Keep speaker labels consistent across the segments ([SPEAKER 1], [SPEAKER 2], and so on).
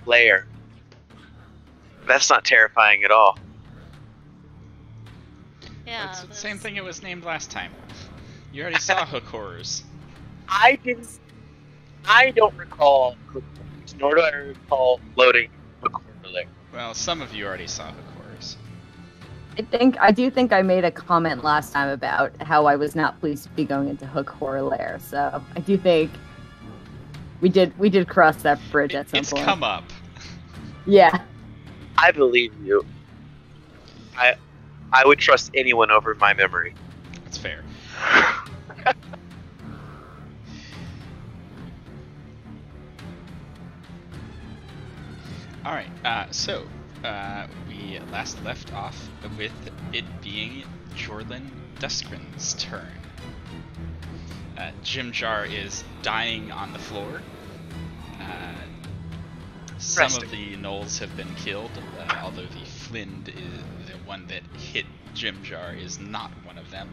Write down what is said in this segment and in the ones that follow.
[SPEAKER 1] lair. That's not terrifying at all.
[SPEAKER 2] Yeah,
[SPEAKER 3] It's the same thing it was named last time. You already saw hook horrors.
[SPEAKER 1] I don't recall hook horrors, nor do I recall loading hook horror lair.
[SPEAKER 3] Well, some of you already saw hook horrors.
[SPEAKER 4] I do think I made a comment last time about how I was not pleased to be going into Hook Horror Lair, so I do think we did cross that bridge at some point.
[SPEAKER 3] It's come up.
[SPEAKER 4] Yeah.
[SPEAKER 1] I believe you. I would trust anyone over my memory.
[SPEAKER 3] That's fair. Alright, so we last left off with it being Jorlin Duskrin's turn. Jim Jar is dying on the floor. Some of the Gnolls have been killed, although the Flind, is the one that hit Jim Jar, is not one of them.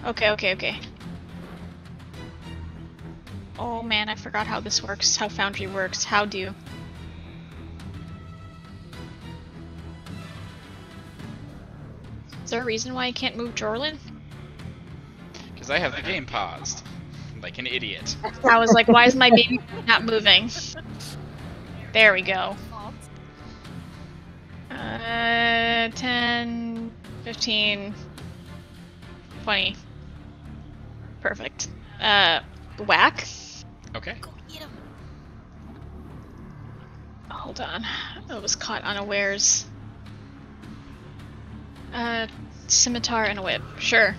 [SPEAKER 2] Okay. Oh man, I forgot how this works, how Foundry works. How do you? Is there a reason why I can't move Jorlin?
[SPEAKER 3] Because I have the game paused. Like an idiot.
[SPEAKER 2] I was like, why is my baby not moving? There we go. 10, 15, 20. Perfect. Whack.
[SPEAKER 3] Okay.
[SPEAKER 2] Hold on. I was caught unawares. Scimitar and a whip. Sure.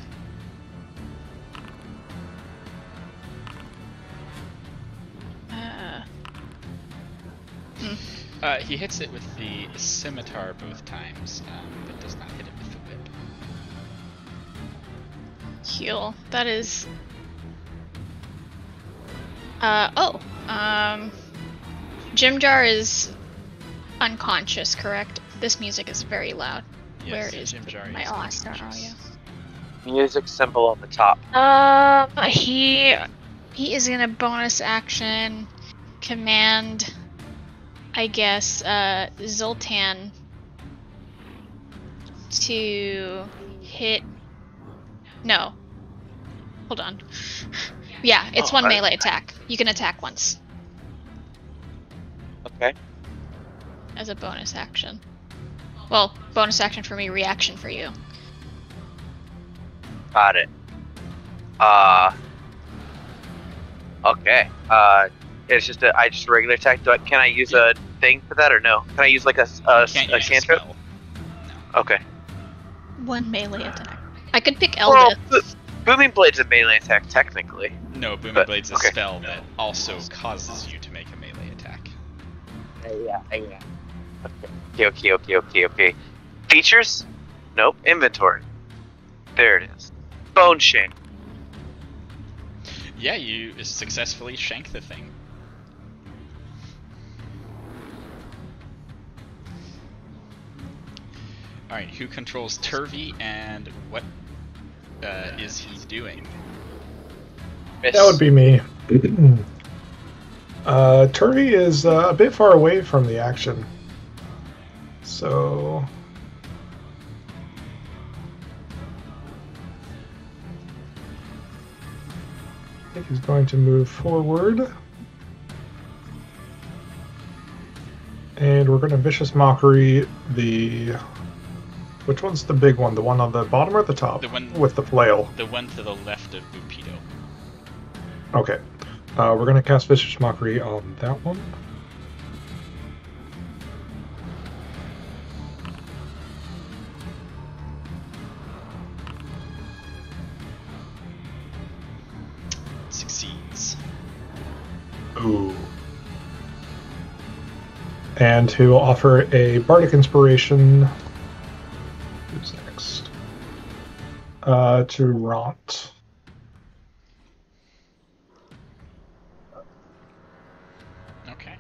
[SPEAKER 3] He hits it with the scimitar both times, but does not hit it with the whip.
[SPEAKER 2] Heal. That is... Jim Jar is unconscious, correct? This music is very loud.
[SPEAKER 3] Yes,
[SPEAKER 2] Where is
[SPEAKER 3] Jim Jar
[SPEAKER 2] my
[SPEAKER 3] is
[SPEAKER 2] All-Star
[SPEAKER 3] unconscious.
[SPEAKER 2] audio?
[SPEAKER 1] Music symbol on the top.
[SPEAKER 2] He is gonna bonus action command, I guess, Zoltan to hit. No. Hold on. Yeah, it's one melee attack. You can attack once
[SPEAKER 1] Okay.
[SPEAKER 2] as a bonus action. Well, bonus action for me, reaction for you.
[SPEAKER 1] Got it. Okay. It's just a regular attack. Can I use a thing for that or no? Can I use like a
[SPEAKER 3] Can't use a
[SPEAKER 1] cantrip?
[SPEAKER 3] spell.
[SPEAKER 1] Okay.
[SPEAKER 2] One melee attack. I could pick
[SPEAKER 1] Well,
[SPEAKER 2] Eldith.
[SPEAKER 1] Booming Blade's a melee attack technically.
[SPEAKER 3] No, Booming
[SPEAKER 1] But-
[SPEAKER 3] Blade's a
[SPEAKER 1] okay.
[SPEAKER 3] spell that also causes you to make a melee attack.
[SPEAKER 1] Yeah. Okay. Features? Nope. Inventory. There it is. Bone shank.
[SPEAKER 3] Yeah, you successfully shank the thing. Alright, who controls Turvy and what is he doing?
[SPEAKER 1] Miss.
[SPEAKER 5] That would be me. Turvy is a bit far away from the action. So... I think he's going to move forward. And we're going to Vicious Mockery the... Which one's the big one? The one on the bottom or the top?
[SPEAKER 3] The one
[SPEAKER 5] with the flail.
[SPEAKER 3] The one to the left of Bupido.
[SPEAKER 5] Okay. We're going to cast Vicious Mockery on that one.
[SPEAKER 3] Succeeds.
[SPEAKER 5] Ooh. And to offer a Bardic Inspiration. Who's next? To Ront.
[SPEAKER 3] Okay.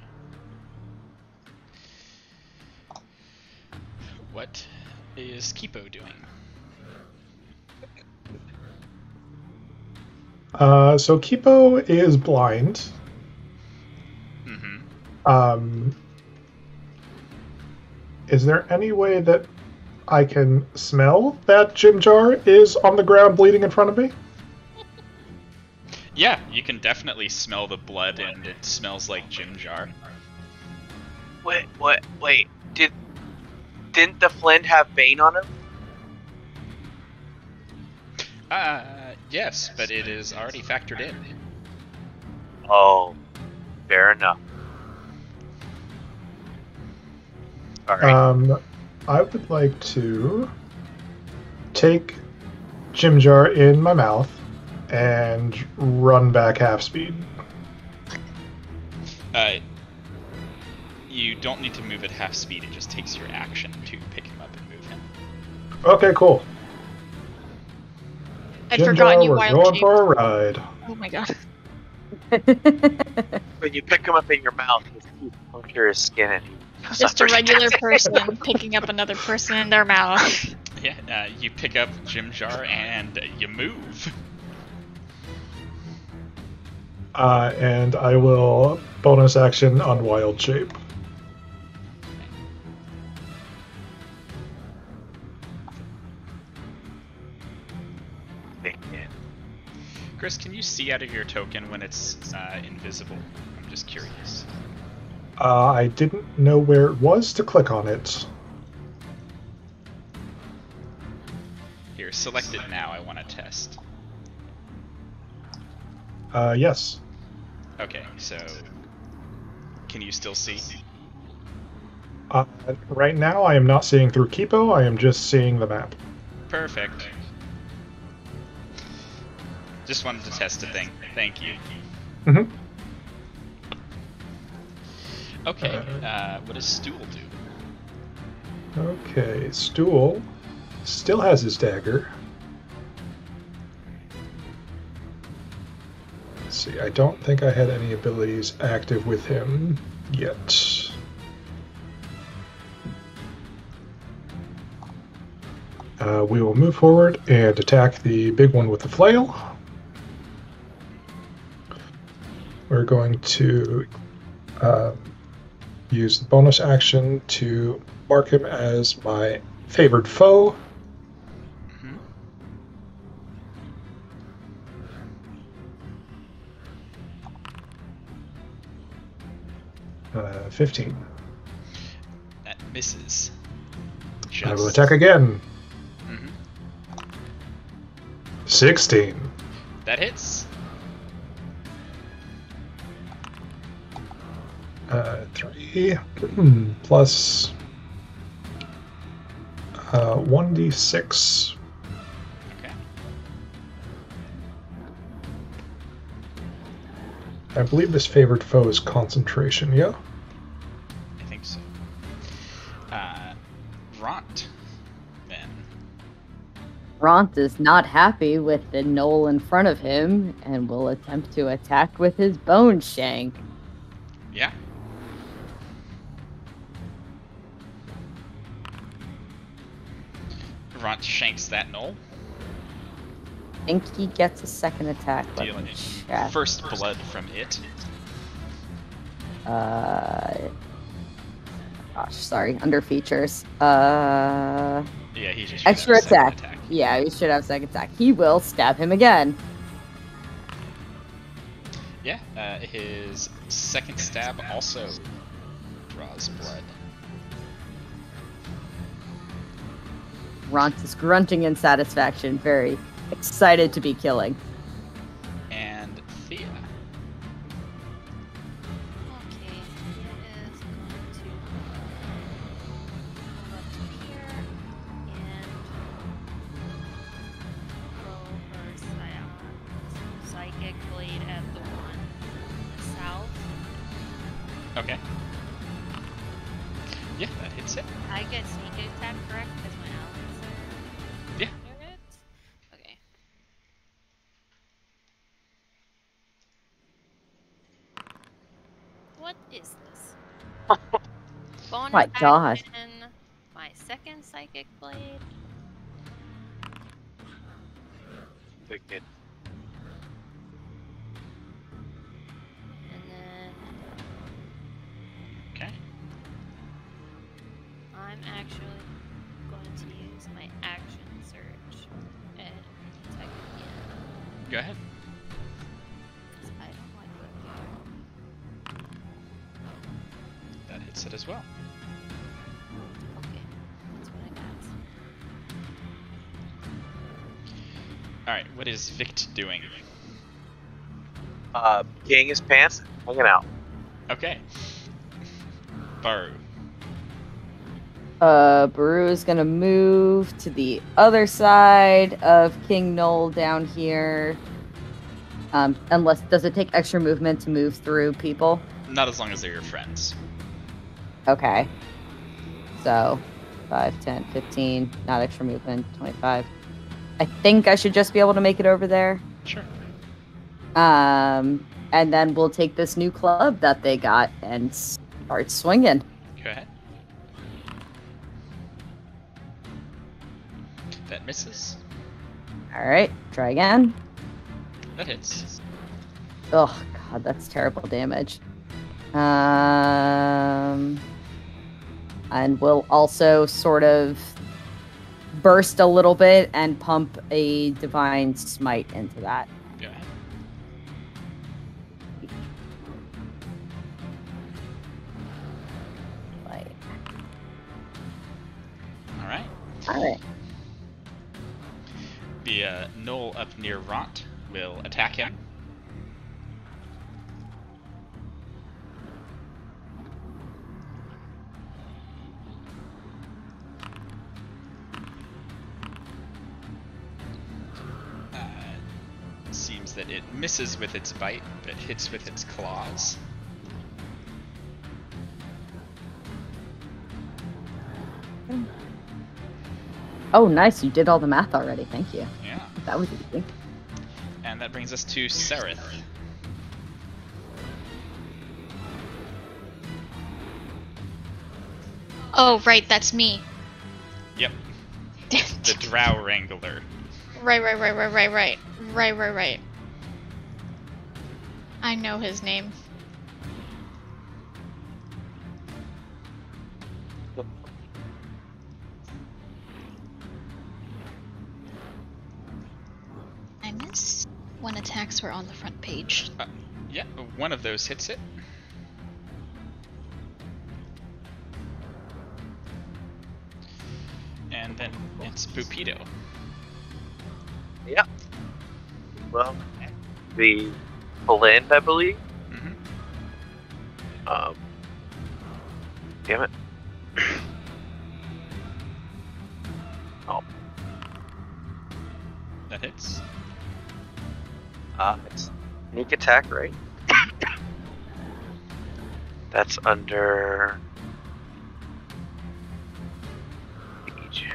[SPEAKER 3] What is Kipo doing?
[SPEAKER 5] So Kipo is blind.
[SPEAKER 3] Mm-hmm.
[SPEAKER 5] Is there any way that I can smell that Jim Jar is on the ground bleeding in front of me?
[SPEAKER 3] Yeah, you can definitely smell the blood, and it smells like Jim Jar.
[SPEAKER 1] Wait. Didn't the Flint have Bane on him?
[SPEAKER 3] Yes, but it is already factored in.
[SPEAKER 1] Oh, fair enough. Alright.
[SPEAKER 5] I would like to take Jim Jar in my mouth and run back half speed.
[SPEAKER 3] You don't need to move at half speed, it just takes your action to pick him up and move him.
[SPEAKER 5] Okay, cool.
[SPEAKER 2] I'd
[SPEAKER 5] Jim
[SPEAKER 2] forgotten
[SPEAKER 5] Jar,
[SPEAKER 2] you
[SPEAKER 5] we're
[SPEAKER 2] wild
[SPEAKER 5] going
[SPEAKER 2] shaped.
[SPEAKER 5] for a ride.
[SPEAKER 2] Oh my god.
[SPEAKER 1] When you pick him up in your mouth, his teeth puncture his skin and he
[SPEAKER 2] Just a regular person picking up another person in their mouth.
[SPEAKER 3] Yeah, you pick up Jim Jar and you move.
[SPEAKER 5] And I will bonus action on Wild Shape.
[SPEAKER 3] Chris, can you see out of your token when it's invisible? I'm just curious.
[SPEAKER 5] I didn't know where it was to click on it.
[SPEAKER 3] Here, select it now, I want to test.
[SPEAKER 5] Yes.
[SPEAKER 3] Okay, so... Can you still see?
[SPEAKER 5] Right now, I am not seeing through Kipo, I am just seeing the map.
[SPEAKER 3] Perfect. Just wanted to test a thing. Thank you.
[SPEAKER 5] Mm-hmm.
[SPEAKER 3] Okay, what does Stool do?
[SPEAKER 5] Okay, Stool still has his dagger. Let's see, I don't think I had any abilities active with him yet. We will move forward and attack the big one with the flail. We're going to use the bonus action to mark him as my favored foe. 15.
[SPEAKER 3] That misses.
[SPEAKER 5] I will attack again.
[SPEAKER 3] Mm-hmm.
[SPEAKER 5] 16.
[SPEAKER 3] That hits.
[SPEAKER 5] 3 plus 1d6.
[SPEAKER 3] Okay.
[SPEAKER 5] I believe this favored foe is concentration, yeah?
[SPEAKER 3] I think so. Ront, then.
[SPEAKER 4] Ront is not happy with the gnoll in front of him and will attempt to attack with his bone shank.
[SPEAKER 3] Yeah. Ront shanks that gnoll.
[SPEAKER 4] I think he gets a second attack. Let
[SPEAKER 3] Dealing
[SPEAKER 4] me check.
[SPEAKER 3] first blood from it.
[SPEAKER 4] Gosh, sorry, under features.
[SPEAKER 3] Yeah, he just should
[SPEAKER 4] Extra
[SPEAKER 3] have a second
[SPEAKER 4] attack. Yeah, he should have second attack. He will stab him again.
[SPEAKER 3] Yeah, his second stab also draws blood.
[SPEAKER 4] Ront is grunting in satisfaction, very excited to be killing.
[SPEAKER 3] And Thea.
[SPEAKER 6] Okay, Thea is going to move up to here and throw her psychic blade at the one south.
[SPEAKER 3] Okay. Yeah, that hits it.
[SPEAKER 6] I get sneak attack, correct? Because my allies are
[SPEAKER 3] Yeah.
[SPEAKER 6] near it? Okay. What is this? Bonus
[SPEAKER 4] My God.
[SPEAKER 6] action, my second psychic blade.
[SPEAKER 1] Wicked.
[SPEAKER 6] And then
[SPEAKER 3] Okay.
[SPEAKER 6] I'm actually going to use my action surge and attack again.
[SPEAKER 3] Go ahead.
[SPEAKER 6] 'Cause I don't like that.
[SPEAKER 3] That hits it as well.
[SPEAKER 6] Okay, that's what I got.
[SPEAKER 3] Alright, what is Vict doing?
[SPEAKER 1] Peeing his pants, hanging out.
[SPEAKER 3] Okay. Baru.
[SPEAKER 4] Baru is gonna move to the other side of King Gnoll down here. Unless, does it take extra movement to move through people?
[SPEAKER 3] Not as long as they're your friends.
[SPEAKER 4] Okay. So, 5, 10, 15, not extra movement, 25. I think I should just be able to make it over there.
[SPEAKER 3] Sure.
[SPEAKER 4] And then we'll take this new club that they got and start swinging.
[SPEAKER 3] Go ahead. That misses.
[SPEAKER 4] Alright, try again.
[SPEAKER 3] That hits.
[SPEAKER 4] Oh, God, that's terrible damage. And we'll also sort of burst a little bit and pump a Divine Smite into that.
[SPEAKER 3] Go ahead. Alright.
[SPEAKER 4] Alright.
[SPEAKER 3] The Gnoll up near Ront will attack him. Seems that it misses with its bite, but hits with its claws.
[SPEAKER 4] Oh, nice. You did all the math already. Thank you.
[SPEAKER 3] Yeah.
[SPEAKER 4] That was easy.
[SPEAKER 3] And that brings us to Sereth.
[SPEAKER 2] Oh, right, that's me.
[SPEAKER 3] Yep. The Drow Wrangler.
[SPEAKER 2] Right. I know his name. I miss when attacks were on the front page.
[SPEAKER 3] Yeah, one of those hits it. And then it's Pupito.
[SPEAKER 1] Yeah. Well, the blend, I believe.
[SPEAKER 3] Mm-hmm.
[SPEAKER 1] Damn it. Oh,
[SPEAKER 3] That hits.
[SPEAKER 1] it's sneak attack, right? That's under siege.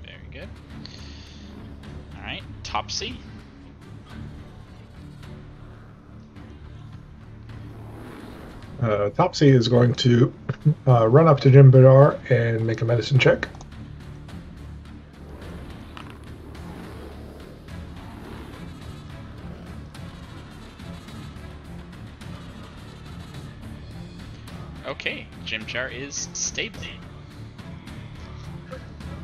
[SPEAKER 3] Very good. Alright, Topsy.
[SPEAKER 5] Topsy is going to run up to Jim Bidar and make a medicine check.
[SPEAKER 3] Okay, Jimjar is stable.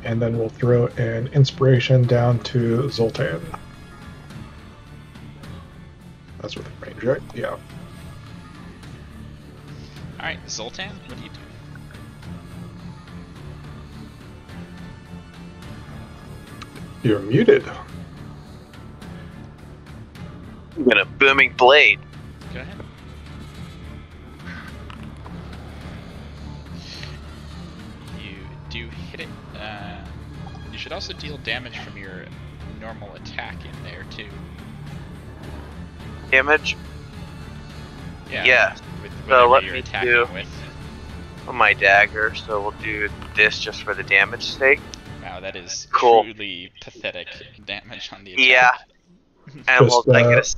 [SPEAKER 5] And then we'll throw an inspiration down to Zoltan. That's within range, right? Yeah.
[SPEAKER 3] Alright, Zoltan, what do you do?
[SPEAKER 5] You're muted.
[SPEAKER 1] I'm gonna booming blade.
[SPEAKER 3] Go ahead. You do hit it. You should also deal damage from your normal attack in there too.
[SPEAKER 1] Damage.
[SPEAKER 3] Yeah.
[SPEAKER 1] Yeah.
[SPEAKER 3] With
[SPEAKER 1] So
[SPEAKER 3] whatever
[SPEAKER 1] let
[SPEAKER 3] you're
[SPEAKER 1] me
[SPEAKER 3] attacking
[SPEAKER 1] do-
[SPEAKER 3] with.
[SPEAKER 1] On my dagger, so we'll do this just for the damage sake.
[SPEAKER 3] Wow, that is
[SPEAKER 1] Cool.
[SPEAKER 3] truly pathetic damage on the attack.
[SPEAKER 1] Yeah. And
[SPEAKER 5] Just,
[SPEAKER 1] we'll I get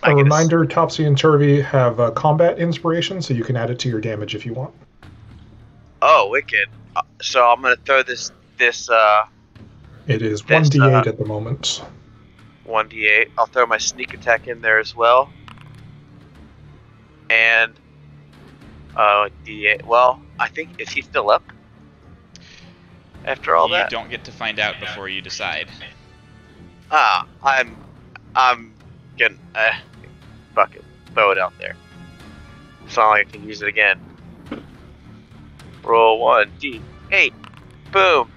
[SPEAKER 5] A reminder, Topsy and Turvy have combat inspiration, so you can add it to your damage if you want.
[SPEAKER 1] Oh, wicked. So I'm gonna throw this
[SPEAKER 5] It is
[SPEAKER 1] This,
[SPEAKER 5] 1d8 at the moment.
[SPEAKER 1] 1d8. I'll throw my sneak attack in there as well. And d8. Well, I think, is he still up? After all
[SPEAKER 3] You
[SPEAKER 1] that?
[SPEAKER 3] don't get to find out before you decide.
[SPEAKER 1] I'm gonna fuck it. Throw it out there. It's not like I can use it again. Roll 1d8. Boom.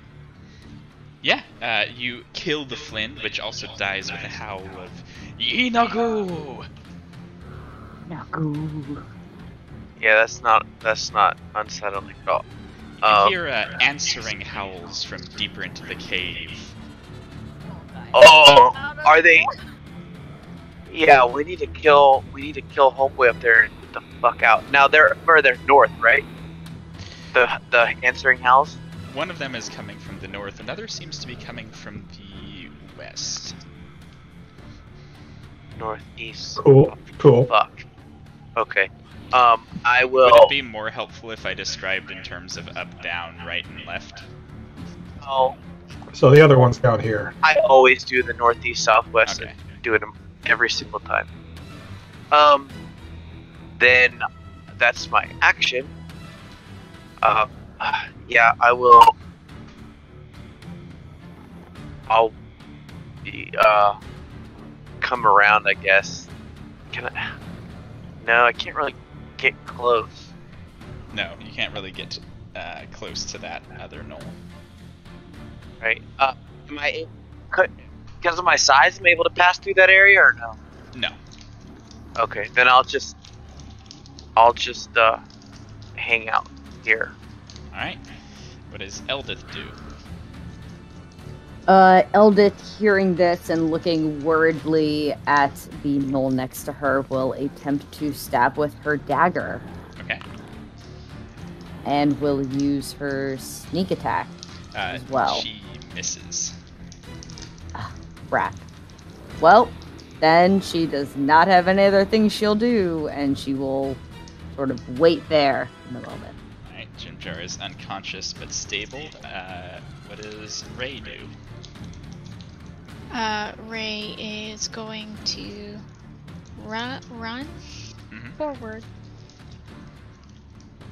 [SPEAKER 3] Yeah, you kill the Flynn, which also dies with a howl of Inago!
[SPEAKER 1] Yeah, that's not unsettling at all.
[SPEAKER 3] You hear answering howls from deeper into the cave.
[SPEAKER 1] Oh, are they? Yeah, we need to kill homeboy up there and get the fuck out. Now they're further north, right? The answering howls.
[SPEAKER 3] One of them is coming from the north, another seems to be coming from the west.
[SPEAKER 1] Northeast.
[SPEAKER 5] Cool.
[SPEAKER 1] Fuck. Okay. I will.
[SPEAKER 3] Would it be more helpful if I described in terms of up, down, right, and left?
[SPEAKER 1] Oh,
[SPEAKER 5] So the other one's down here.
[SPEAKER 1] I always do the northeast, southwest,
[SPEAKER 3] Okay.
[SPEAKER 1] and do it every single time. Then that's my action. Yeah, I will. I'll be, come around, I guess. Can I? No, I can't really get close.
[SPEAKER 3] No, you can't really get close to that other knoll.
[SPEAKER 1] Right? Because of my size, am I able to pass through that area or no?
[SPEAKER 3] No.
[SPEAKER 1] Okay, then I'll just hang out here.
[SPEAKER 3] Alright. What does Eldith do?
[SPEAKER 4] Eldith, hearing this and looking worriedly at the knoll next to her, will attempt to stab with her dagger.
[SPEAKER 3] Okay.
[SPEAKER 4] And will use her sneak attack as well.
[SPEAKER 3] She misses.
[SPEAKER 4] Crap. Well, then she does not have any other things she'll do, and she will sort of wait there in a moment.
[SPEAKER 3] Alright, Jimjar is unconscious but stable. What does Ray do?
[SPEAKER 2] Ray is going to run
[SPEAKER 3] Mhm.
[SPEAKER 2] forward.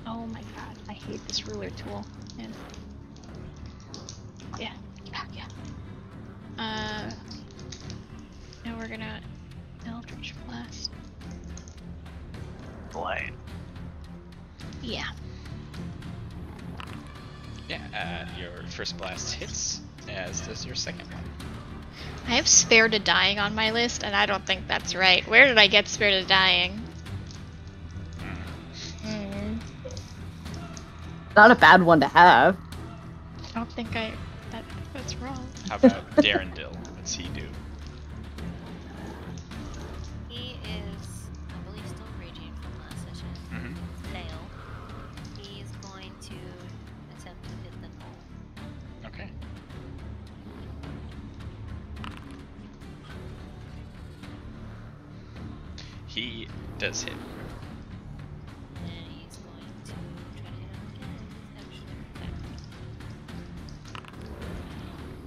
[SPEAKER 2] Oh my god, I hate this ruler tool. Man. Yeah. Now we're gonna Eldritch Blast.
[SPEAKER 1] Blade.
[SPEAKER 2] Yeah.
[SPEAKER 3] Yeah, your first blast hits, as does your second one.
[SPEAKER 2] I have Spare to Dying on my list, and I don't think that's right. Where did I get Spare to Dying?
[SPEAKER 4] Not a bad one to have.
[SPEAKER 2] I don't think that's wrong.
[SPEAKER 3] How about Darendil? What's he do?
[SPEAKER 6] He is, I believe, still raging from last session.
[SPEAKER 3] Mm-hmm.
[SPEAKER 6] Fail. He's going to attempt to hit the knoll.
[SPEAKER 3] Okay. He does hit.
[SPEAKER 6] And he's going to try to hit him again with extra attack.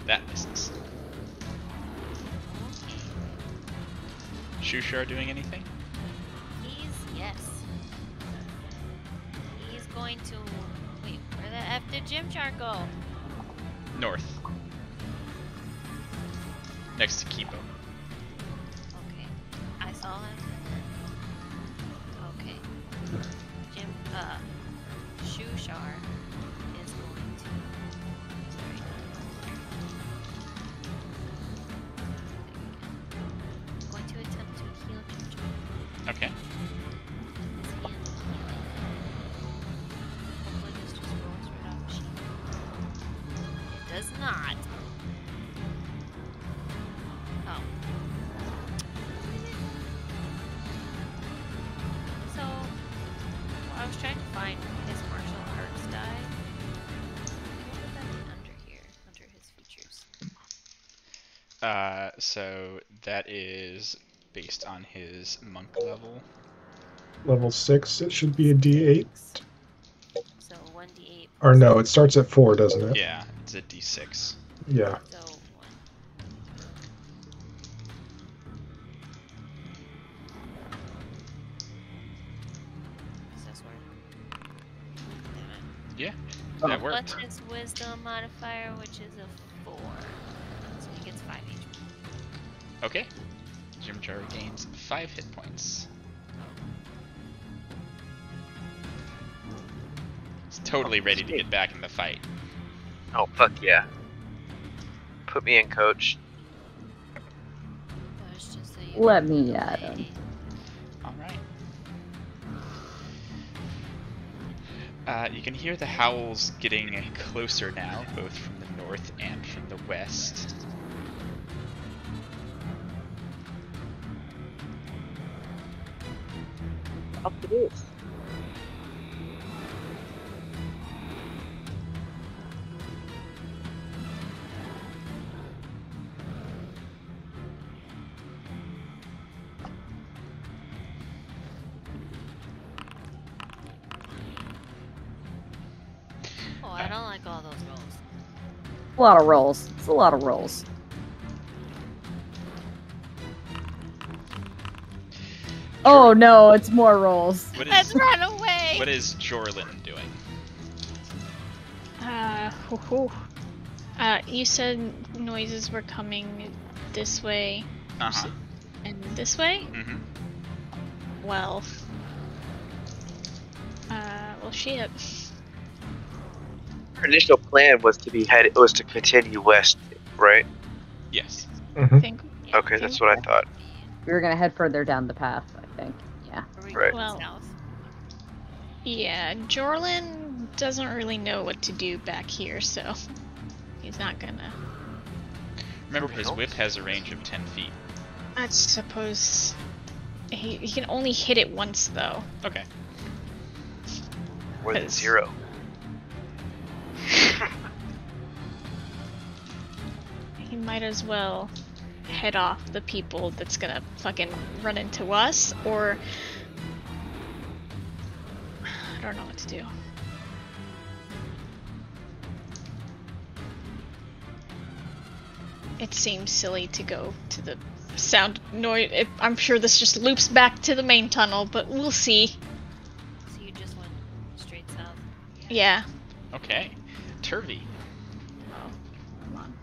[SPEAKER 3] That misses. Shushar doing anything?
[SPEAKER 6] Yes. He's going to. Wait, where the F did Jimjar go?
[SPEAKER 3] North. Next to Kipo.
[SPEAKER 6] Okay. I saw him. Okay. Shushar is going to. Going to attempt to heal Jimjar.
[SPEAKER 3] Okay.
[SPEAKER 6] Is he in healing? Hopefully this just rolls right off the sheet. It does not. Oh. So, I was trying to find his martial arts die. What would that be under here? Under his features.
[SPEAKER 3] So that is based on his monk level.
[SPEAKER 5] Level 6, it should be a d8.
[SPEAKER 6] So 1d8.
[SPEAKER 5] Or no, it starts at 4, doesn't it?
[SPEAKER 3] Yeah, it's a d6.
[SPEAKER 5] Yeah.
[SPEAKER 6] So
[SPEAKER 3] That worked.
[SPEAKER 6] Plus his wisdom modifier, which is a 4. So he gets 5 HP.
[SPEAKER 3] Okay. Jim Jar gains 5 hit points. He's totally ready to get back in the fight.
[SPEAKER 1] Oh, fuck yeah. Put me in, coach.
[SPEAKER 6] Let's just say
[SPEAKER 4] Let me at him.
[SPEAKER 3] Alright. You can hear the howls getting closer now, both from the north and from the west.
[SPEAKER 1] Up it is.
[SPEAKER 6] Oh, I don't like all those rolls.
[SPEAKER 4] A lot of rolls. It's a lot of rolls. Oh no, it's more rolls.
[SPEAKER 3] What
[SPEAKER 6] Let's
[SPEAKER 3] is,
[SPEAKER 6] run away!
[SPEAKER 3] what is Jorlin doing?
[SPEAKER 2] You said noises were coming this way
[SPEAKER 3] Uh-huh.
[SPEAKER 2] and this way?
[SPEAKER 3] Mm-hmm.
[SPEAKER 2] Well, shit.
[SPEAKER 1] Our initial plan was to continue west, right?
[SPEAKER 3] Yes.
[SPEAKER 2] I think.
[SPEAKER 1] Okay, that's what I thought.
[SPEAKER 4] We were gonna head further down the path, I think. Yeah.
[SPEAKER 6] Or we
[SPEAKER 1] Right.
[SPEAKER 6] go
[SPEAKER 2] Well-
[SPEAKER 6] south.
[SPEAKER 2] Yeah, Jorlin doesn't really know what to do back here, so he's not gonna.
[SPEAKER 3] Remember, his whip has a range of 10 feet.
[SPEAKER 2] I suppose he can only hit it once, though.
[SPEAKER 3] Okay.
[SPEAKER 1] More than
[SPEAKER 2] Cause-
[SPEAKER 1] 0.
[SPEAKER 2] He might as well head off the people that's gonna fucking run into us, or I don't know what to do. It seems silly to go to the sound noise. I'm sure this just loops back to the main tunnel, but we'll see.
[SPEAKER 6] So you just went straight south.
[SPEAKER 2] Yeah.
[SPEAKER 3] Okay. Turvy.
[SPEAKER 2] Oh, come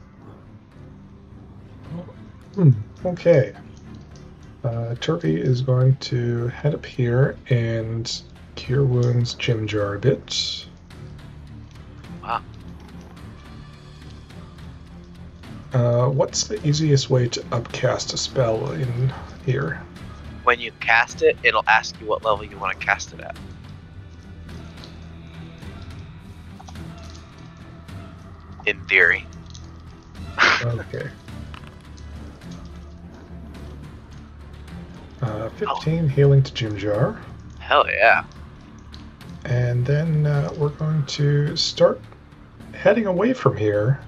[SPEAKER 2] on.
[SPEAKER 5] Okay. Turvy is going to head up here and cure wounds Jim Jar a bit.
[SPEAKER 1] Wow.
[SPEAKER 5] What's the easiest way to upcast a spell in here?
[SPEAKER 1] When you cast it, it'll ask you what level you want to cast it at. In theory.
[SPEAKER 5] Okay. 15 healing to Jim Jar.
[SPEAKER 1] Hell yeah.
[SPEAKER 5] And then we're going to start heading away from here.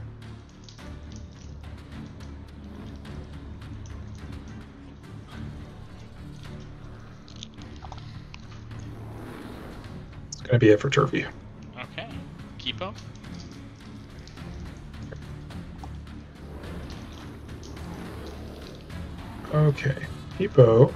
[SPEAKER 5] It's going to be it for Turvy.
[SPEAKER 3] Okay. Kipo.
[SPEAKER 5] Okay. Hippo.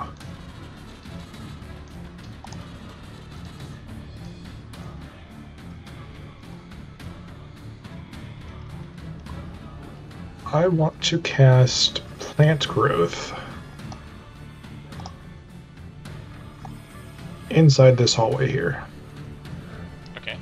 [SPEAKER 5] I want to cast Plant Growth inside this hallway here.
[SPEAKER 3] Okay.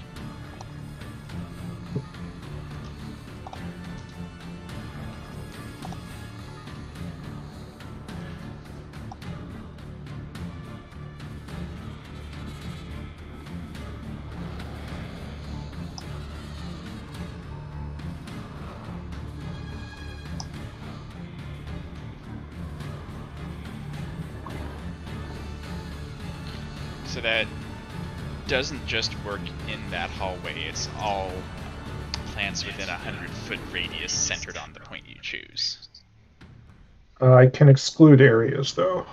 [SPEAKER 3] So that doesn't just work in that hallway, it's all plants within a 100-foot radius centered on the point you choose.
[SPEAKER 5] I can exclude areas, though.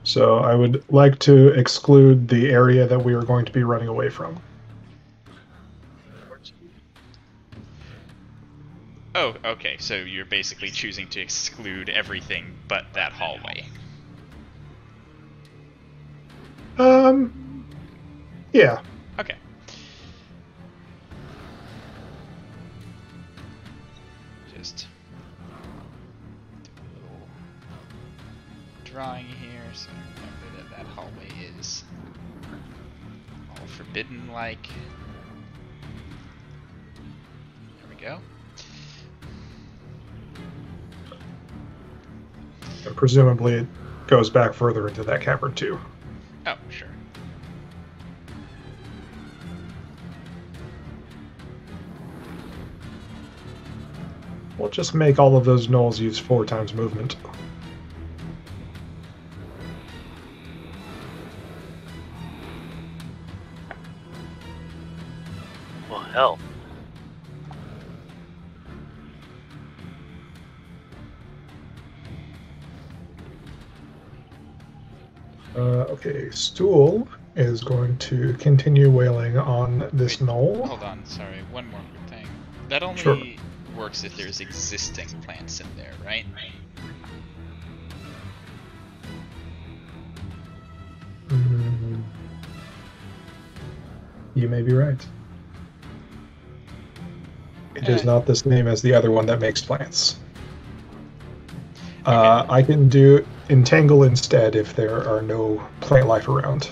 [SPEAKER 5] So I would like to exclude the area that we are going to be running away from.
[SPEAKER 3] Oh, okay, so you're basically choosing to exclude everything but that hallway.
[SPEAKER 5] Yeah.
[SPEAKER 3] Okay. Just do a little drawing here so I remember that that hallway is all forbidden-like. There we go.
[SPEAKER 5] And presumably it goes back further into that cavern too.
[SPEAKER 3] Oh, sure.
[SPEAKER 5] We'll just make all of those gnolls use 4 times movement.
[SPEAKER 1] Well, hell.
[SPEAKER 5] Okay, Stool is going to continue wailing on this gnoll.
[SPEAKER 3] Hold on, sorry, one more thing. That only
[SPEAKER 5] Sure.
[SPEAKER 3] works if there's existing plants in there, right?
[SPEAKER 5] Mm, you may be right. It is not the same as the other one that makes plants. I can do Entangle instead if there are no plant life around.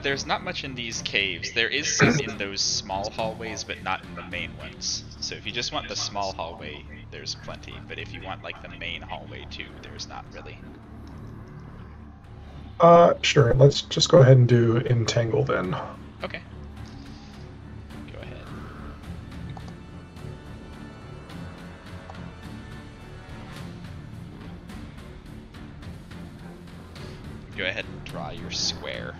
[SPEAKER 3] There's not much in these caves. There is some in those small hallways, but not in the main ones. So if you just want the small hallway, there's plenty. But if you want like the main hallway too, there's not really.
[SPEAKER 5] Sure. Let's just go ahead and do Entangle then.
[SPEAKER 3] Okay. Go ahead. Go ahead and draw your square.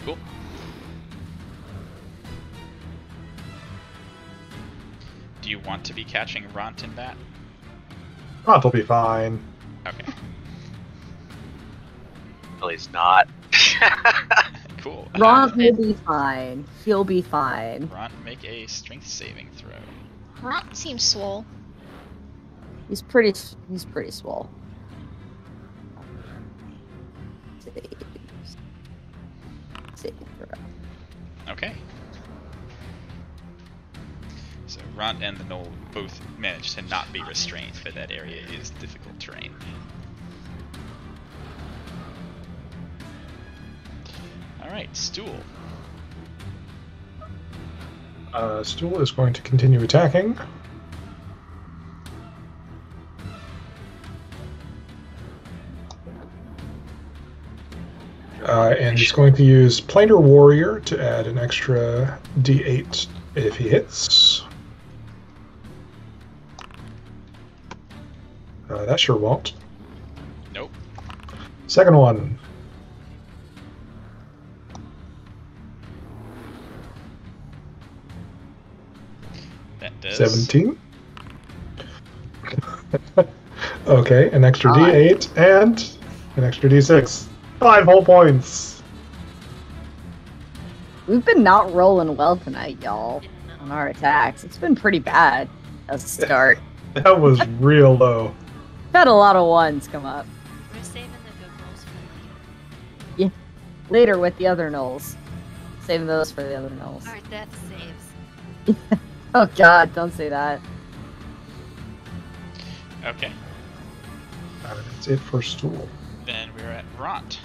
[SPEAKER 3] Cool. Do you want to be catching Ront in that?
[SPEAKER 5] That'll be fine.
[SPEAKER 3] Okay.
[SPEAKER 1] Well, he's not.
[SPEAKER 3] Cool.
[SPEAKER 4] Ront will be fine. He'll be fine.
[SPEAKER 3] Ront, make a strength saving throw.
[SPEAKER 2] Ront seems swole.
[SPEAKER 4] He's pretty swole. Save throw.
[SPEAKER 3] Okay. So Ront and the Gnoll both managed to not be restrained, but that area is difficult terrain. Alright, Stool.
[SPEAKER 5] Stool is going to continue attacking. And he's going to use Planar Warrior to add an extra d8 if he hits. That sure won't.
[SPEAKER 3] Nope.
[SPEAKER 5] Second one.
[SPEAKER 3] That does.
[SPEAKER 5] 17. Okay, an extra d8 and an extra d6. 5 whole points.
[SPEAKER 4] We've been not rolling well tonight, y'all, on our attacks. It's been pretty bad as a start.
[SPEAKER 5] That was real low.
[SPEAKER 4] Had a lot of ones come up.
[SPEAKER 6] We're saving the good rolls for later.
[SPEAKER 4] Later with the other gnolls. Saving those for the other gnolls.
[SPEAKER 6] Our death saves.
[SPEAKER 4] Oh god, don't say that.
[SPEAKER 3] Okay.
[SPEAKER 5] That's it for Stool.
[SPEAKER 3] Then we're at Ront.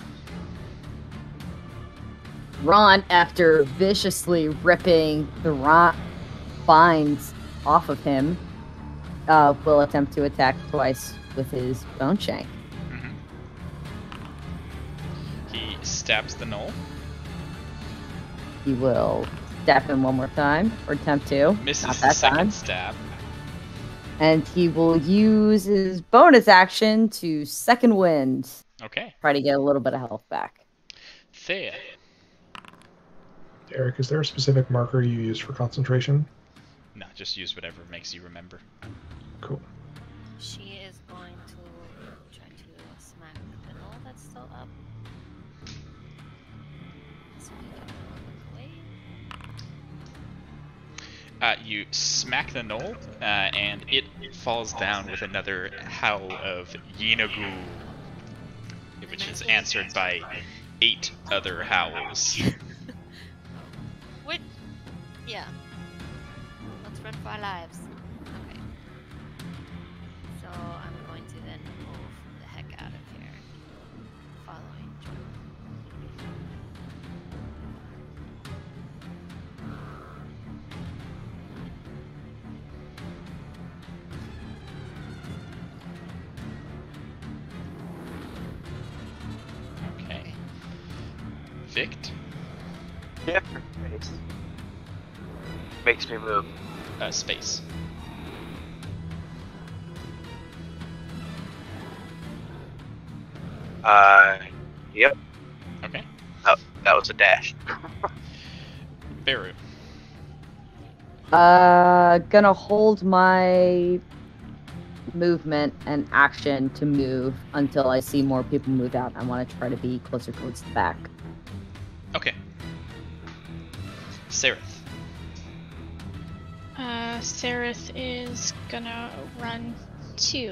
[SPEAKER 4] Ront, after viciously ripping the Ront binds off of him, will attempt to attack twice with his bone shank.
[SPEAKER 3] Mm-hmm. He stabs the Gnoll.
[SPEAKER 4] He will stab him one more time, or attempt to.
[SPEAKER 3] Misses
[SPEAKER 4] Not
[SPEAKER 3] the
[SPEAKER 4] that
[SPEAKER 3] second
[SPEAKER 4] time.
[SPEAKER 3] stab.
[SPEAKER 4] And he will use his bonus action to second wind.
[SPEAKER 3] Okay.
[SPEAKER 4] Try to get a little bit of health back.
[SPEAKER 3] Thea.
[SPEAKER 5] Eric, is there a specific marker you use for concentration?
[SPEAKER 3] No, just use whatever makes you remember.
[SPEAKER 5] Cool.
[SPEAKER 6] She is going to try to smack the gnoll that's still up. So we can look away.
[SPEAKER 3] You smack the gnoll, and it falls down with another howl of Yinagu, which is answered by 8 other howls.
[SPEAKER 6] What? Yeah. Let's run for our lives. Okay. So I'm going to then move the heck out of here. Following Jordan.
[SPEAKER 3] Okay. Vict?
[SPEAKER 1] Different face. Makes me move.
[SPEAKER 3] Space.
[SPEAKER 1] Yep.
[SPEAKER 3] Okay.
[SPEAKER 1] Oh, that was a dash.
[SPEAKER 3] Beru.
[SPEAKER 4] Gonna hold my movement and action to move until I see more people move out. I want to try to be closer towards the back.
[SPEAKER 3] Okay. Sereth.
[SPEAKER 2] Sereth is gonna run 2.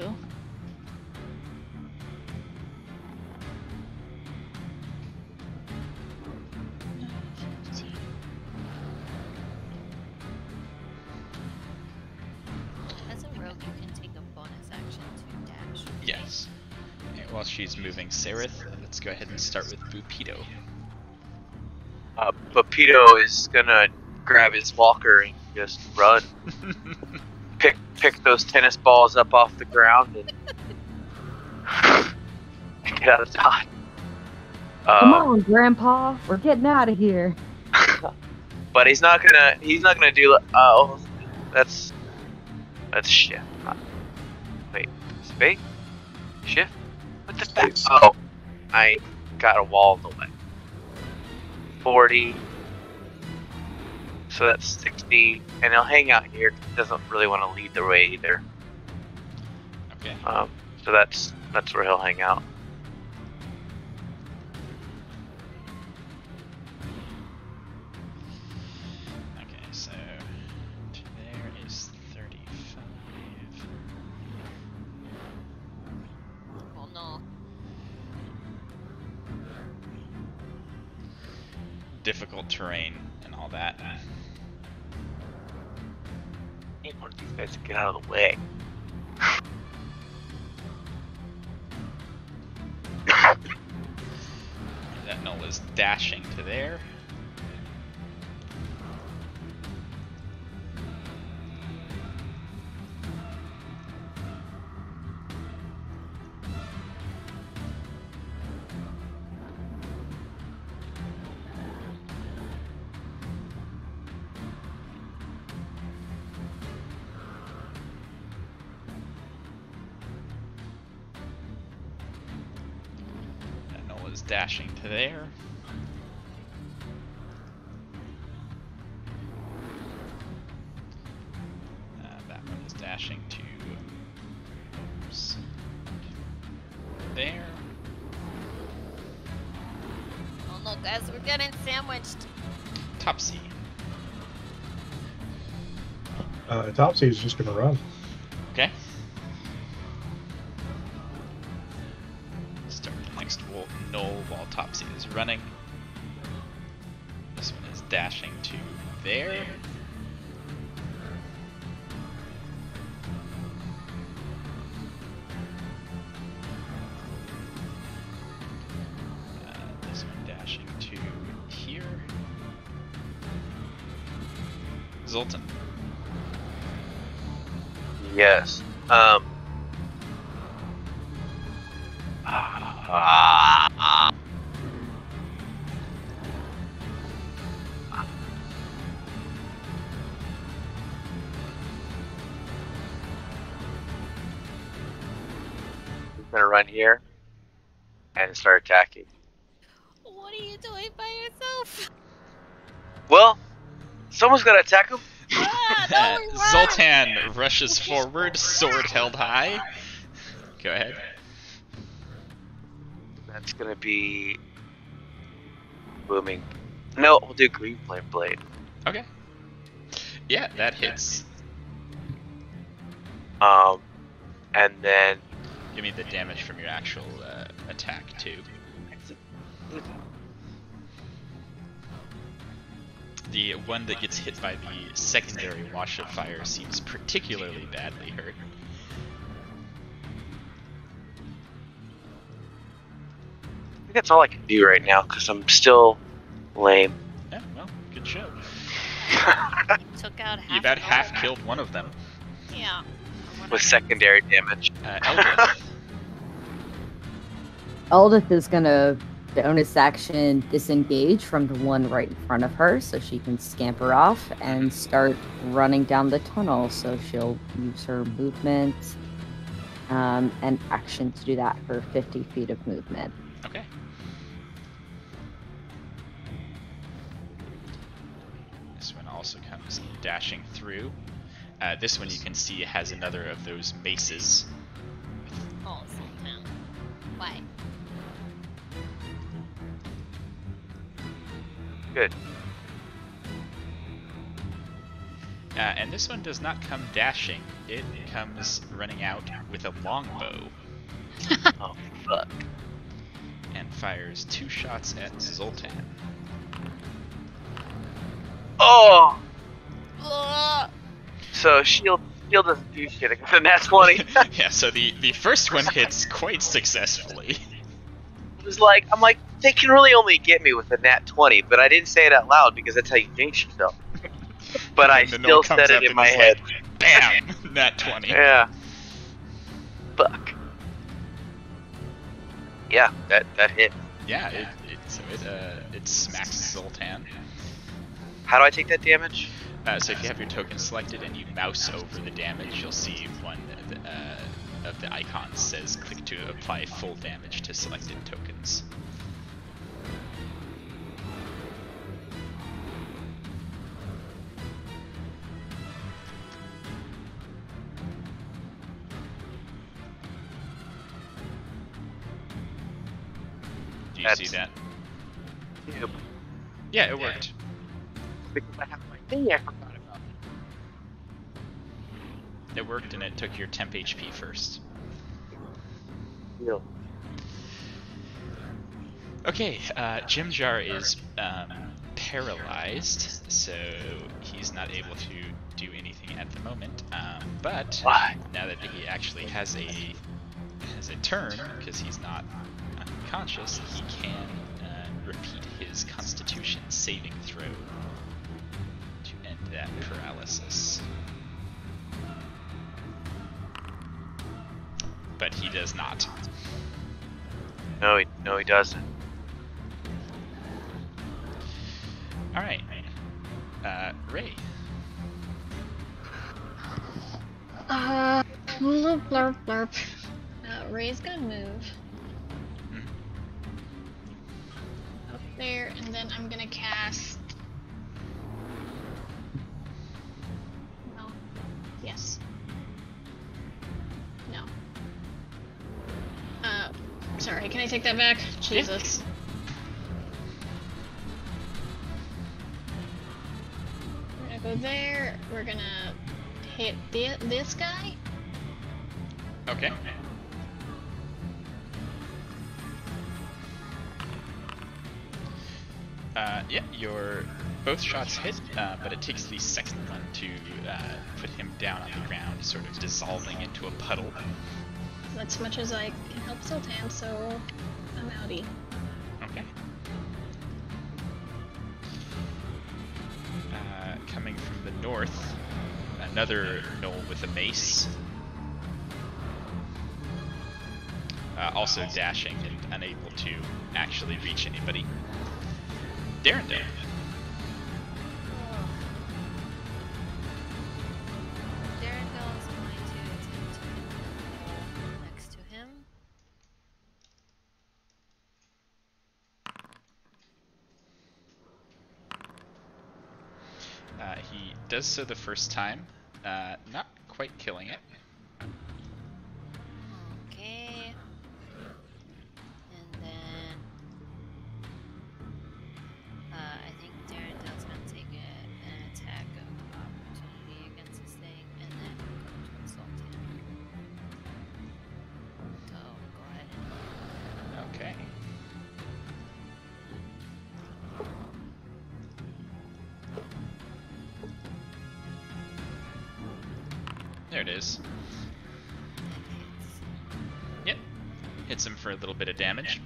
[SPEAKER 6] As a rogue, you can take a bonus action to dash.
[SPEAKER 3] Yes. And while she's moving Sereth, let's go ahead and start with Bupido.
[SPEAKER 1] Papito is gonna grab his walker and just run. Pick those tennis balls up off the ground and get out of Dodge.
[SPEAKER 4] Come on, Grandpa, we're getting out of here.
[SPEAKER 1] But he's not gonna do. Oh, that's shift. Wait, space, shift. What the fuck? Oh, I got a wall in the way. 40. So that's 60, and he'll hang out here. Doesn't really want to lead the way either.
[SPEAKER 3] Okay.
[SPEAKER 1] So that's where he'll hang out.
[SPEAKER 3] Okay, so to there is 35.
[SPEAKER 6] Oh no.
[SPEAKER 3] Difficult terrain and all that.
[SPEAKER 1] I need one of these guys to get out of the way.
[SPEAKER 3] That gnoll is dashing to there. That gnoll is dashing to there. That one is dashing to there.
[SPEAKER 6] Oh no, guys, we're getting sandwiched.
[SPEAKER 3] Topsy.
[SPEAKER 5] Topsy is just gonna run.
[SPEAKER 3] Okay. Start the next gnoll while Topsy is running. This one is dashing to there. This one dashing to here. Zoltan.
[SPEAKER 1] Yes. He's gonna run here and start attacking.
[SPEAKER 6] What are you doing by yourself?
[SPEAKER 1] Well, someone's gonna attack him.
[SPEAKER 6] Ah, no, run!
[SPEAKER 3] Zoltan rushes forward, sword held high. Go ahead.
[SPEAKER 1] That's gonna be booming. No, we'll do green flame blade.
[SPEAKER 3] Okay. Yeah, that hits.
[SPEAKER 1] And then
[SPEAKER 3] Give me the damage from your actual attack too. The one that gets hit by the secondary wash of fire seems particularly badly hurt.
[SPEAKER 1] I think that's all I can do right now because I'm still lame.
[SPEAKER 3] Yeah, well, good show.
[SPEAKER 6] Took out half.
[SPEAKER 3] You about half killed one of them.
[SPEAKER 6] Yeah.
[SPEAKER 1] With secondary damage.
[SPEAKER 3] Eldith.
[SPEAKER 4] Eldith is gonna bonus action disengage from the one right in front of her so she can scamper off and start running down the tunnel. So she'll use her movement and action to do that for 50 feet of movement.
[SPEAKER 3] Okay. This one also comes dashing through. This one you can see has another of those maces.
[SPEAKER 6] Oh, Sultan. Why?
[SPEAKER 1] Good.
[SPEAKER 3] And this one does not come dashing. It comes running out with a longbow
[SPEAKER 1] Oh, fuck.
[SPEAKER 3] and fires 2 shots at Zoltan.
[SPEAKER 1] Oh!
[SPEAKER 6] Ugh.
[SPEAKER 1] So shield doesn't do shit against the nat 20.
[SPEAKER 3] Yeah, so the first one hits quite successfully.
[SPEAKER 1] I'm like, they can really only get me with a nat 20, but I didn't say it out loud because that's how you jinx yourself. But I
[SPEAKER 3] And the
[SPEAKER 1] still
[SPEAKER 3] note comes
[SPEAKER 1] said
[SPEAKER 3] up
[SPEAKER 1] it in
[SPEAKER 3] and
[SPEAKER 1] my
[SPEAKER 3] is
[SPEAKER 1] head.
[SPEAKER 3] like, bam! Nat 20.
[SPEAKER 1] Yeah. Fuck. Yeah, that hit.
[SPEAKER 3] Yeah, it smacks Zoltan.
[SPEAKER 1] How do I take that damage?
[SPEAKER 3] So if you have your token selected and you mouse over the damage, you'll see one of the icons says click to apply full damage to selected tokens. Do you see that?
[SPEAKER 1] Yep.
[SPEAKER 3] Yeah, it worked.
[SPEAKER 1] Because I have my thing, I forgot about it.
[SPEAKER 3] It worked and it took your temp HP first.
[SPEAKER 1] Deal.
[SPEAKER 3] Okay, Jim Jar is paralyzed, so he's not able to do anything at the moment. But
[SPEAKER 1] Why?
[SPEAKER 3] now that he actually has a turn, because he's not unconscious, he can repeat his Constitution saving throw to end that paralysis. But he does not.
[SPEAKER 1] No, he doesn't.
[SPEAKER 3] All right, Ray.
[SPEAKER 2] Blurp, blurp, blurp. Ray's gonna move up there, and then I'm gonna cast. No. Yes. No. Sorry. Can I take that back? Jesus. We're gonna go there. We're gonna hit this guy.
[SPEAKER 3] Okay. Yeah, your both shots hit, but it takes the second one to put him down on the ground, sort of dissolving into a puddle.
[SPEAKER 2] As much as I can help Sultan, so I'm outie.
[SPEAKER 3] Okay. Coming from the north, another gnoll with a mace. Also dashing and unable to actually reach anybody. Darendale.
[SPEAKER 6] Darendale is going to attempt to go next to him.
[SPEAKER 3] He does so the first time, not quite killing it.
[SPEAKER 6] Okay. And then I think Darendale's gonna take an attack of
[SPEAKER 3] There it is. Yep. Hits him for a little bit of damage.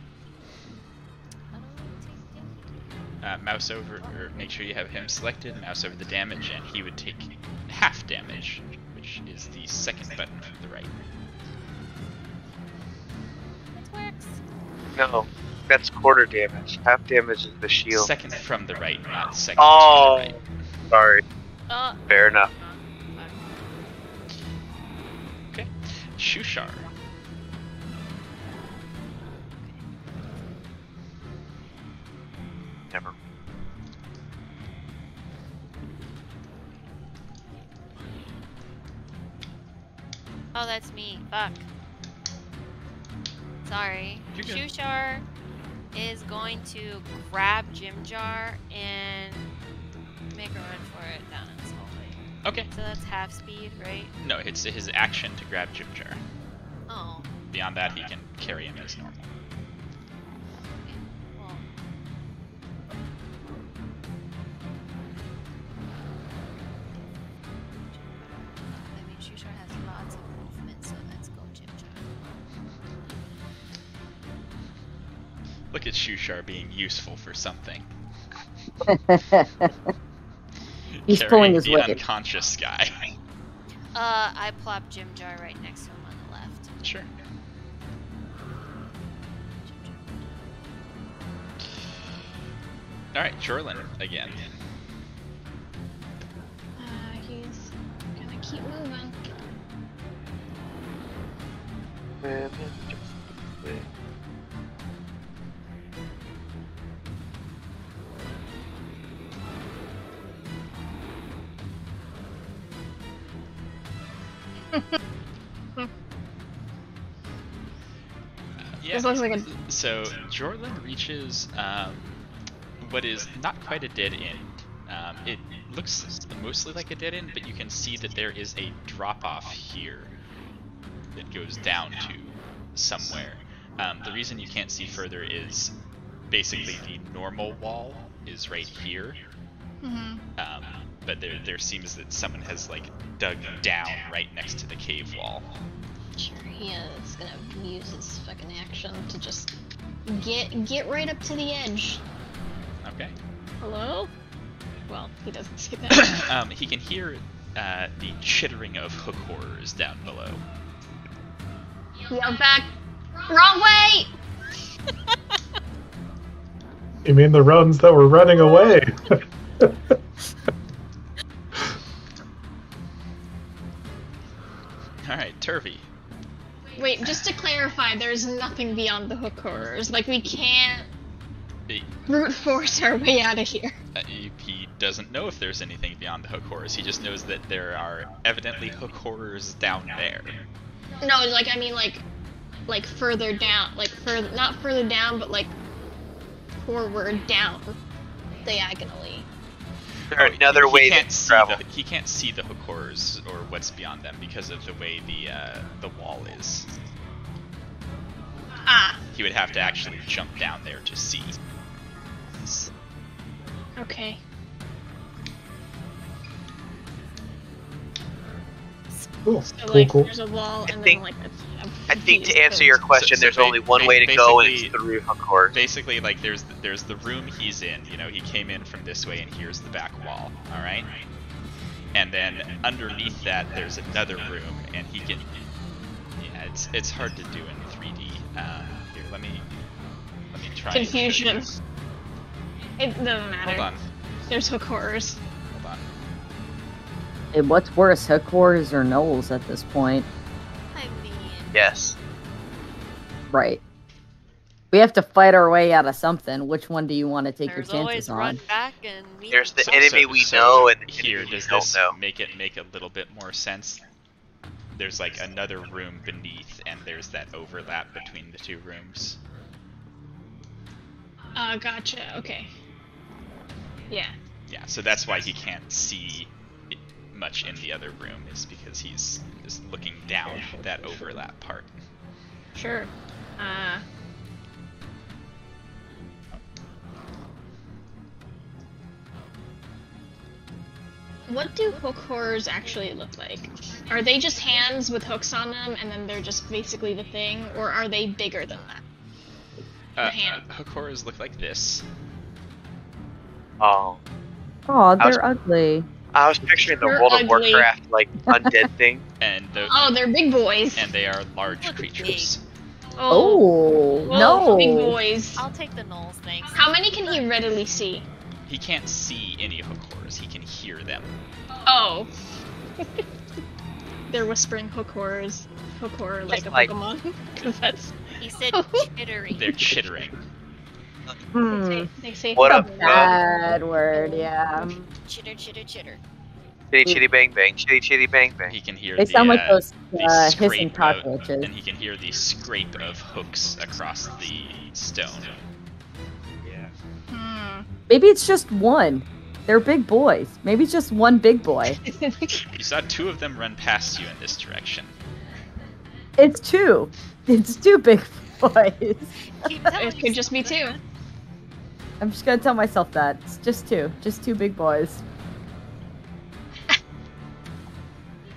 [SPEAKER 6] How do I take damage?
[SPEAKER 3] Mouse over, or make sure you have him selected, mouse over the damage, and he would take half damage, which is the second button from the right.
[SPEAKER 6] It works.
[SPEAKER 1] No, that's quarter damage. Half damage is the shield.
[SPEAKER 3] Second from the right, not second
[SPEAKER 1] Oh,
[SPEAKER 3] from the right.
[SPEAKER 1] sorry. Fair enough.
[SPEAKER 3] Okay. Shushar.
[SPEAKER 1] Never.
[SPEAKER 6] Oh, that's me. Fuck. Sorry.
[SPEAKER 3] You're good.
[SPEAKER 6] Shushar is going to grab Jim Jar and make a run for it down in this hallway.
[SPEAKER 3] Okay.
[SPEAKER 6] So that's half speed, right?
[SPEAKER 3] No, it's his action to grab Jim Jar.
[SPEAKER 6] Oh.
[SPEAKER 3] Beyond that, he can carry him as normal.
[SPEAKER 6] Well. I mean, Shushar has lots of movement, so let's go Jim Jar.
[SPEAKER 3] Look at Shushar being useful for something.
[SPEAKER 4] He's
[SPEAKER 3] Carrying
[SPEAKER 4] pulling his
[SPEAKER 3] the
[SPEAKER 4] weight.
[SPEAKER 3] unconscious guy.
[SPEAKER 6] I plop Jim Jar right next to him on the left.
[SPEAKER 3] Sure. Alright, Jorlin again.
[SPEAKER 2] He's gonna keep moving.
[SPEAKER 3] Yeah.
[SPEAKER 2] This looks like a
[SPEAKER 3] So Jorlin reaches what is not quite a dead end. It looks mostly like a dead end, but you can see that there is a drop off here that goes down to somewhere. The reason you can't see further is basically the normal wall is right here.
[SPEAKER 2] Mhm.
[SPEAKER 3] But there seems that someone has like dug down right next to the cave wall.
[SPEAKER 2] Sure, he is gonna use his fucking action to just get right up to the edge.
[SPEAKER 3] Okay.
[SPEAKER 2] Hello? Well, he doesn't see that.
[SPEAKER 3] He can hear the chittering of hook horrors down below.
[SPEAKER 2] Yell back. Wrong way!
[SPEAKER 5] You mean the runs that were running away?
[SPEAKER 3] Alright, Turvy.
[SPEAKER 2] Wait, just to clarify, there's nothing beyond the hook horrors. Like, we can't brute force our way out of here.
[SPEAKER 3] He doesn't know if there's anything beyond the hook horrors. He just knows that there are evidently hook horrors down there.
[SPEAKER 2] No, like, I mean, like further down. Like, not further down, but, like, forward down. Diagonally.
[SPEAKER 1] There's another way to travel.
[SPEAKER 3] He can't see the hook horrors or what's beyond them because of the way the wall is.
[SPEAKER 2] Ah.
[SPEAKER 3] He would have to actually jump down there to see.
[SPEAKER 2] Okay.
[SPEAKER 5] Cool.
[SPEAKER 2] So,
[SPEAKER 5] Cool,
[SPEAKER 2] like,
[SPEAKER 5] cool.
[SPEAKER 2] there's a wall, and
[SPEAKER 1] think-
[SPEAKER 2] then, like,
[SPEAKER 1] I think to answer your question,
[SPEAKER 3] So
[SPEAKER 1] there's only one way to go, and it's through hook horrors.
[SPEAKER 3] Basically, like there's the room he's in. You know, he came in from this way, and here's the back wall. All right. And then underneath that, there's another room, and he can. Yeah, it's hard to do in 3D. Here, let me try. and show you.
[SPEAKER 2] Confusion. It doesn't matter.
[SPEAKER 3] Hold on.
[SPEAKER 2] There's hook horrors.
[SPEAKER 3] Hold on.
[SPEAKER 4] Hey, what's worse, hook horrors or Gnolls at this point?
[SPEAKER 6] I mean,
[SPEAKER 1] Yes.
[SPEAKER 4] Right. We have to fight our way out of something. Which one do you want to take your
[SPEAKER 6] there's
[SPEAKER 4] chances
[SPEAKER 6] always
[SPEAKER 4] on?
[SPEAKER 6] run back and meet.
[SPEAKER 1] There's the
[SPEAKER 3] So-
[SPEAKER 1] enemy
[SPEAKER 3] so-
[SPEAKER 1] we
[SPEAKER 3] so
[SPEAKER 1] know, and the
[SPEAKER 3] here,
[SPEAKER 1] enemy we
[SPEAKER 3] does
[SPEAKER 1] don't
[SPEAKER 3] this
[SPEAKER 1] know.
[SPEAKER 3] make a little bit more sense? There's like another room beneath, and there's that overlap between the two rooms.
[SPEAKER 2] Gotcha. Okay. Yeah.
[SPEAKER 3] Yeah, so that's why he can't see much in the other room, is because he's just looking down that overlap part.
[SPEAKER 2] Sure. What do hook horrors actually look like? Are they just hands with hooks on them, and then they're just basically the thing, or are they bigger than that? Hand.
[SPEAKER 3] Hook horrors look like this.
[SPEAKER 1] Oh.
[SPEAKER 4] Oh,
[SPEAKER 1] I was-
[SPEAKER 4] they're ugly.
[SPEAKER 1] I was picturing the
[SPEAKER 2] They're
[SPEAKER 1] World of
[SPEAKER 2] ugly.
[SPEAKER 1] Warcraft, like, undead thing.
[SPEAKER 3] And
[SPEAKER 2] Oh, they're big boys.
[SPEAKER 3] and they are large
[SPEAKER 6] Look
[SPEAKER 3] creatures.
[SPEAKER 4] Oh,
[SPEAKER 2] Whoa,
[SPEAKER 4] no.
[SPEAKER 2] big boys.
[SPEAKER 6] I'll take the Gnolls, thanks.
[SPEAKER 2] How many can he readily see?
[SPEAKER 3] He can't see any hook horrors. He can hear them.
[SPEAKER 2] Oh. They're whispering hook horrors. Hook horror like a
[SPEAKER 1] Like-
[SPEAKER 2] Pokemon. 'Cause that's.
[SPEAKER 6] He said chittering.
[SPEAKER 3] They're chittering.
[SPEAKER 2] They say
[SPEAKER 1] What
[SPEAKER 2] hook
[SPEAKER 1] up,
[SPEAKER 2] horror.
[SPEAKER 4] Bad word, yeah.
[SPEAKER 6] Chitter, chitter, chitter.
[SPEAKER 1] Chitty chitty bang bang, chitty chitty bang bang.
[SPEAKER 3] He can hear
[SPEAKER 4] They
[SPEAKER 3] the,
[SPEAKER 4] sound like those
[SPEAKER 3] the
[SPEAKER 4] hissing
[SPEAKER 3] scrape of,
[SPEAKER 4] cockroaches.
[SPEAKER 3] and he can hear the scrape of hooks across the stone.
[SPEAKER 1] Yeah.
[SPEAKER 2] Hmm.
[SPEAKER 4] Maybe it's just one. They're big boys. Maybe it's just one big boy.
[SPEAKER 3] You saw two of them run past you in this direction.
[SPEAKER 4] It's two. It's two big boys.
[SPEAKER 6] Keep telling
[SPEAKER 2] It could just be two.
[SPEAKER 4] I'm just gonna tell myself that. It's just two. Just two big boys.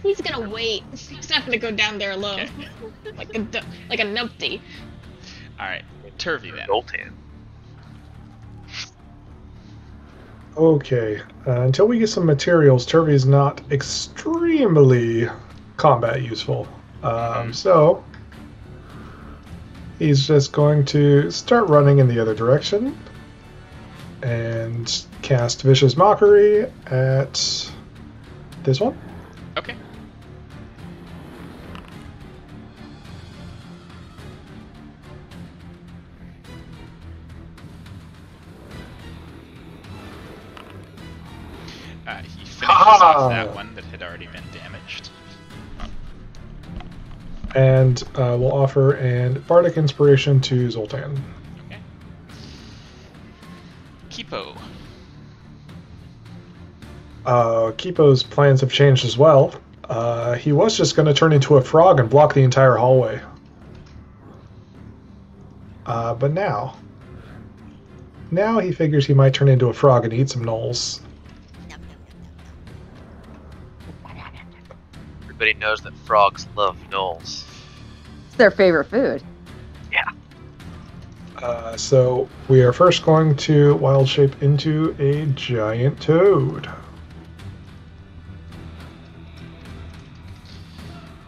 [SPEAKER 2] He's gonna wait. He's not gonna go down there alone. like a numpty.
[SPEAKER 3] Alright, Turvy then.
[SPEAKER 1] Zoltan.
[SPEAKER 5] Okay, until we get some materials, Turvey's not extremely combat useful. So he's just going to start running in the other direction and cast Vicious Mockery at this one.
[SPEAKER 3] Okay. He finishes off that one that had already been damaged.
[SPEAKER 5] And we'll offer an Bardic Inspiration to Zoltan.
[SPEAKER 3] Okay. Kipo.
[SPEAKER 5] Kipo's plans have changed as well. He was just going to turn into a frog and block the entire hallway. But now he figures he might turn into a frog and eat some gnolls.
[SPEAKER 6] Nom, nom, nom, nom.
[SPEAKER 1] Everybody knows that frogs love gnolls.
[SPEAKER 4] It's their favorite food.
[SPEAKER 5] So we are first going to wild shape into a giant toad.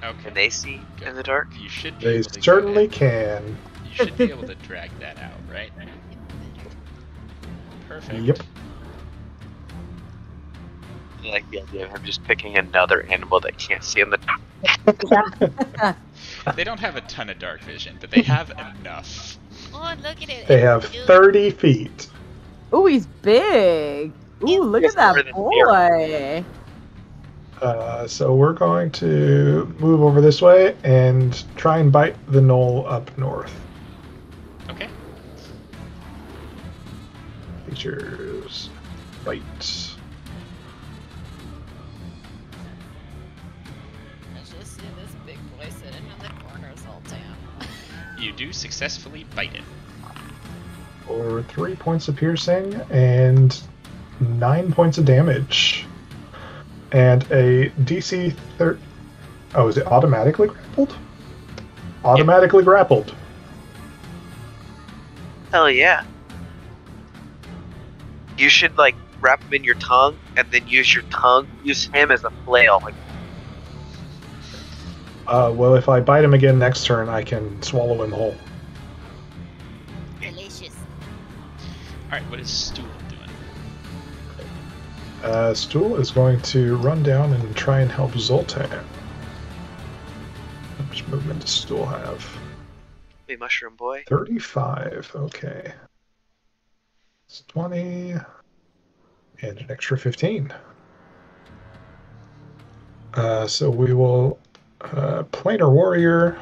[SPEAKER 3] Okay.
[SPEAKER 1] Can they see in the dark?
[SPEAKER 3] You should be
[SPEAKER 5] They
[SPEAKER 3] able to
[SPEAKER 5] certainly
[SPEAKER 3] go
[SPEAKER 5] can.
[SPEAKER 3] ahead. You should be able to drag that out, right? Perfect.
[SPEAKER 5] Yep.
[SPEAKER 1] I like the idea of him just picking another animal that can't see in the dark.
[SPEAKER 3] They don't have a ton of dark vision, but they have enough.
[SPEAKER 6] Oh, look at it.
[SPEAKER 5] They have 30 feet.
[SPEAKER 4] Ooh, he's big. Ooh, look at
[SPEAKER 1] bigger
[SPEAKER 4] that
[SPEAKER 1] than
[SPEAKER 4] boy.
[SPEAKER 5] So we're going to move over this way and try and bite the gnoll up north.
[SPEAKER 3] Okay.
[SPEAKER 5] Features. Bite.
[SPEAKER 6] I just see this big boy sitting in the corner of Zoltan.
[SPEAKER 3] You do successfully bite it.
[SPEAKER 5] For 3 points of piercing and 9 points of damage. And a DC 30. Oh, is it automatically grappled? Automatically grappled.
[SPEAKER 1] Hell yeah. You should like wrap him in your tongue and then use your tongue, use him as a flail. Like,
[SPEAKER 5] Well, if I bite him again next turn, I can swallow him whole.
[SPEAKER 6] Delicious.
[SPEAKER 3] Alright, what is Stool doing?
[SPEAKER 5] Stool is going to run down and try and help Zoltan. How much movement does Stool have?
[SPEAKER 1] hey, mushroom boy.
[SPEAKER 5] 35, okay. It's 20. And an extra 15. So we will planar warrior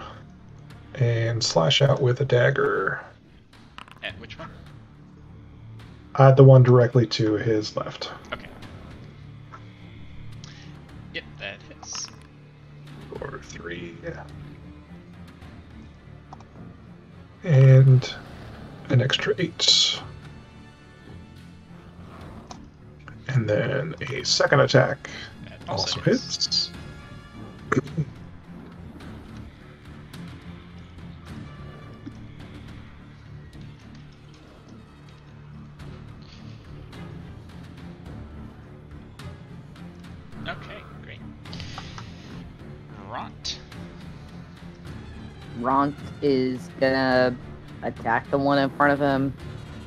[SPEAKER 5] and slash out with a dagger.
[SPEAKER 3] And which one?
[SPEAKER 5] The one directly to his left.
[SPEAKER 3] Okay. Yep, that hits.
[SPEAKER 5] For 3. And an extra 8. And And then a second attack
[SPEAKER 3] That
[SPEAKER 5] also hits.
[SPEAKER 3] Okay, great. Ront.
[SPEAKER 4] Ront is gonna attack the one in front of him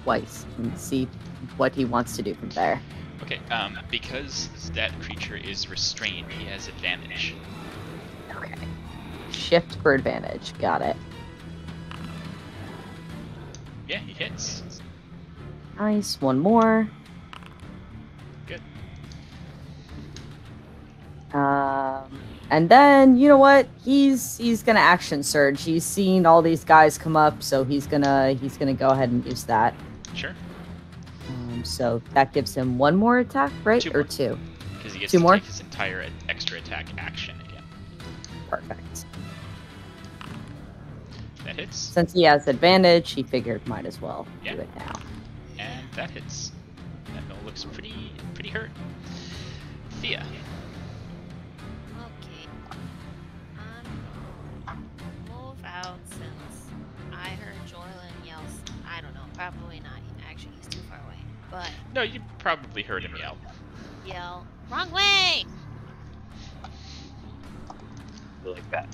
[SPEAKER 4] twice and see what he wants to do from there.
[SPEAKER 3] Okay, because that creature is restrained, he has advantage.
[SPEAKER 4] Okay. Shift for advantage. Got it.
[SPEAKER 3] Yeah, he hits.
[SPEAKER 4] Nice. One more.
[SPEAKER 3] Good.
[SPEAKER 4] And then you know what? He's gonna action surge. He's seen all these guys come up, so he's gonna go ahead and use that.
[SPEAKER 3] Sure.
[SPEAKER 4] So that gives him one more attack, right?
[SPEAKER 3] Two
[SPEAKER 4] Or
[SPEAKER 3] more.
[SPEAKER 4] two?
[SPEAKER 3] Because he gets
[SPEAKER 4] Two
[SPEAKER 3] to
[SPEAKER 4] more?
[SPEAKER 3] take his entire extra attack action again.
[SPEAKER 4] Perfect.
[SPEAKER 3] That hits.
[SPEAKER 4] Since he has advantage, he figured might as well
[SPEAKER 3] Yeah.
[SPEAKER 4] do it now.
[SPEAKER 3] And that hits. That Gnoll looks pretty hurt. Thea.
[SPEAKER 6] Okay. Move out since I heard Joylin yell. I don't know. Probably not. Actually, he's too far away. But
[SPEAKER 3] No, you probably heard him yell.
[SPEAKER 6] yell, wrong way!
[SPEAKER 1] Like that.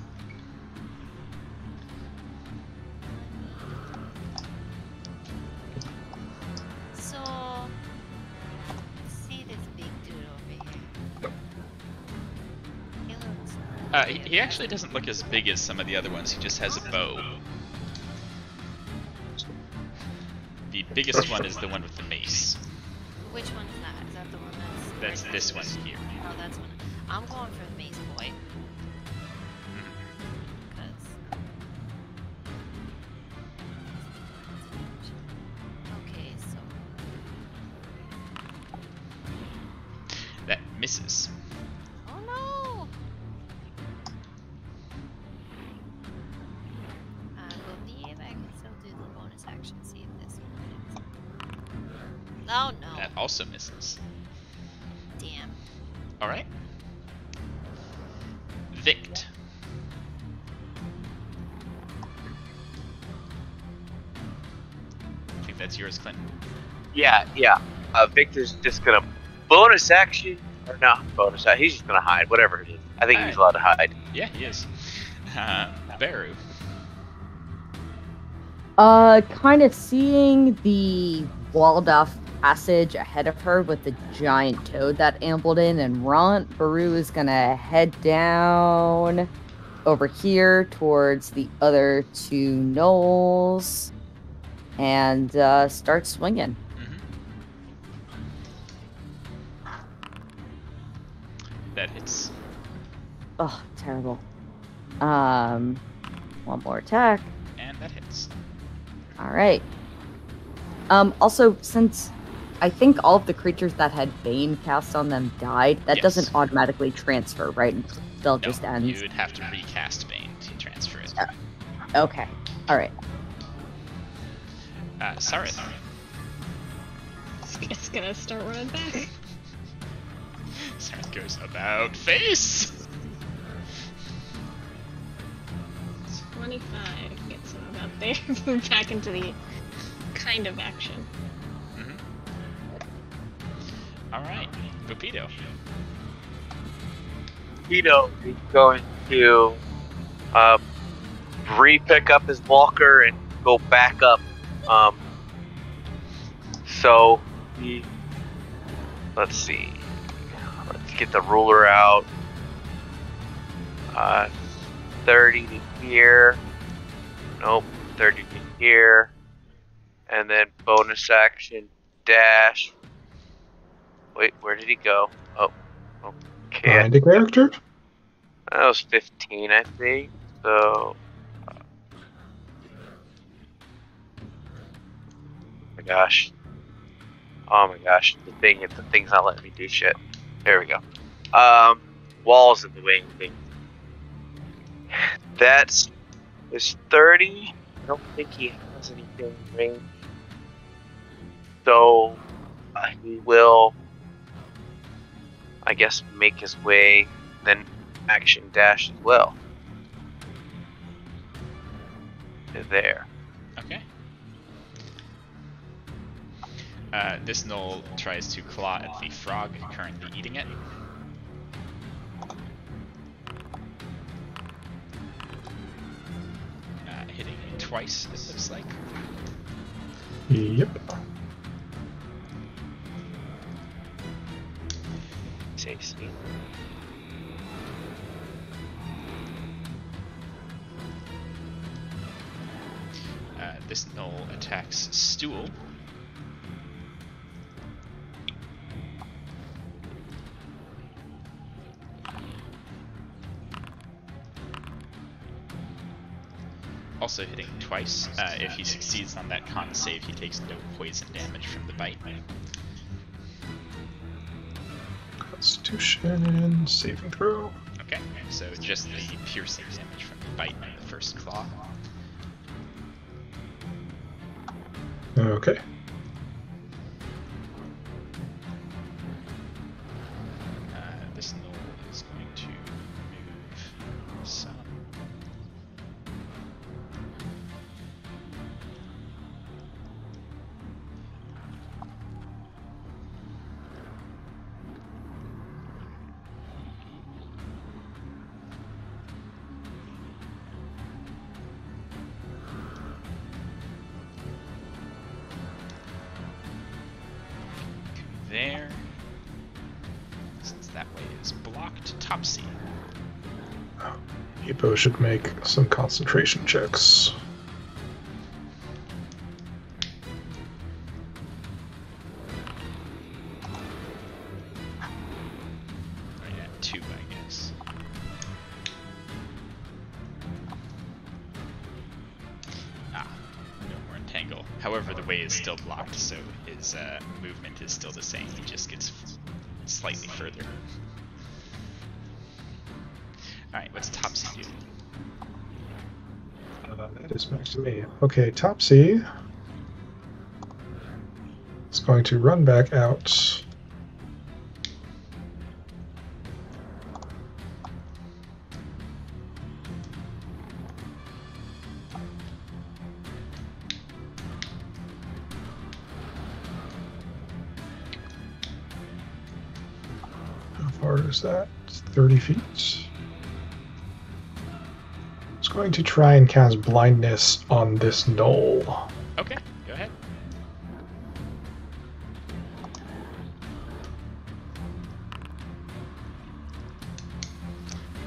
[SPEAKER 6] So, see this big dude over here. He looks.
[SPEAKER 3] He actually doesn't look as big as some of the other ones. He just has a bow. The biggest one is the one with the mace.
[SPEAKER 6] Which one is that? Is that the one
[SPEAKER 3] That's this one here.
[SPEAKER 6] Oh, that's one. I'm going for the mace boy. Because. Okay, so.
[SPEAKER 3] That misses.
[SPEAKER 6] Oh no! I believe I can still do the bonus action. See if this one hits. Oh no!
[SPEAKER 3] That also misses.
[SPEAKER 6] Damn.
[SPEAKER 3] Alright. Vict. I think that's yours, Clinton.
[SPEAKER 1] Yeah. Victor's just gonna bonus action or not bonus action. He's just gonna hide, whatever it is. I think he's allowed to hide.
[SPEAKER 3] Yeah, he is. Beru.
[SPEAKER 4] Kind of seeing the walled off passage ahead of her with the giant toad that ambled in and Ront, Baru is gonna head down over here towards the other two Gnolls and start swinging.
[SPEAKER 3] That hits.
[SPEAKER 4] Oh, terrible. One more attack.
[SPEAKER 3] And that hits.
[SPEAKER 4] All right. Also, since I think all of the creatures that had Bane cast on them died, that
[SPEAKER 3] Yes.
[SPEAKER 4] doesn't automatically transfer, right? They'll
[SPEAKER 3] No,
[SPEAKER 4] just end.
[SPEAKER 3] you would have to recast Bane to transfer it.
[SPEAKER 4] Okay. All right.
[SPEAKER 3] Sarith.
[SPEAKER 2] It's gonna start running back.
[SPEAKER 3] Sarith goes about face.
[SPEAKER 2] 25 gets him about there. Back into the kind of action.
[SPEAKER 3] Alright, Bupido.
[SPEAKER 1] Tito is going to re-pick up his walker and go back up. So he, let's see. Let's get the ruler out. 30 to here. Nope, 30 to here. And then bonus action dash. Wait, where did he go? Oh, okay.
[SPEAKER 5] Find a character?
[SPEAKER 1] That was 15, I think. So, oh my gosh. Oh my gosh, the thing's not letting me do shit. There we go. Walls in the way thing. That's is 30. I don't think he has anything in range. So he will I guess, make his way, then action dash as well. There.
[SPEAKER 3] Okay. This gnoll tries to claw at the frog currently eating it. Hitting twice, it looks like.
[SPEAKER 5] Yep.
[SPEAKER 1] Safety.
[SPEAKER 3] This gnoll attacks Stool. Also hitting twice. If he succeeds on that con save, he takes no poison damage from the bite.
[SPEAKER 5] Constitution saving throw.
[SPEAKER 3] Okay, so just the piercing damage from the bite on the first claw.
[SPEAKER 5] Okay.
[SPEAKER 3] This gnoll is going to move some. There. Since that way is blocked, Topsy.
[SPEAKER 5] Hippo should make some concentration checks.
[SPEAKER 3] Right at 2, I guess. Ah, no more entangle. However, the way is still blocked, so his movement is still the same. He just gets slightly further. Alright, what's Topsy do?
[SPEAKER 5] That is back to me. Okay, Topsy is going to run back out. How far is that? It's 30 feet. It's going to try and cast blindness on this gnoll.
[SPEAKER 3] Okay, go ahead.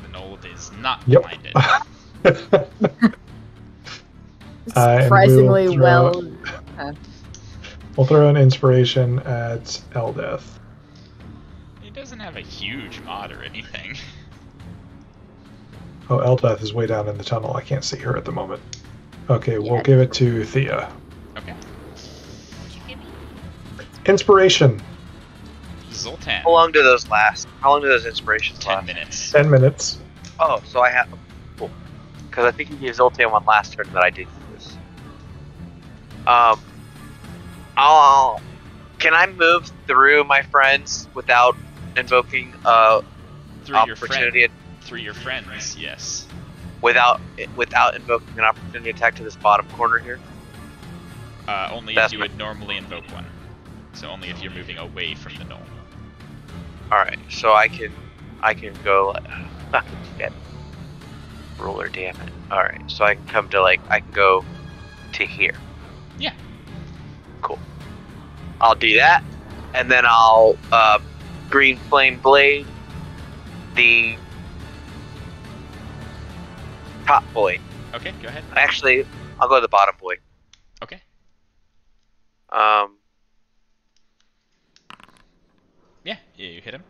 [SPEAKER 3] The gnoll is not
[SPEAKER 5] Yep.
[SPEAKER 3] blinded.
[SPEAKER 4] Surprisingly
[SPEAKER 5] and
[SPEAKER 4] well.
[SPEAKER 5] We'll throw an inspiration at Eldeth.
[SPEAKER 3] He doesn't have a huge mod or anything.
[SPEAKER 5] Oh, Eldeth is way down in the tunnel. I can't see her at the moment. Okay, we'll
[SPEAKER 4] Yeah.
[SPEAKER 5] give it to Thea.
[SPEAKER 3] Okay.
[SPEAKER 6] What'd you give me?
[SPEAKER 5] Inspiration.
[SPEAKER 3] Zoltan.
[SPEAKER 1] How long do those last? How long do those inspirations
[SPEAKER 3] 10
[SPEAKER 1] last?
[SPEAKER 3] minutes.
[SPEAKER 5] 10 minutes.
[SPEAKER 1] Oh, so I have. Cool. Because I think you gave Zoltan one last turn that I did this. Can I move through my friends without invoking
[SPEAKER 3] Through your
[SPEAKER 1] opportunity?
[SPEAKER 3] Through your friends, yes.
[SPEAKER 1] Without invoking an opportunity attack to this bottom corner here?
[SPEAKER 3] Only
[SPEAKER 1] That's
[SPEAKER 3] if you would normally invoke one. So only if you're moving away from the gnoll.
[SPEAKER 1] Alright, so I can go shit. Roller, damn it. Alright, so I can come to I can go to here.
[SPEAKER 3] Yeah.
[SPEAKER 1] Cool. I'll do that, and then I'll green flame blade the top boy.
[SPEAKER 3] Okay, go ahead.
[SPEAKER 1] Actually, I'll go to the bottom boy.
[SPEAKER 3] Okay. Yeah, you hit him.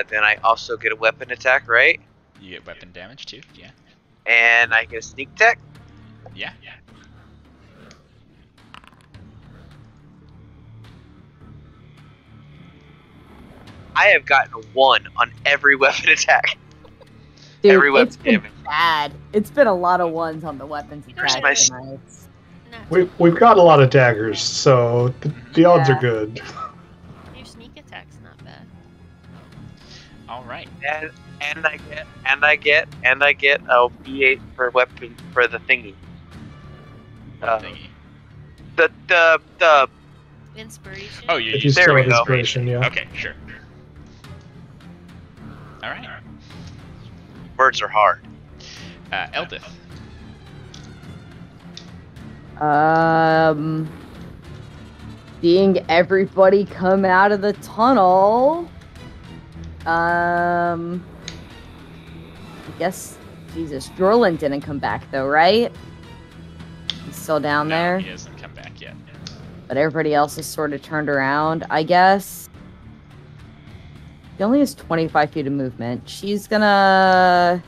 [SPEAKER 1] Then I also get a weapon attack, right?
[SPEAKER 3] You get weapon damage too, yeah.
[SPEAKER 1] And I get a sneak attack.
[SPEAKER 3] Yeah.
[SPEAKER 1] I have gotten a 1 on every weapon attack.
[SPEAKER 4] Dude,
[SPEAKER 1] Every weapon
[SPEAKER 4] it's been
[SPEAKER 1] damage.
[SPEAKER 4] bad. It's been a lot of ones on the weapons
[SPEAKER 1] Where's
[SPEAKER 4] attack
[SPEAKER 1] my
[SPEAKER 4] tonight.
[SPEAKER 6] No,
[SPEAKER 5] We've got a lot of daggers, so the odds are
[SPEAKER 4] Yeah.
[SPEAKER 5] good.
[SPEAKER 6] your sneak attack's not bad.
[SPEAKER 1] and I get a B8 for weapon for the thingy.
[SPEAKER 3] What thingy?
[SPEAKER 1] The
[SPEAKER 6] Inspiration.
[SPEAKER 3] Oh, you
[SPEAKER 5] If you
[SPEAKER 3] use
[SPEAKER 5] still
[SPEAKER 1] we
[SPEAKER 5] have
[SPEAKER 1] go.
[SPEAKER 5] inspiration, yeah.
[SPEAKER 3] Okay, sure. All right.
[SPEAKER 1] words are hard.
[SPEAKER 3] Eldith.
[SPEAKER 4] Seeing everybody come out of the tunnel. I guess, Jesus, Jorlin didn't come back though, right? He's still down
[SPEAKER 3] No,
[SPEAKER 4] there.
[SPEAKER 3] he hasn't come back yet.
[SPEAKER 4] But everybody else is sort of turned around, I guess. He only has 25 feet of movement. She's gonna...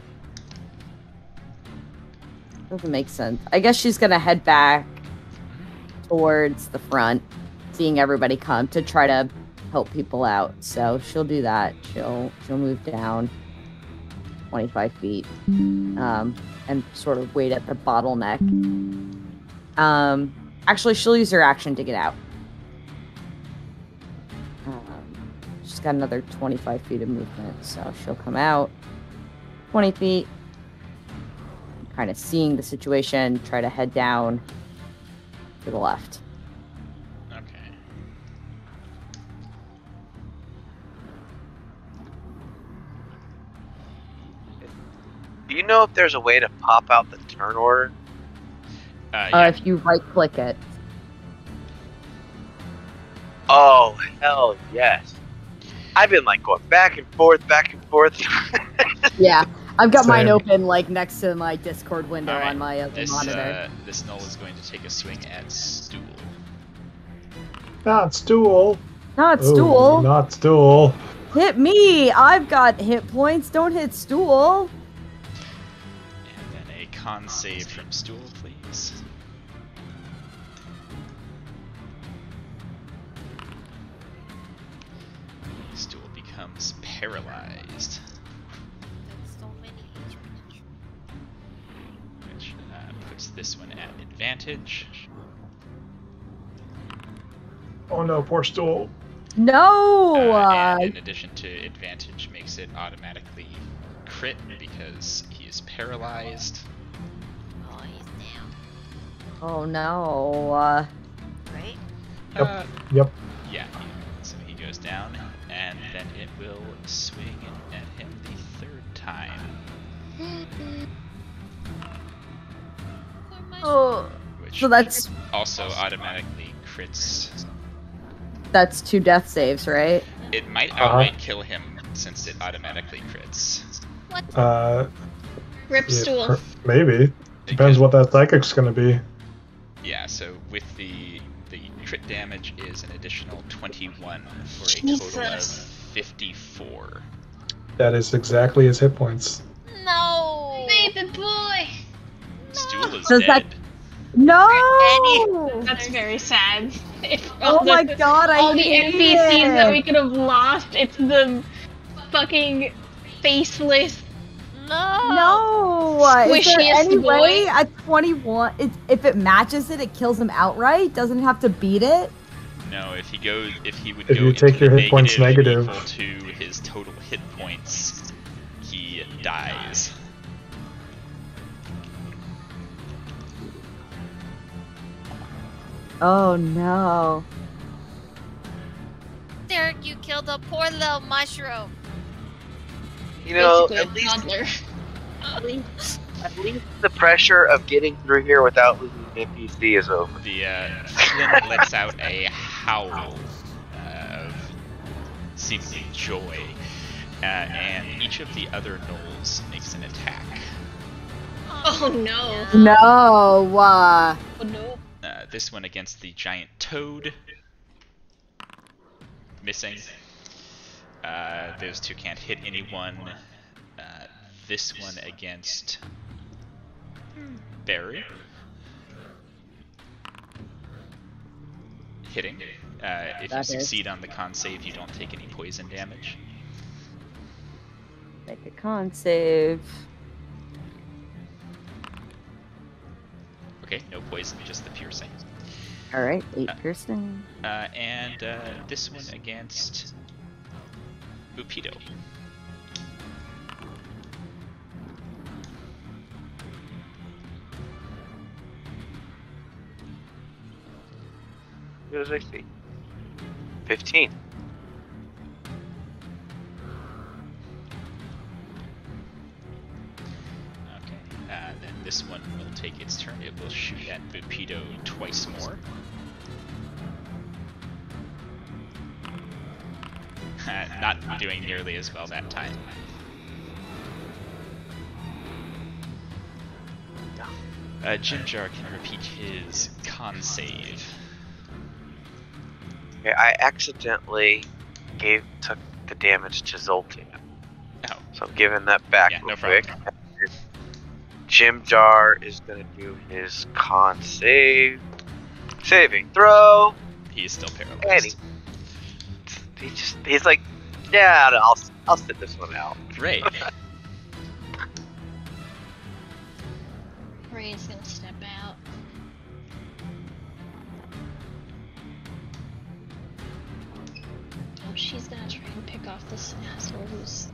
[SPEAKER 4] Doesn't make sense. I guess she's gonna head back towards the front, seeing everybody come to try to help people out. So she'll do that. She'll move down 25 feet, and sort of wait at the bottleneck. Actually, she'll use her action to get out. She's got another 25 feet of movement, so she'll come out 20 feet, kind of seeing the situation, try to head down to the left.
[SPEAKER 3] Okay.
[SPEAKER 1] Do you know if there's a way to pop out the turn order?
[SPEAKER 3] Yeah.
[SPEAKER 4] If you right-click it.
[SPEAKER 1] Oh, hell yes. I've been like going back and forth.
[SPEAKER 4] Yeah, I've got mine
[SPEAKER 5] Same.
[SPEAKER 4] open like next to my Discord window
[SPEAKER 3] Alright,
[SPEAKER 4] on my other monitor.
[SPEAKER 3] This Gnoll is going to take a swing at Stool.
[SPEAKER 5] Not Stool.
[SPEAKER 4] Not
[SPEAKER 5] Ooh,
[SPEAKER 4] Stool.
[SPEAKER 5] Not Stool.
[SPEAKER 4] Hit me! I've got hit points. Don't hit Stool.
[SPEAKER 3] And then a con save from Stool, please. Stool becomes paralyzed,
[SPEAKER 6] That's so many HP.
[SPEAKER 3] which puts this one at advantage.
[SPEAKER 5] Oh no, poor Stool.
[SPEAKER 4] No!
[SPEAKER 3] And in addition to advantage, makes it automatically crit because he is paralyzed.
[SPEAKER 6] Oh, he's down.
[SPEAKER 4] Oh no.
[SPEAKER 6] Right?
[SPEAKER 5] Yep. Yep.
[SPEAKER 3] Yeah, so he goes down, and then it will swing at him the third time,
[SPEAKER 6] Poor mushroom.
[SPEAKER 4] Oh.
[SPEAKER 3] which
[SPEAKER 4] So that's
[SPEAKER 3] also automatically crits.
[SPEAKER 4] 2 death saves, right?
[SPEAKER 3] It might outright kill him since it automatically crits.
[SPEAKER 6] What?
[SPEAKER 2] Rip
[SPEAKER 5] Yeah,
[SPEAKER 2] stool.
[SPEAKER 5] maybe. Depends what that psychic's gonna be.
[SPEAKER 3] Yeah, so with the crit damage is an additional 21 for a total of
[SPEAKER 2] Jesus.
[SPEAKER 3] 54.
[SPEAKER 5] That is exactly his hit points.
[SPEAKER 6] No!
[SPEAKER 2] Baby boy!
[SPEAKER 3] Stool is
[SPEAKER 4] Does that-
[SPEAKER 3] dead.
[SPEAKER 4] No!
[SPEAKER 2] That's very sad. If
[SPEAKER 4] Oh
[SPEAKER 2] all
[SPEAKER 4] my
[SPEAKER 2] the-
[SPEAKER 4] god, I
[SPEAKER 2] all the
[SPEAKER 4] hate
[SPEAKER 2] NPCs that we
[SPEAKER 4] it.
[SPEAKER 2] could have lost, it's the fucking faceless.
[SPEAKER 6] No!
[SPEAKER 4] No! Is there
[SPEAKER 2] Squishiest
[SPEAKER 4] any
[SPEAKER 2] boy.
[SPEAKER 4] way at 21, if it matches it, it kills him outright? Doesn't have to beat it?
[SPEAKER 3] No, if he would
[SPEAKER 5] If
[SPEAKER 3] go
[SPEAKER 5] you take
[SPEAKER 3] into
[SPEAKER 5] your
[SPEAKER 3] the
[SPEAKER 5] hit points negative.
[SPEAKER 3] equal to his total hit points, he dies.
[SPEAKER 4] Oh no.
[SPEAKER 6] Derek, you killed a poor little mushroom.
[SPEAKER 1] You know,
[SPEAKER 2] Basically
[SPEAKER 1] at
[SPEAKER 2] a
[SPEAKER 1] least,
[SPEAKER 2] toddler.
[SPEAKER 1] at least the pressure of getting through here without losing an NPC is over.
[SPEAKER 3] The Flynn lets out a howl of seemingly joy, and each of the other gnolls makes an attack.
[SPEAKER 2] Oh no.
[SPEAKER 4] No.
[SPEAKER 2] Oh no.
[SPEAKER 3] This one against the giant toad, missing. Those two can't hit anyone. This one against Barry, hitting. If you
[SPEAKER 4] That hits.
[SPEAKER 3] succeed on the con save, you don't take any poison damage.
[SPEAKER 4] Make a con save.
[SPEAKER 3] Okay, no poison, just the piercing.
[SPEAKER 4] Alright, 8 piercing.
[SPEAKER 3] And this one against Bupido.
[SPEAKER 1] What does I see? 15.
[SPEAKER 3] Okay. Then this one will take its turn. It will shoot at Bupido twice more. Not doing nearly as well that time. Jimjar can repeat his con save.
[SPEAKER 1] Okay, I accidentally took the damage to Zoltan.
[SPEAKER 3] Oh.
[SPEAKER 1] So I'm giving that back
[SPEAKER 3] Yeah,
[SPEAKER 1] real
[SPEAKER 3] no
[SPEAKER 1] quick.
[SPEAKER 3] problem.
[SPEAKER 1] Jimjar is gonna do his con save. Saving throw.
[SPEAKER 3] He is still
[SPEAKER 1] And
[SPEAKER 3] paralyzed.
[SPEAKER 1] he's like, yeah, I'll sit this one out.
[SPEAKER 3] Great.
[SPEAKER 2] Ray's gonna step out. Oh, she's gonna try and pick off this asshole who's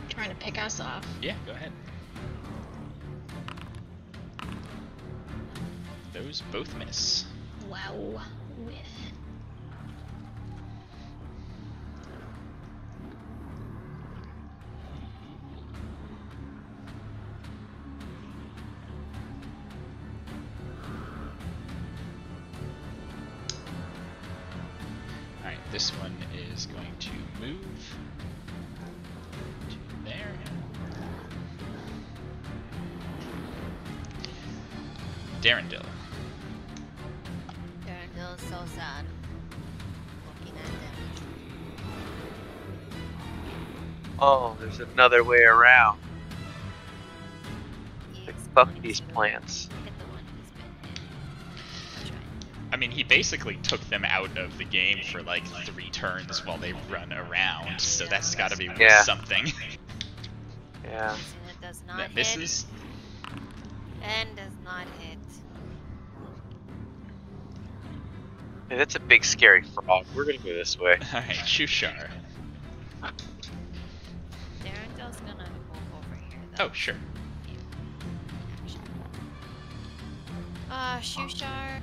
[SPEAKER 2] trying to pick us off.
[SPEAKER 3] Yeah, go ahead. Those both miss.
[SPEAKER 2] Wow. Whiff.
[SPEAKER 3] Alright, this one is going to move to there. Darendil.
[SPEAKER 6] Darendil is so sad. Looking at them.
[SPEAKER 1] Oh, there's another way around.
[SPEAKER 6] He's
[SPEAKER 1] Like, fuck
[SPEAKER 6] going
[SPEAKER 1] these
[SPEAKER 6] to
[SPEAKER 1] plants.
[SPEAKER 6] hit the one he's been hit. That's right.
[SPEAKER 3] I mean, he basically took them out of the game for like 3 turns while they run around, so that's gotta be worth
[SPEAKER 1] Yeah.
[SPEAKER 3] something.
[SPEAKER 1] Yeah.
[SPEAKER 6] And it does not
[SPEAKER 3] That
[SPEAKER 6] hit.
[SPEAKER 3] misses.
[SPEAKER 6] And does not hit.
[SPEAKER 1] Hey, that's a big scary frog. We're gonna go this way.
[SPEAKER 3] Alright, Shushar.
[SPEAKER 6] Darendil's gonna move over here though.
[SPEAKER 3] Oh, sure.
[SPEAKER 6] Shushar.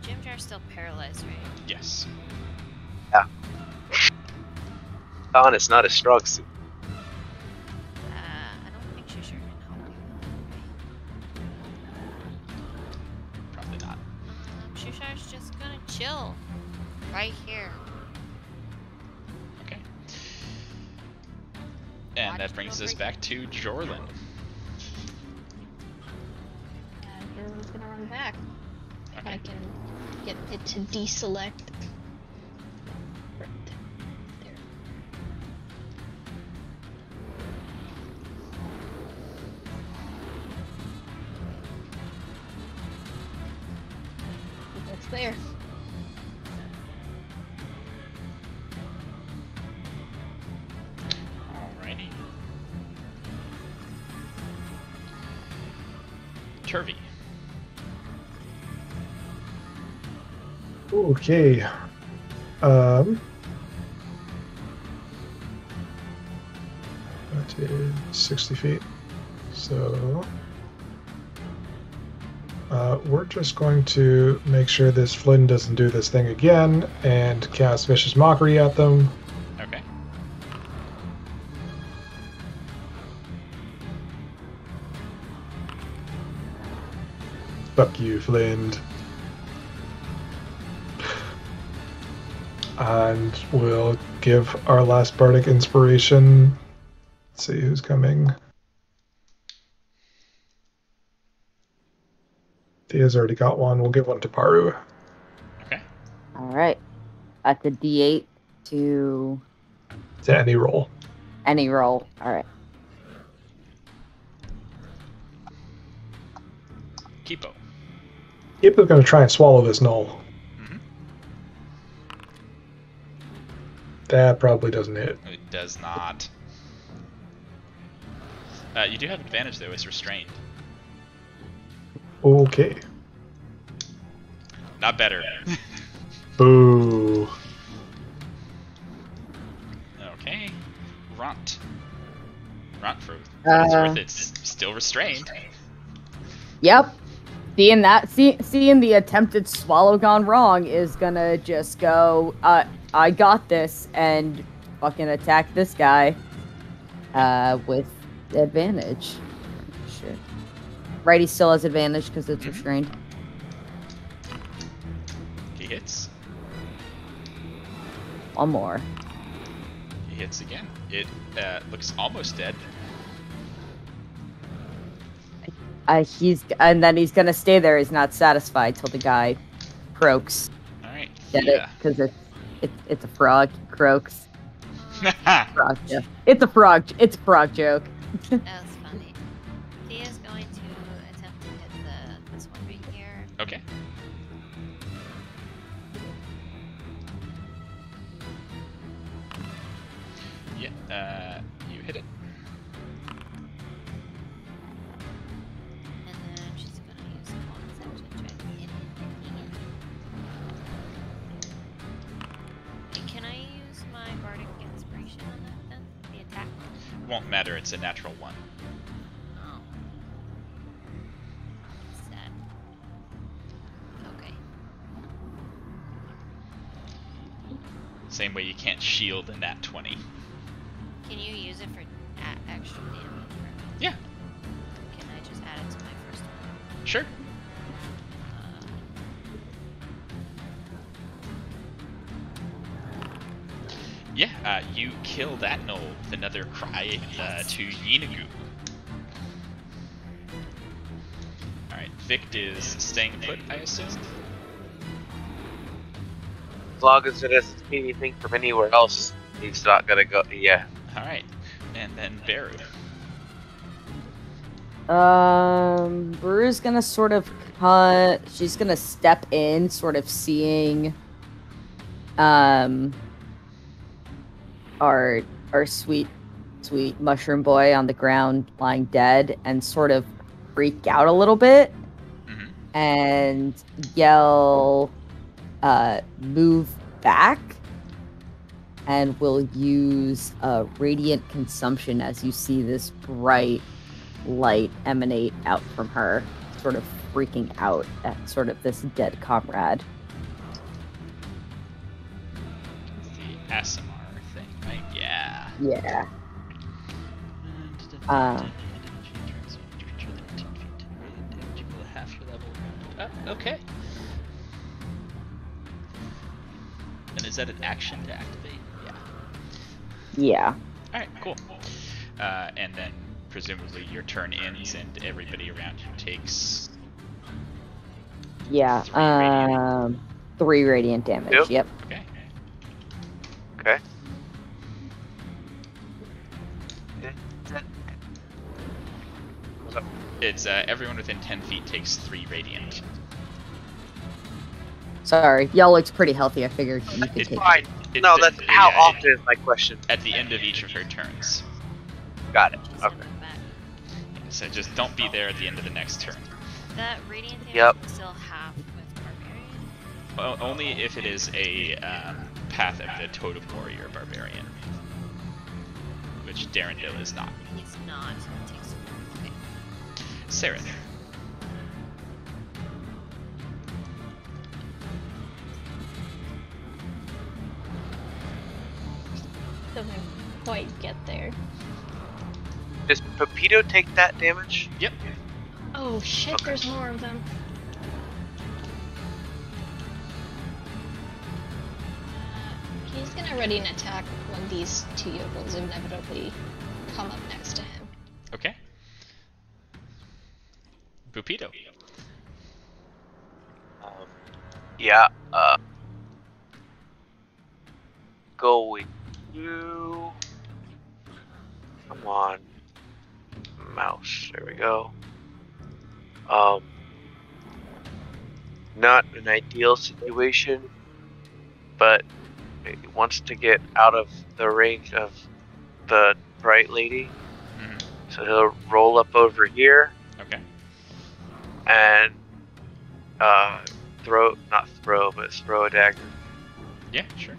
[SPEAKER 6] Jimjar's still paralyzed, right?
[SPEAKER 3] Yes.
[SPEAKER 1] Don, it's not a strong suit.
[SPEAKER 6] I don't think Shushar can help you.
[SPEAKER 3] Probably not.
[SPEAKER 6] Shushar's just gonna chill. Right here.
[SPEAKER 3] Okay. And
[SPEAKER 6] Watch
[SPEAKER 3] that
[SPEAKER 6] it
[SPEAKER 3] brings
[SPEAKER 6] over
[SPEAKER 3] us
[SPEAKER 6] here.
[SPEAKER 3] back to Jorlin.
[SPEAKER 2] And Jordan's gonna run back. If I
[SPEAKER 3] Okay.
[SPEAKER 2] can get it to deselect. Right. There. It's there.
[SPEAKER 3] Alrighty. Turvy.
[SPEAKER 5] Okay. That is 60 feet. So we're just going to make sure this Flynn doesn't do this thing again and cast Vicious Mockery at them.
[SPEAKER 3] Okay.
[SPEAKER 5] Fuck you, Flynn. And we'll give our last Bardic Inspiration. Let's see who's coming. Thea's already got one. We'll give one to Paru.
[SPEAKER 3] Okay.
[SPEAKER 4] Alright. That's a D8 to
[SPEAKER 5] To any roll.
[SPEAKER 4] any roll. Alright.
[SPEAKER 3] Kipo.
[SPEAKER 5] Kipo's going to try and swallow this Gnoll.
[SPEAKER 3] Mm-hmm.
[SPEAKER 5] That probably doesn't hit.
[SPEAKER 3] It does not. You do have advantage though, it's restrained.
[SPEAKER 5] Okay.
[SPEAKER 3] Not better.
[SPEAKER 5] Boo.
[SPEAKER 3] Okay. Ront. Ront for what it's worth, it's Still restrained.
[SPEAKER 4] Yep. Seeing the attempted swallow gone wrong is gonna just go, I got this, and fucking attack this guy, with advantage. Shit. Right, he still has advantage because it's restrained.
[SPEAKER 3] He hits.
[SPEAKER 4] One more.
[SPEAKER 3] He hits again. It looks almost dead.
[SPEAKER 4] And then he's gonna stay there. He's not satisfied till the guy croaks.
[SPEAKER 3] All right.
[SPEAKER 4] Get it? Because it's a frog. He croaks. Frog joke. It's a frog joke.
[SPEAKER 6] That was funny. Thea's going to attempt to hit this one right here.
[SPEAKER 3] Okay. Yeah, you hit it.
[SPEAKER 6] And then she's going to use a bonus action to try to hit it again. Hey, can I use my bardic inspiration on that then? The attack?
[SPEAKER 3] Won't matter, it's a natural 1.
[SPEAKER 6] Oh. Sad. Okay.
[SPEAKER 3] Same way you can't shield a nat 20.
[SPEAKER 6] Can you use it for extra damage? Or
[SPEAKER 3] Yeah,
[SPEAKER 6] can I just add it to my first one?
[SPEAKER 3] sure. Yeah, you kill that Gnoll with another cry to Yinagu. Alright, Vict is staying put, I assume?
[SPEAKER 1] As long as it doesn't see anything from anywhere else, he's not gonna go. Yeah.
[SPEAKER 3] Alright, and then Beru.
[SPEAKER 4] Beru's gonna sort of cut. She's gonna step in, sort of seeing, our sweet mushroom boy on the ground lying dead, and sort of freak out a little bit, and yell, move back. And will use radiant consumption as you see this bright light emanate out from her, sort of freaking out at sort of this dead comrade.
[SPEAKER 3] The ASMR thing, right? Yeah.
[SPEAKER 4] Yeah.
[SPEAKER 3] Okay. And is that an action to activate?
[SPEAKER 4] Yeah.
[SPEAKER 3] Alright, cool. And then presumably your turn ends and everybody around you takes...
[SPEAKER 4] Yeah, 3 radiant damage, yep.
[SPEAKER 3] Okay.
[SPEAKER 1] Okay.
[SPEAKER 3] It's everyone within 10 feet takes 3 radiant.
[SPEAKER 4] Sorry, y'all looks pretty healthy. I figured you could take
[SPEAKER 1] Fine. No, that's how often is my question.
[SPEAKER 3] At the end of each of her turns.
[SPEAKER 1] Got it. Okay.
[SPEAKER 3] So just don't be there at the end of the next turn.
[SPEAKER 6] That radiant damage is still half with barbarian?
[SPEAKER 3] Only if it is a path of the totem warrior barbarian. Which Darendil is not.
[SPEAKER 6] He's not, so it takes 4. Okay.
[SPEAKER 3] Saren.
[SPEAKER 2] Doesn't quite get there.
[SPEAKER 1] Does Pepito take that damage?
[SPEAKER 3] Yep.
[SPEAKER 2] Oh shit,
[SPEAKER 1] Okay.
[SPEAKER 2] there's more of them. He's gonna ready an attack when these 2 yokels inevitably come up next to him.
[SPEAKER 3] Okay. Pupito.
[SPEAKER 1] Yeah, go with you. Come on. Mouse, there we go. Not an ideal situation, but he wants to get out of the range of the bright lady. So he'll roll up over here.
[SPEAKER 3] Okay.
[SPEAKER 1] And throw a dagger.
[SPEAKER 3] Yeah, sure.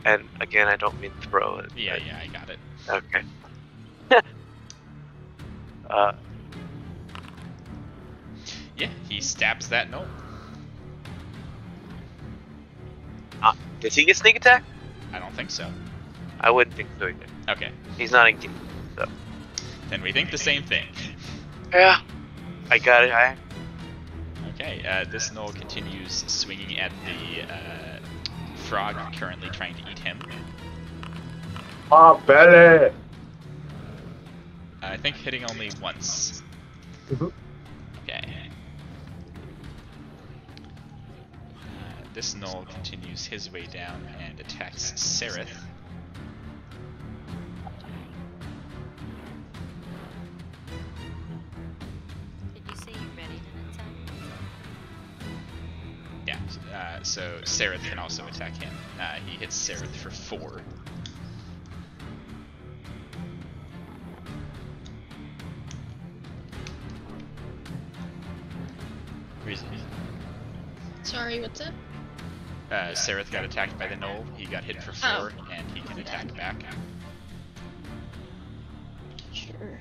[SPEAKER 1] And again, I don't mean throw it.
[SPEAKER 3] Yeah, I got it.
[SPEAKER 1] Okay.
[SPEAKER 3] Yeah, he stabs that Gnoll.
[SPEAKER 1] Does he get sneak attack?
[SPEAKER 3] I don't think so.
[SPEAKER 1] I wouldn't think so either.
[SPEAKER 3] Okay,
[SPEAKER 1] He's not engaged, so.
[SPEAKER 3] then we think the same thing.
[SPEAKER 1] Yeah, I got it.
[SPEAKER 3] Okay, this Gnoll continues swinging at the frog currently trying to eat him.
[SPEAKER 5] Ah, belly!
[SPEAKER 3] I think hitting only once.
[SPEAKER 5] Mhm.
[SPEAKER 3] Okay. This Gnoll continues his way down and attacks Sereth.
[SPEAKER 6] Did you say you ready to attack?
[SPEAKER 3] Yeah, so Sereth can also attack him. He hits Sereth for 4.
[SPEAKER 2] Sorry, what's up?
[SPEAKER 3] Sereth got attacked by the Gnoll. He got hit for 4, and he can attack back.
[SPEAKER 2] Sure.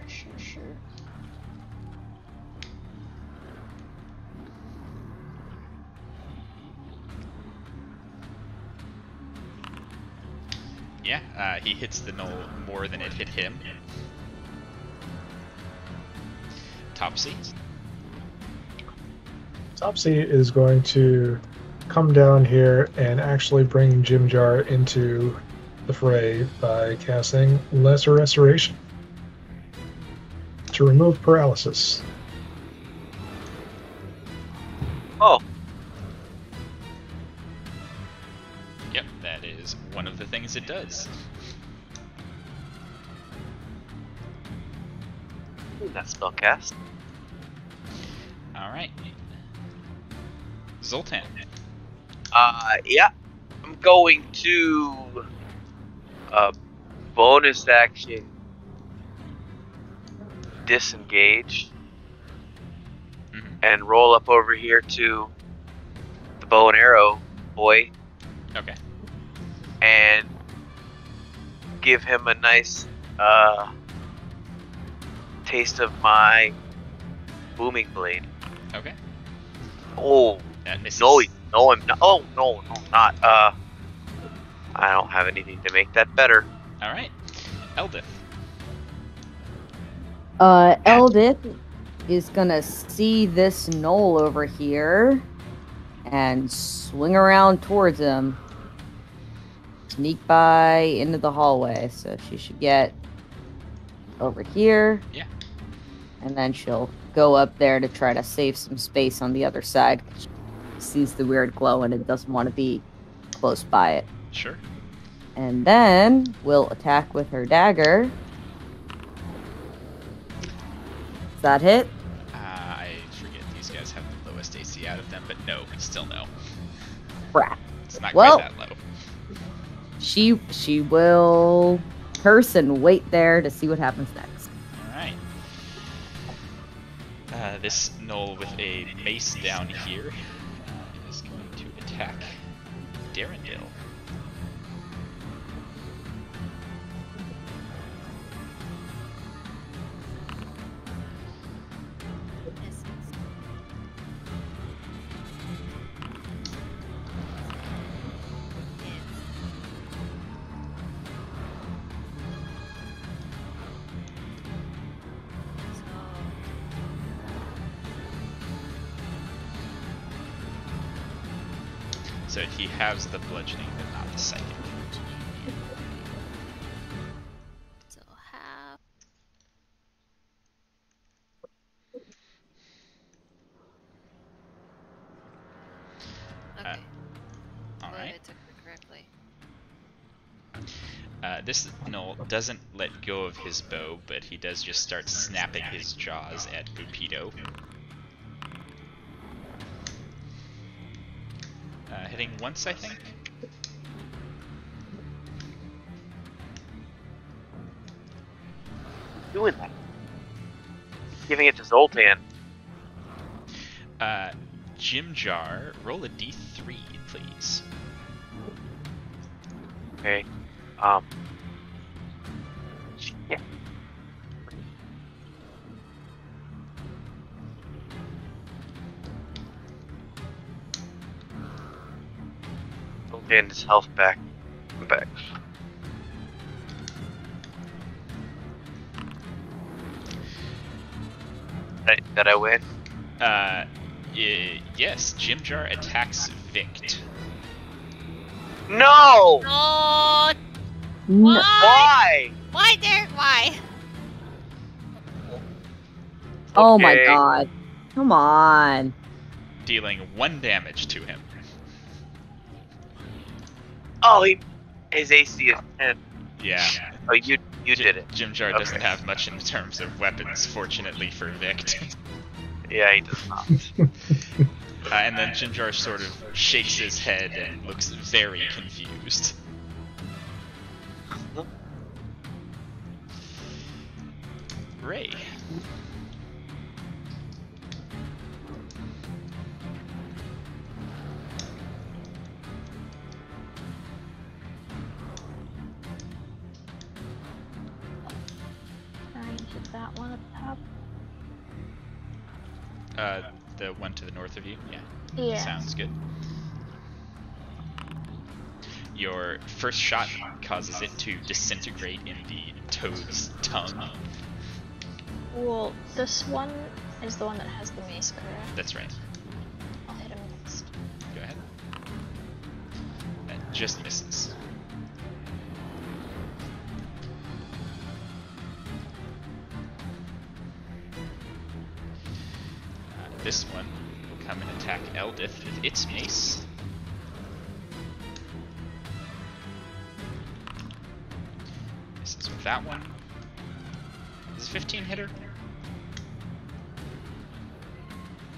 [SPEAKER 3] Yeah, he hits the Gnoll more than it hit him. Topsy.
[SPEAKER 5] Topsy is going to come down here and actually bring Jim Jar into the fray by casting Lesser Restoration to remove paralysis.
[SPEAKER 1] Oh,
[SPEAKER 3] Yep, that is one of the things it does.
[SPEAKER 1] that spell cast.
[SPEAKER 3] Alright. Zoltan.
[SPEAKER 1] Yeah. I'm going to bonus action disengage
[SPEAKER 3] Mhm.
[SPEAKER 1] and roll up over here to the bow and arrow boy
[SPEAKER 3] Okay.
[SPEAKER 1] and give him a nice taste of my booming blade.
[SPEAKER 3] Okay.
[SPEAKER 1] Oh,
[SPEAKER 3] That misses.
[SPEAKER 1] no, I'm not. Oh, no, not. I don't have anything to make that better.
[SPEAKER 3] Alright. Eldith.
[SPEAKER 4] Eldith is gonna see this Gnoll over here and swing around towards him. Sneak by into the hallway, so she should get over here.
[SPEAKER 3] Yeah.
[SPEAKER 4] And then she'll go up there to try to save some space on the other side. She sees the weird glow and it doesn't want to be close by it.
[SPEAKER 3] Sure.
[SPEAKER 4] And then we'll attack with her dagger. Does that hit?
[SPEAKER 3] I forget these guys have the lowest AC out of them, but no, still no.
[SPEAKER 4] Crap.
[SPEAKER 3] It's not
[SPEAKER 4] Well-
[SPEAKER 3] quite that low.
[SPEAKER 4] She will curse and wait there to see what happens next.
[SPEAKER 3] Alright. This Gnoll with a mace down here is going to attack Darendil.
[SPEAKER 6] Misses.
[SPEAKER 3] So he has the bludgeoning, but not the psychic.
[SPEAKER 6] So half. Okay. Glad I
[SPEAKER 3] Alright.
[SPEAKER 6] took it correctly.
[SPEAKER 3] This Gnoll doesn't let go of his bow, but he does just start snapping his jaws at Bupido. Hitting once, I think.
[SPEAKER 1] Doing that. Giving it to Zoltan.
[SPEAKER 3] Jim Jar, roll a d3, please.
[SPEAKER 1] Okay. Yeah. Getting his health back. Back. Did I win?
[SPEAKER 3] Yes. Jimjar attacks Vict.
[SPEAKER 1] No!
[SPEAKER 6] No!
[SPEAKER 4] No.
[SPEAKER 1] Why?
[SPEAKER 6] Why, Derek? Why?
[SPEAKER 4] Oh my
[SPEAKER 1] Okay.
[SPEAKER 4] god. Come on.
[SPEAKER 3] Dealing 1 damage to him.
[SPEAKER 1] Oh, his AC is 10.
[SPEAKER 3] Yeah.
[SPEAKER 1] Oh, you did it.
[SPEAKER 3] Jimjar
[SPEAKER 1] Okay.
[SPEAKER 3] doesn't have much in terms of weapons, fortunately for Vict.
[SPEAKER 1] Yeah, he does not.
[SPEAKER 3] And then Jimjar sort of shakes his head and looks very confused. Ray.
[SPEAKER 2] Try and hit that one at the top.
[SPEAKER 3] The one to the north of you? Yeah.
[SPEAKER 2] Yeah.
[SPEAKER 3] Sounds good. Your first shot causes it to disintegrate in the toad's tongue.
[SPEAKER 2] Well, this one is the one that has the mace, correct?
[SPEAKER 3] That's right.
[SPEAKER 2] I'll hit him next.
[SPEAKER 3] Go ahead. That just misses. This one will come and attack Eldith with its mace. Misses with that one. Is 15 hitter?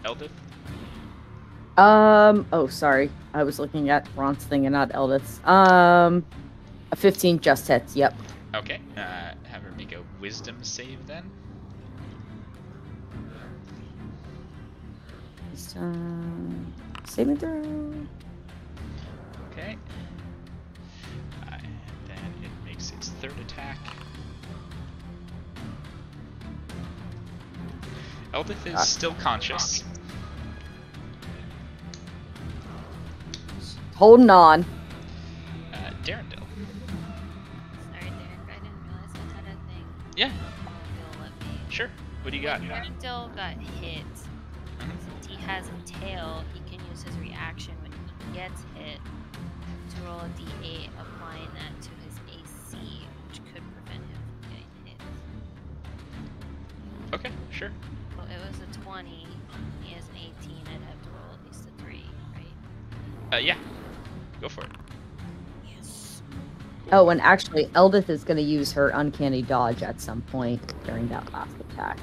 [SPEAKER 3] Eldith?
[SPEAKER 4] Oh, sorry. I was looking at Ront's thing and not Eldith's. A 15 just hits, yep.
[SPEAKER 3] Okay. Have her make a wisdom save then.
[SPEAKER 4] Saving throw.
[SPEAKER 3] Okay. And then it makes its third attack. Eldith is still conscious.
[SPEAKER 4] Holding on.
[SPEAKER 3] Darendil.
[SPEAKER 6] Sorry, Derek. I didn't realize I had a thing.
[SPEAKER 3] Yeah,
[SPEAKER 6] You'll let me.
[SPEAKER 3] sure. What do you got?
[SPEAKER 6] Darendil got hit.
[SPEAKER 3] Mhm.
[SPEAKER 6] Since he has a tail, he can use his reaction when he gets hit to roll a d8, applying that to his AC, which could prevent him from getting hit.
[SPEAKER 3] Okay, sure.
[SPEAKER 6] So it was a 20. He has an 18. I'd have to roll at least a 3, right?
[SPEAKER 3] Yeah. Go for it.
[SPEAKER 6] Yes.
[SPEAKER 4] Oh, and actually, Eldith is going to use her uncanny dodge at some point during that last attack.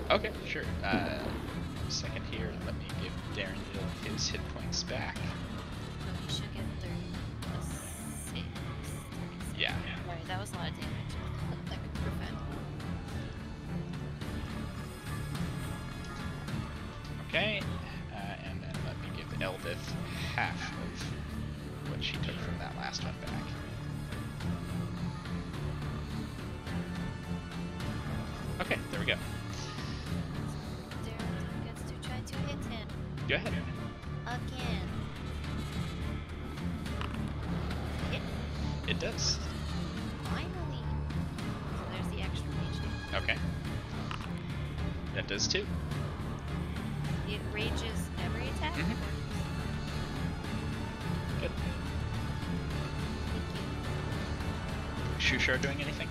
[SPEAKER 3] Okay, sure. Second here, and let me give Darendil his hit points back.
[SPEAKER 6] So he should get 30 plus 6. 36.
[SPEAKER 3] Yeah.
[SPEAKER 6] Sorry, that was a lot of damage. That could prevent.
[SPEAKER 3] Okay. And then let me give Eldith half of what she took from that last one back. Okay, there we go.
[SPEAKER 6] Darren gets to try to hit him
[SPEAKER 3] Go ahead.
[SPEAKER 6] again. Hit.
[SPEAKER 3] It does.
[SPEAKER 6] Finally. So there's the extra rage.
[SPEAKER 3] Okay. That does too.
[SPEAKER 6] It rages every attack.
[SPEAKER 3] Mhm. Good.
[SPEAKER 6] Thank you.
[SPEAKER 3] Shushar doing anything?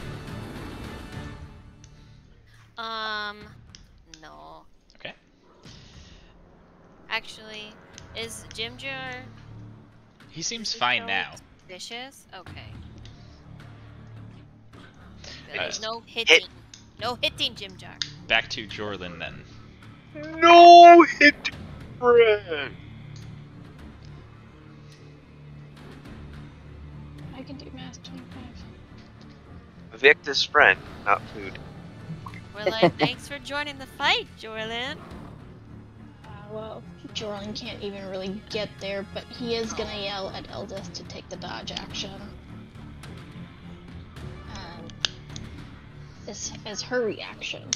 [SPEAKER 6] No.
[SPEAKER 3] Okay.
[SPEAKER 6] Actually, is Jimjar
[SPEAKER 3] He seems fine now.
[SPEAKER 6] vicious? Okay.
[SPEAKER 3] Uh,
[SPEAKER 6] No hitting. No hitting, Jimjar.
[SPEAKER 3] Back to Jorlin then.
[SPEAKER 1] No hit, friend.
[SPEAKER 2] I can do math 25.
[SPEAKER 1] Victor's friend, not food.
[SPEAKER 6] We're like, thanks for joining the fight, Jorlin.
[SPEAKER 2] Well, Jorlin can't even really get there, but he is gonna yell at Eldith to take the dodge action. As her reaction.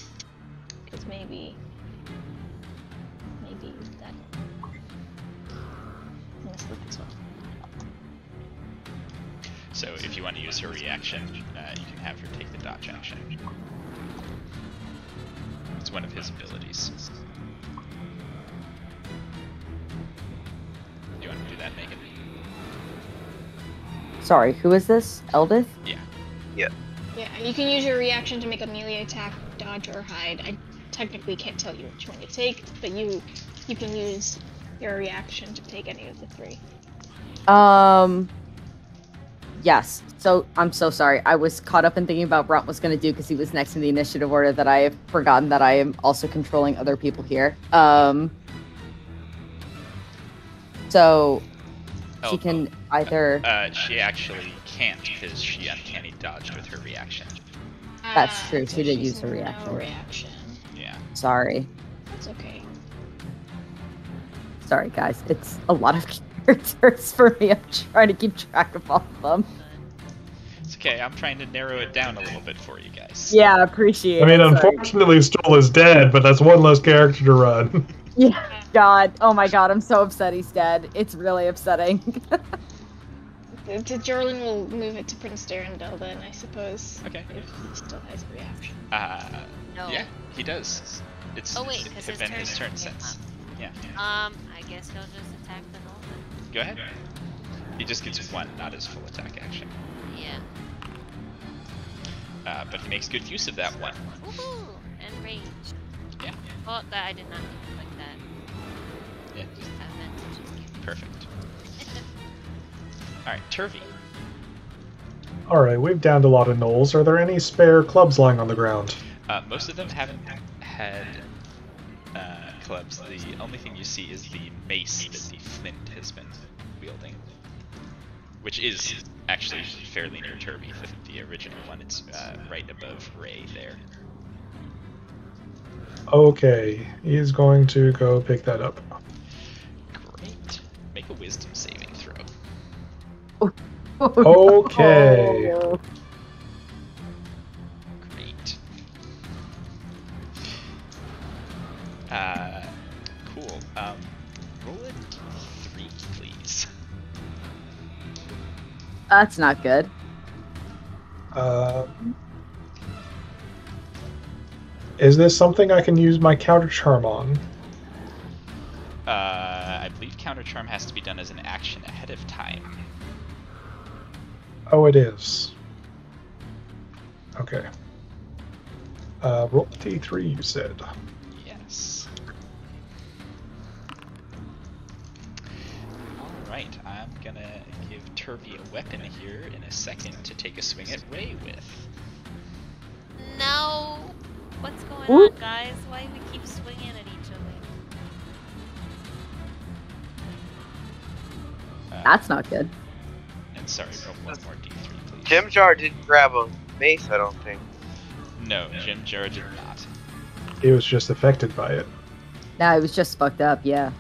[SPEAKER 2] Because maybe that... Let's look at this one.
[SPEAKER 3] So if you want to use her reaction, you can have her take the dodge action. It's one of his abilities. Do you want to do that, Megan?
[SPEAKER 4] Sorry, who is this? Eldith?
[SPEAKER 3] Yeah.
[SPEAKER 1] Yeah.
[SPEAKER 2] Yeah, you can use your reaction to make a melee attack, dodge, or hide. I technically can't tell you which one to take, but you can use your reaction to take any of the three.
[SPEAKER 4] Yes. So, I'm so sorry. I was caught up in thinking about Ront was going to do because he was next in the initiative order that I have forgotten that I am also controlling other people here. So, she can either...
[SPEAKER 3] she actually can't because she uncanny dodged with her reaction.
[SPEAKER 4] That's true.
[SPEAKER 2] So
[SPEAKER 4] She did
[SPEAKER 2] she's
[SPEAKER 4] use her reaction.
[SPEAKER 2] No reaction.
[SPEAKER 3] Yeah.
[SPEAKER 4] Sorry.
[SPEAKER 2] That's okay.
[SPEAKER 4] Sorry, guys. It's a lot of characters for me. I'm trying to keep track of all of them.
[SPEAKER 3] It's okay, I'm trying to narrow it down a little bit for you guys.
[SPEAKER 4] Yeah, I appreciate it.
[SPEAKER 5] I mean,
[SPEAKER 4] Sorry.
[SPEAKER 5] unfortunately, Stool is dead, but that's one less character to run.
[SPEAKER 4] Yeah, God. Oh my God, I'm so upset he's dead. It's really upsetting.
[SPEAKER 2] Jorlin will move it to Prince Darendel then, I suppose.
[SPEAKER 3] Okay.
[SPEAKER 2] If he still has a reaction.
[SPEAKER 6] No.
[SPEAKER 3] Yeah, he does. It's
[SPEAKER 6] Oh wait, because
[SPEAKER 3] it's been his turn since. Yeah.
[SPEAKER 6] I guess he'll just attack the Gnoll then.
[SPEAKER 3] Go ahead. He just gets one, not his full attack action.
[SPEAKER 6] Yeah.
[SPEAKER 3] But he makes good use of that one.
[SPEAKER 6] Woohoo! And range.
[SPEAKER 3] Yeah.
[SPEAKER 6] Well, that I did not do it like that.
[SPEAKER 3] Yeah.
[SPEAKER 6] Just have advantage.
[SPEAKER 3] Perfect. Alright, Turvy.
[SPEAKER 5] Alright, we've downed a lot of gnolls. Are there any spare clubs lying on the ground?
[SPEAKER 3] Most of them haven't had clubs. The only thing you see is the mace that the Flint has been wielding. Which is actually fairly near Turvy, the original one. It's right above Ray there.
[SPEAKER 5] Okay, he's going to go pick that up.
[SPEAKER 3] Great. Make a wisdom saving throw.
[SPEAKER 5] Okay.
[SPEAKER 4] Oh.
[SPEAKER 3] Great. Cool. Roll it 3, please.
[SPEAKER 4] That's not good.
[SPEAKER 5] Is this something I can use my counter charm on?
[SPEAKER 3] I believe counter charm has to be done as an action ahead of time.
[SPEAKER 5] Oh, it is. Okay. Roll D3, you said.
[SPEAKER 3] Yes. Alright, I'm gonna give Turvy a weapon here in a second to take a swing at Ray with.
[SPEAKER 6] No! What's going
[SPEAKER 4] Ooh.
[SPEAKER 6] on, guys? Why do we keep swinging at each other?
[SPEAKER 4] That's not good.
[SPEAKER 3] And sorry, roll one more D3, please.
[SPEAKER 1] Jim Jar didn't grab a mace, I don't think.
[SPEAKER 3] No, Jim Jar did not.
[SPEAKER 5] He was just affected by it.
[SPEAKER 4] No, it was just fucked up, yeah.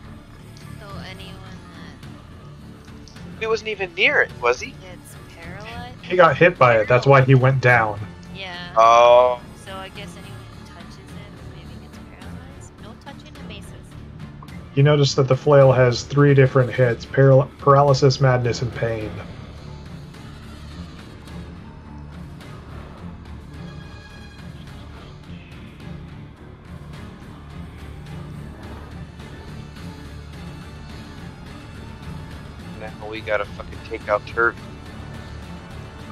[SPEAKER 6] So anyone
[SPEAKER 1] He wasn't even near it, was he?
[SPEAKER 6] that gets paralyzed?
[SPEAKER 5] He got hit by it, that's why he went down.
[SPEAKER 6] Yeah.
[SPEAKER 1] Oh.
[SPEAKER 6] So I guess anyone who touches it maybe gets paralyzed. No touching the maces.
[SPEAKER 5] You notice that the flail has 3 different hits: paralysis, madness, and pain.
[SPEAKER 1] Now we gotta fucking take out Turvy.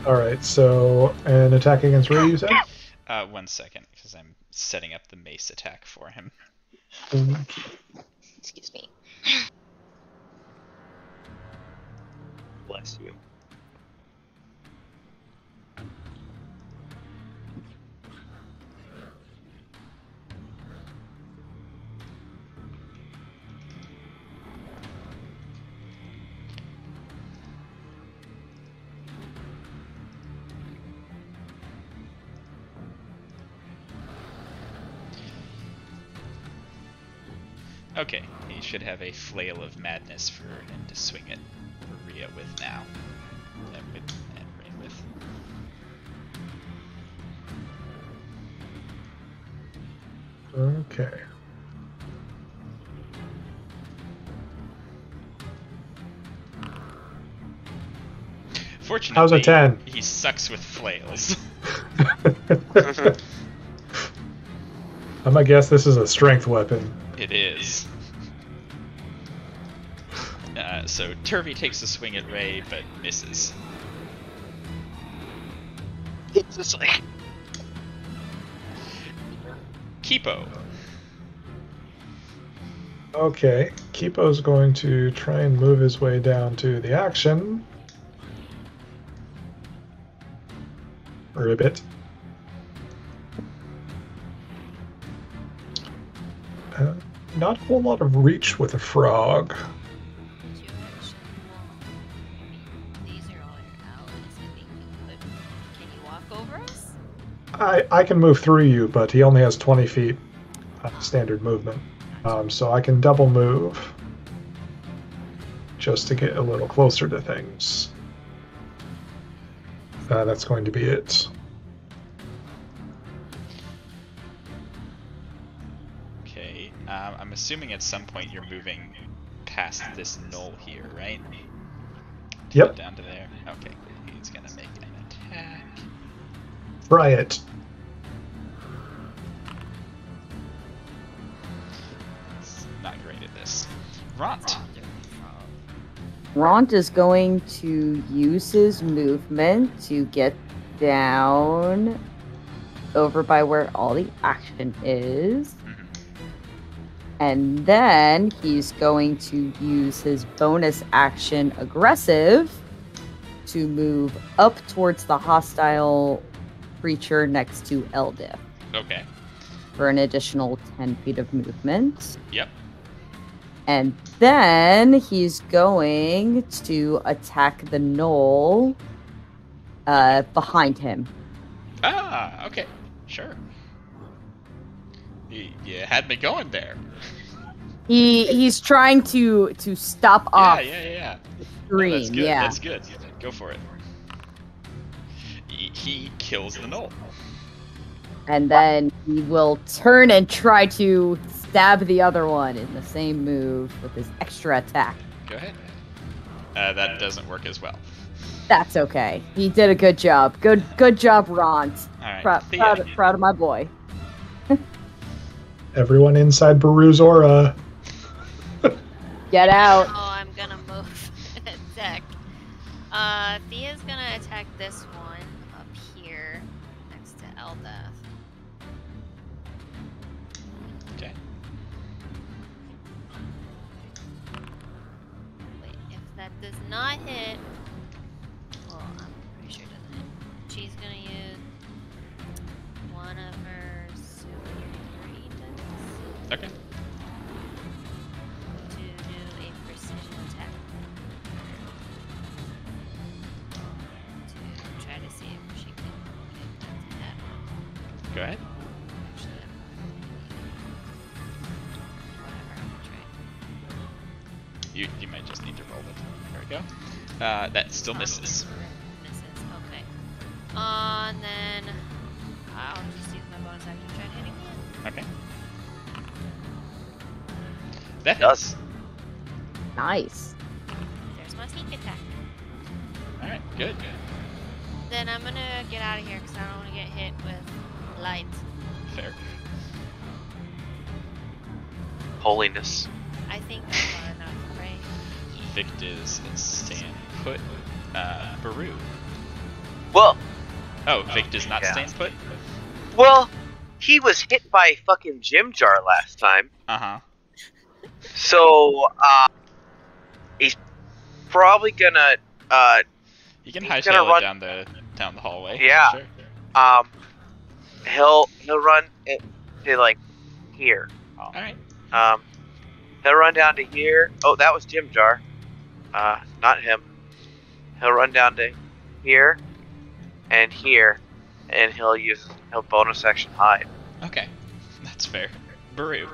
[SPEAKER 5] Alright, so an attack against Ray, you said?
[SPEAKER 3] 1 second, because I'm setting up the mace attack for him.
[SPEAKER 2] Excuse me.
[SPEAKER 1] Bless you.
[SPEAKER 3] Okay, he should have a flail of madness for him to swing at Maria with now. And Ray with.
[SPEAKER 5] Okay.
[SPEAKER 3] Unfortunately,
[SPEAKER 5] How's a 10?
[SPEAKER 3] he sucks with flails.
[SPEAKER 5] I'm gonna guess this is a strength weapon.
[SPEAKER 3] It is. So Turvey takes a swing at Ray, but misses.
[SPEAKER 1] It's just like
[SPEAKER 3] Kipo.
[SPEAKER 5] Okay, Kipo's going to try and move his way down to the action. Ribbit. Not a whole lot of reach with a frog.
[SPEAKER 6] These are all your allies. I think you could. Can you walk over us?
[SPEAKER 5] I can move through you, but he only has 20 feet standard movement. So I can double move just to get a little closer to things. That's going to be it.
[SPEAKER 3] Okay. I'm assuming at some point you're moving past this knoll here, right?
[SPEAKER 5] Yep.
[SPEAKER 3] Down to there. Okay. He's gonna make an attack.
[SPEAKER 5] Try it.
[SPEAKER 3] He's not great at this. Ront.
[SPEAKER 4] Ront is going to use his movement to get down over by where all the action is.
[SPEAKER 3] Mhm.
[SPEAKER 4] And then he's going to use his bonus action aggressive to move up towards the hostile creature next to Eldith
[SPEAKER 3] Okay.
[SPEAKER 4] for an additional 10 feet of movement.
[SPEAKER 3] Yep.
[SPEAKER 4] And then he's going to attack the gnoll behind him.
[SPEAKER 3] Ah, okay. Sure. You had me going there.
[SPEAKER 4] He's trying to stop off
[SPEAKER 3] Yeah.
[SPEAKER 4] the
[SPEAKER 3] No,
[SPEAKER 4] stream.
[SPEAKER 3] that's good.
[SPEAKER 4] Yeah.
[SPEAKER 3] That's good. Go for it. He kills the gnoll.
[SPEAKER 4] And then he will turn and try to stab the other one in the same move with his extra attack.
[SPEAKER 3] Go ahead. That doesn't work as well.
[SPEAKER 4] That's okay. He did a good job. Good job, Ront.
[SPEAKER 3] All right.
[SPEAKER 4] Proud of my boy.
[SPEAKER 5] Everyone inside Baru's aura.
[SPEAKER 4] Get out.
[SPEAKER 6] Oh, I'm gonna move and attack. Thea's gonna attack this one up here next to Eldeth.
[SPEAKER 3] Okay.
[SPEAKER 6] Wait, if that does not hit, well, I'm pretty sure it doesn't hit. She's gonna use one of her superiorities
[SPEAKER 3] Okay.
[SPEAKER 6] to do a precision attack. To try to see if she can hit that head.
[SPEAKER 3] Go ahead.
[SPEAKER 6] Actually, whatever, I'm gonna try.
[SPEAKER 3] You might just need to roll it. There we go. That still misses.
[SPEAKER 6] Misses, okay. And then I'll just use my bonus action to try and hit again.
[SPEAKER 3] Okay. That
[SPEAKER 1] does.
[SPEAKER 3] hits.
[SPEAKER 4] Nice.
[SPEAKER 6] There's my sneak attack.
[SPEAKER 3] All right. Good.
[SPEAKER 6] Then I'm gonna get out of here because I don't want to get hit with light.
[SPEAKER 3] Fair.
[SPEAKER 1] Holiness.
[SPEAKER 6] I think that's far enough, right?
[SPEAKER 3] Victor's staying put. Baru.
[SPEAKER 1] Well,
[SPEAKER 3] Oh, Vic does not
[SPEAKER 1] yeah.
[SPEAKER 3] staying put?
[SPEAKER 1] well, he was hit by a fucking gym jar last time,
[SPEAKER 3] Uh-huh.
[SPEAKER 1] so he's probably gonna
[SPEAKER 3] You can
[SPEAKER 1] He's
[SPEAKER 3] hightail
[SPEAKER 1] gonna
[SPEAKER 3] it
[SPEAKER 1] run-
[SPEAKER 3] down the hallway.
[SPEAKER 1] Yeah.
[SPEAKER 3] Sure.
[SPEAKER 1] he'll run it to like here.
[SPEAKER 3] All right.
[SPEAKER 1] He'll run down to here. Oh, that was Jim Jar. Not him. He'll run down to here and here, and he'll bonus action hide.
[SPEAKER 3] Okay. That's fair. Baru.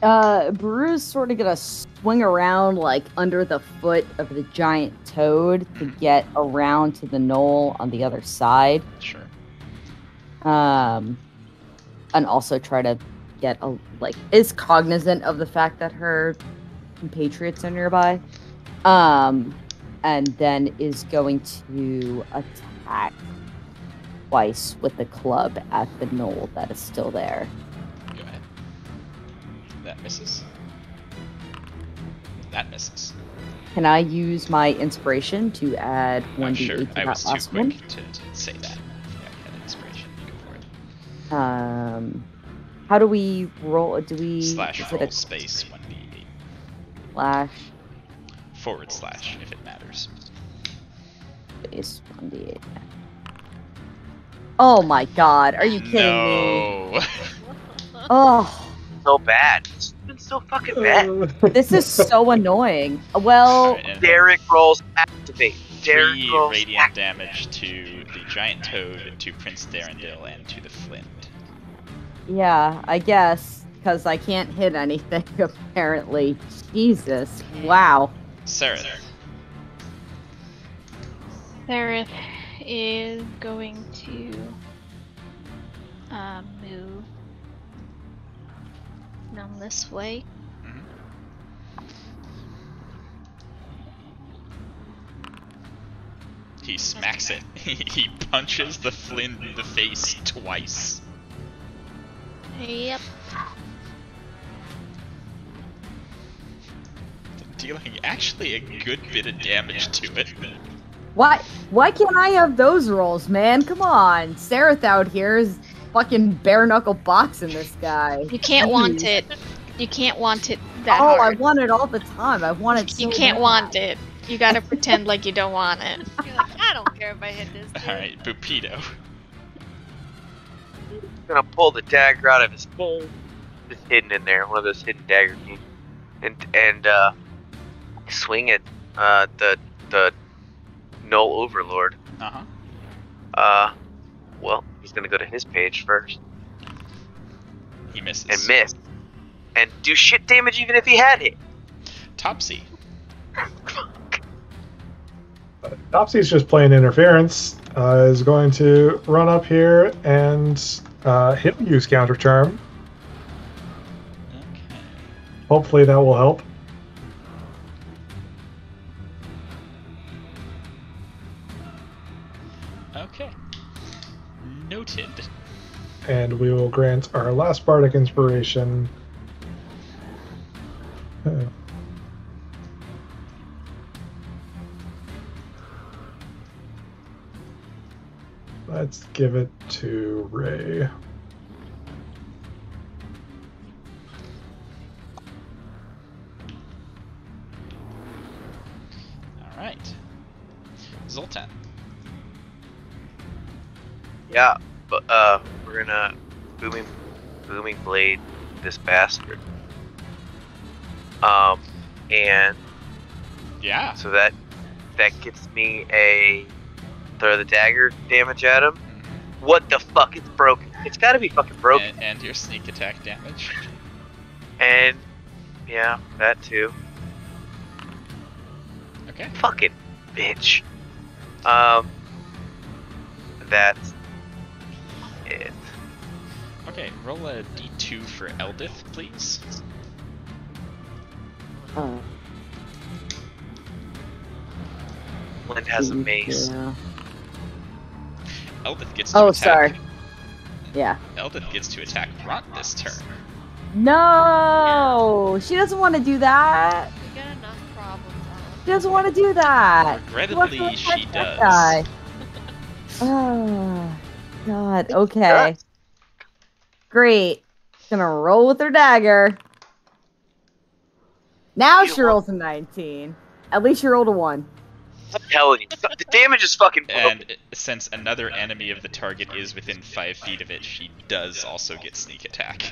[SPEAKER 4] Baru's sort of gonna swing around like under the foot of the giant toad to get around to the knoll on the other side.
[SPEAKER 3] Sure.
[SPEAKER 4] And also try to get is cognizant of the fact that her compatriots are nearby. and then is going to attack twice with the club at the gnoll that is still there.
[SPEAKER 3] Go ahead. That misses. That misses.
[SPEAKER 4] Can I use my inspiration to add 1d8
[SPEAKER 3] Sure.
[SPEAKER 4] to
[SPEAKER 3] I
[SPEAKER 4] that
[SPEAKER 3] was too
[SPEAKER 4] last one?
[SPEAKER 3] quick to say that. Yeah, you had inspiration. You go for it.
[SPEAKER 4] How do we roll? Do we
[SPEAKER 3] Slash
[SPEAKER 4] is
[SPEAKER 3] roll
[SPEAKER 4] it a
[SPEAKER 3] space 1d8.
[SPEAKER 4] slash
[SPEAKER 3] / if it matters.
[SPEAKER 4] space 1d8? Oh my god! Are you kidding me?
[SPEAKER 3] No.
[SPEAKER 4] Oh,
[SPEAKER 1] So bad. It's been so fucking bad.
[SPEAKER 4] this is so annoying. Well,
[SPEAKER 3] Alright, and
[SPEAKER 1] Derek rolls activate. Derek
[SPEAKER 3] 3
[SPEAKER 1] rolls
[SPEAKER 3] radiant damage to the giant toad, to Prince Darendil, and to the flint.
[SPEAKER 4] yeah, I guess because I can't hit anything apparently. Jesus! Wow.
[SPEAKER 3] Sarah.
[SPEAKER 2] Seraph is going to move down this way.
[SPEAKER 3] Mhm. He smacks it. He punches the flint in the face twice.
[SPEAKER 2] Yep.
[SPEAKER 3] Dealing actually a good bit of damage to it.
[SPEAKER 4] Why can't I have those rolls, man? Come on, Seraph out here is fucking bare knuckle boxing this guy.
[SPEAKER 2] You can't want
[SPEAKER 4] Jeez.
[SPEAKER 2] it. You can't want it that
[SPEAKER 4] Oh, I
[SPEAKER 2] hard.
[SPEAKER 4] want it all the time. I want it so
[SPEAKER 2] You can't
[SPEAKER 4] bad.
[SPEAKER 2] want it. You gotta pretend like you don't want it.
[SPEAKER 6] You're like, I don't care if I hit this dude.
[SPEAKER 3] Alright, Bupido.
[SPEAKER 1] gonna pull the dagger out of his hole. Just hidden in there, one of those hidden dagger keys. And swing at the Gnoll Overlord.
[SPEAKER 3] Uh-huh.
[SPEAKER 1] Well, he's gonna go to his page first.
[SPEAKER 3] He misses.
[SPEAKER 1] And miss. And do shit damage even if he had hit.
[SPEAKER 3] Topsy.
[SPEAKER 5] Topsy's just playing interference. Is going to run up here and he'll use counter charm.
[SPEAKER 3] Okay.
[SPEAKER 5] Hopefully that will help.
[SPEAKER 3] Okay. Noted.
[SPEAKER 5] And we will grant our last bardic inspiration. Let's give it to Ray.
[SPEAKER 3] Alright. Zoltan.
[SPEAKER 1] Yeah, but we're gonna booming blade this bastard. And
[SPEAKER 3] Yeah.
[SPEAKER 1] so that gets me a throw the dagger damage at him. What the fuck? It's broken. It's gotta be fucking broken.
[SPEAKER 3] And your sneak attack damage.
[SPEAKER 1] And yeah, that too.
[SPEAKER 3] Okay.
[SPEAKER 1] Fucking bitch. That's it.
[SPEAKER 3] Okay, roll a d2 for Eldith, please.
[SPEAKER 1] Lynn has a mace.
[SPEAKER 4] Yeah.
[SPEAKER 3] Eldith gets to
[SPEAKER 4] Oh,
[SPEAKER 3] attack.
[SPEAKER 4] sorry. Yeah.
[SPEAKER 3] Eldith gets to attack Ront this turn.
[SPEAKER 4] No, she doesn't want to do that.
[SPEAKER 6] We got enough problems, Alan.
[SPEAKER 4] She doesn't want to do that.
[SPEAKER 3] Regrettably,
[SPEAKER 4] What's
[SPEAKER 3] she
[SPEAKER 4] that
[SPEAKER 3] does.
[SPEAKER 4] guy? Oh, God. Okay. Great. Gonna roll with her dagger. Now she rolls a 19. At least she rolled a 1.
[SPEAKER 1] I'm telling you, the damage is fucking broken.
[SPEAKER 3] And since another enemy of the target is within 5 feet of it, she does also get sneak attack.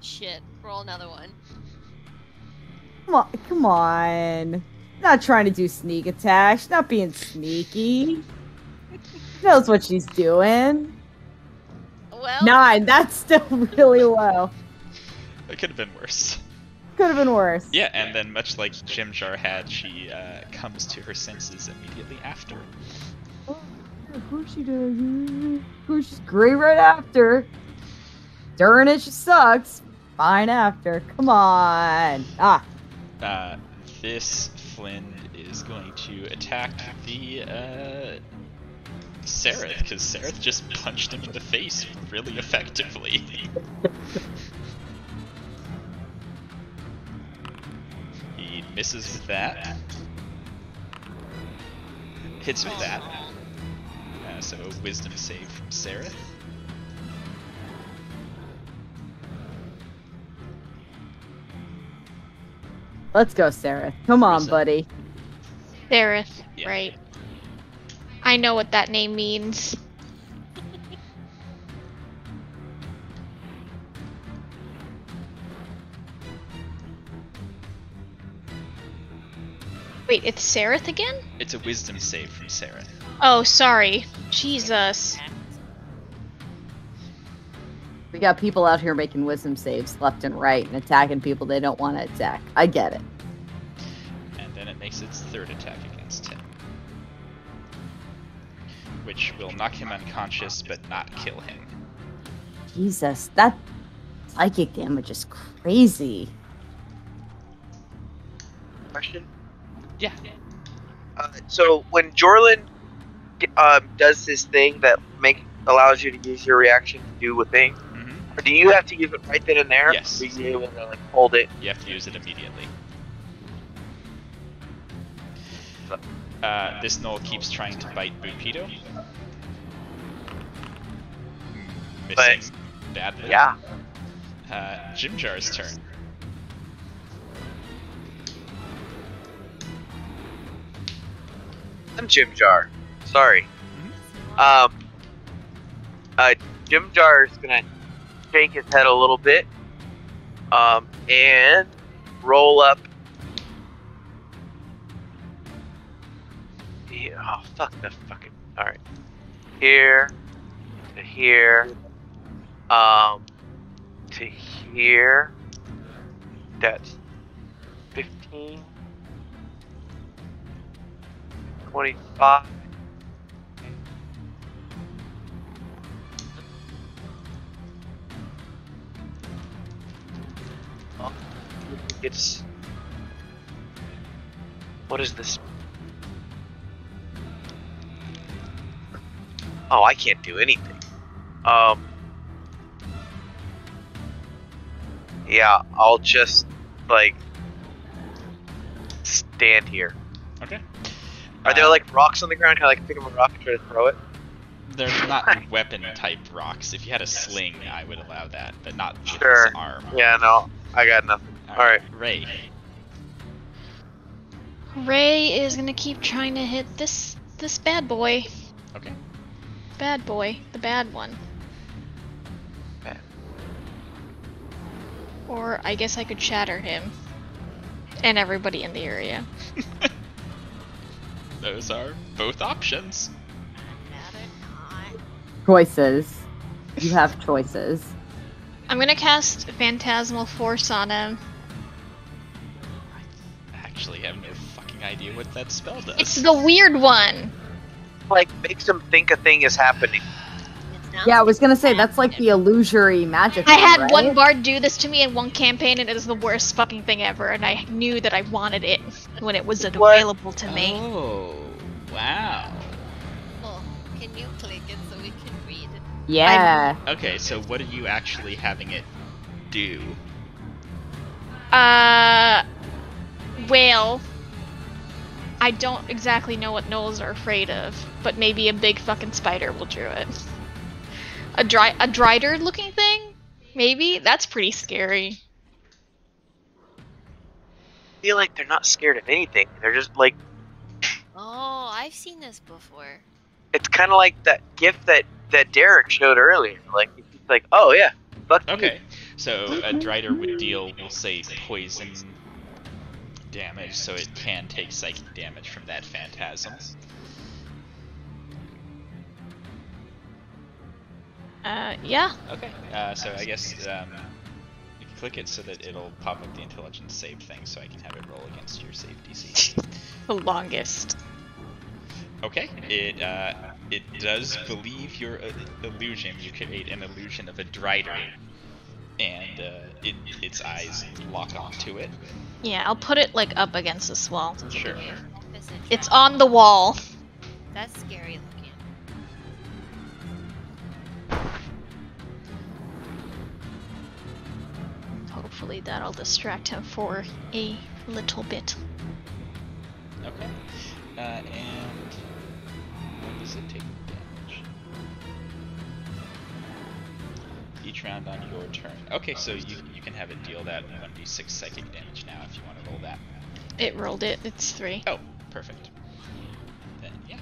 [SPEAKER 6] Shit, roll another one.
[SPEAKER 4] Come on. Not trying to do sneak attack. She's not being sneaky. She knows what she's doing.
[SPEAKER 6] Well,
[SPEAKER 4] 9. That's still really low.
[SPEAKER 3] It could have been worse.
[SPEAKER 4] Could have been worse.
[SPEAKER 3] Yeah, and then much like Jimjar had, she comes to her senses immediately after.
[SPEAKER 4] Oh, yeah, of course she does. Of course she's great right after. During it, she sucks. Fine after. Come on. Ah.
[SPEAKER 3] This Flynn is going to attack the Sereth, because Sereth just punched him in the face really effectively. He misses with that. Hits with that. So a wisdom save from Sereth.
[SPEAKER 4] Let's go, Sarah. Come on,
[SPEAKER 3] Risa.
[SPEAKER 4] buddy.
[SPEAKER 2] Sereth,
[SPEAKER 3] Yeah.
[SPEAKER 2] right. I know what that name means. Wait, it's Sereth again?
[SPEAKER 3] It's a wisdom save from Sereth.
[SPEAKER 2] Oh, sorry. Jesus.
[SPEAKER 4] We got people out here making wisdom saves left and right and attacking people they don't want to attack. I get it.
[SPEAKER 3] And then it makes its third attack against him. Which will knock him unconscious but not kill him.
[SPEAKER 4] Jesus, that psychic damage is crazy.
[SPEAKER 1] Question?
[SPEAKER 3] Yeah.
[SPEAKER 1] So when Jorlin does this thing that allows you to use your reaction to do a thing, or do you have to use it right then and there?
[SPEAKER 3] Yes.
[SPEAKER 1] Or are you able to like hold it?
[SPEAKER 3] You have to use it immediately. This Gnoll keeps trying to bite Bukido. Missing badly.
[SPEAKER 1] Yeah.
[SPEAKER 3] Jimjar's turn.
[SPEAKER 1] I'm Jimjar. Sorry. Jimjar is gonna shake his head a little bit, and roll up. Yeah, oh fuck the fucking. All right. Here to here, to here. That's 15. 25. It's what is this? Oh, I can't do anything. Yeah, I'll just like stand here.
[SPEAKER 3] Okay.
[SPEAKER 1] Are there like rocks on the ground? Can I like pick up a rock and try to throw it?
[SPEAKER 3] They're not weapon type rocks. If you had a sling, I would allow that, but not with
[SPEAKER 1] Sure.
[SPEAKER 3] his arm.
[SPEAKER 1] Yeah, no, I got nothing. Alright.
[SPEAKER 3] Ray.
[SPEAKER 2] Ray is gonna keep trying to hit this bad boy.
[SPEAKER 3] Okay.
[SPEAKER 2] Bad boy. The bad one.
[SPEAKER 1] Bad.
[SPEAKER 2] Or I guess I could shatter him. And everybody in the area.
[SPEAKER 3] Those are both options.
[SPEAKER 4] Choices. You have choices.
[SPEAKER 2] I'm gonna cast Phantasmal Force on him.
[SPEAKER 3] I actually have no fucking idea what that spell does.
[SPEAKER 2] It's the weird one!
[SPEAKER 1] Like makes him think a thing is happening.
[SPEAKER 4] Yeah, I was gonna say, that's like the illusory magic
[SPEAKER 2] I
[SPEAKER 4] one,
[SPEAKER 2] had
[SPEAKER 4] right?
[SPEAKER 2] one bard do this to me in one campaign and it was the worst fucking thing ever, and I knew that I wanted it when it was available to me.
[SPEAKER 3] Oh, wow.
[SPEAKER 6] Oh, can you click it so we can read it?
[SPEAKER 4] Yeah.
[SPEAKER 3] Okay, so what are you actually having it do?
[SPEAKER 2] Well, I don't exactly know what gnolls are afraid of, but maybe a big fucking spider will do it. A drider looking thing? Maybe? That's pretty scary.
[SPEAKER 1] I feel like they're not scared of anything. They're just like,
[SPEAKER 6] Oh, I've seen this before.
[SPEAKER 1] it's kind of like that gift that Derek showed earlier. Like, it's like, oh yeah, fuck you.
[SPEAKER 3] Okay, so a Drider would deal, we'll say, poison damage, so it can take psychic damage from that phantasm.
[SPEAKER 2] Yeah.
[SPEAKER 3] Okay, so I guess you can click it so that it'll pop up the intelligence save thing, so I can have it roll against your save DC.
[SPEAKER 2] The longest.
[SPEAKER 3] Okay, it does believe your illusion. You create an illusion of a Drider, and its eyes lock onto it.
[SPEAKER 2] Yeah, I'll put it like up against this wall.
[SPEAKER 3] Sure.
[SPEAKER 6] Is it
[SPEAKER 2] It's
[SPEAKER 6] trapped?
[SPEAKER 2] on the wall.
[SPEAKER 6] That's scary looking.
[SPEAKER 2] Hopefully that'll distract him for a little bit.
[SPEAKER 3] Okay. And when does it take damage? Each round on your turn. Okay, so you can have it deal that 1d6 psychic damage now if you want to roll that.
[SPEAKER 2] It rolled it. It's 3.
[SPEAKER 3] Oh, perfect. Then yeah.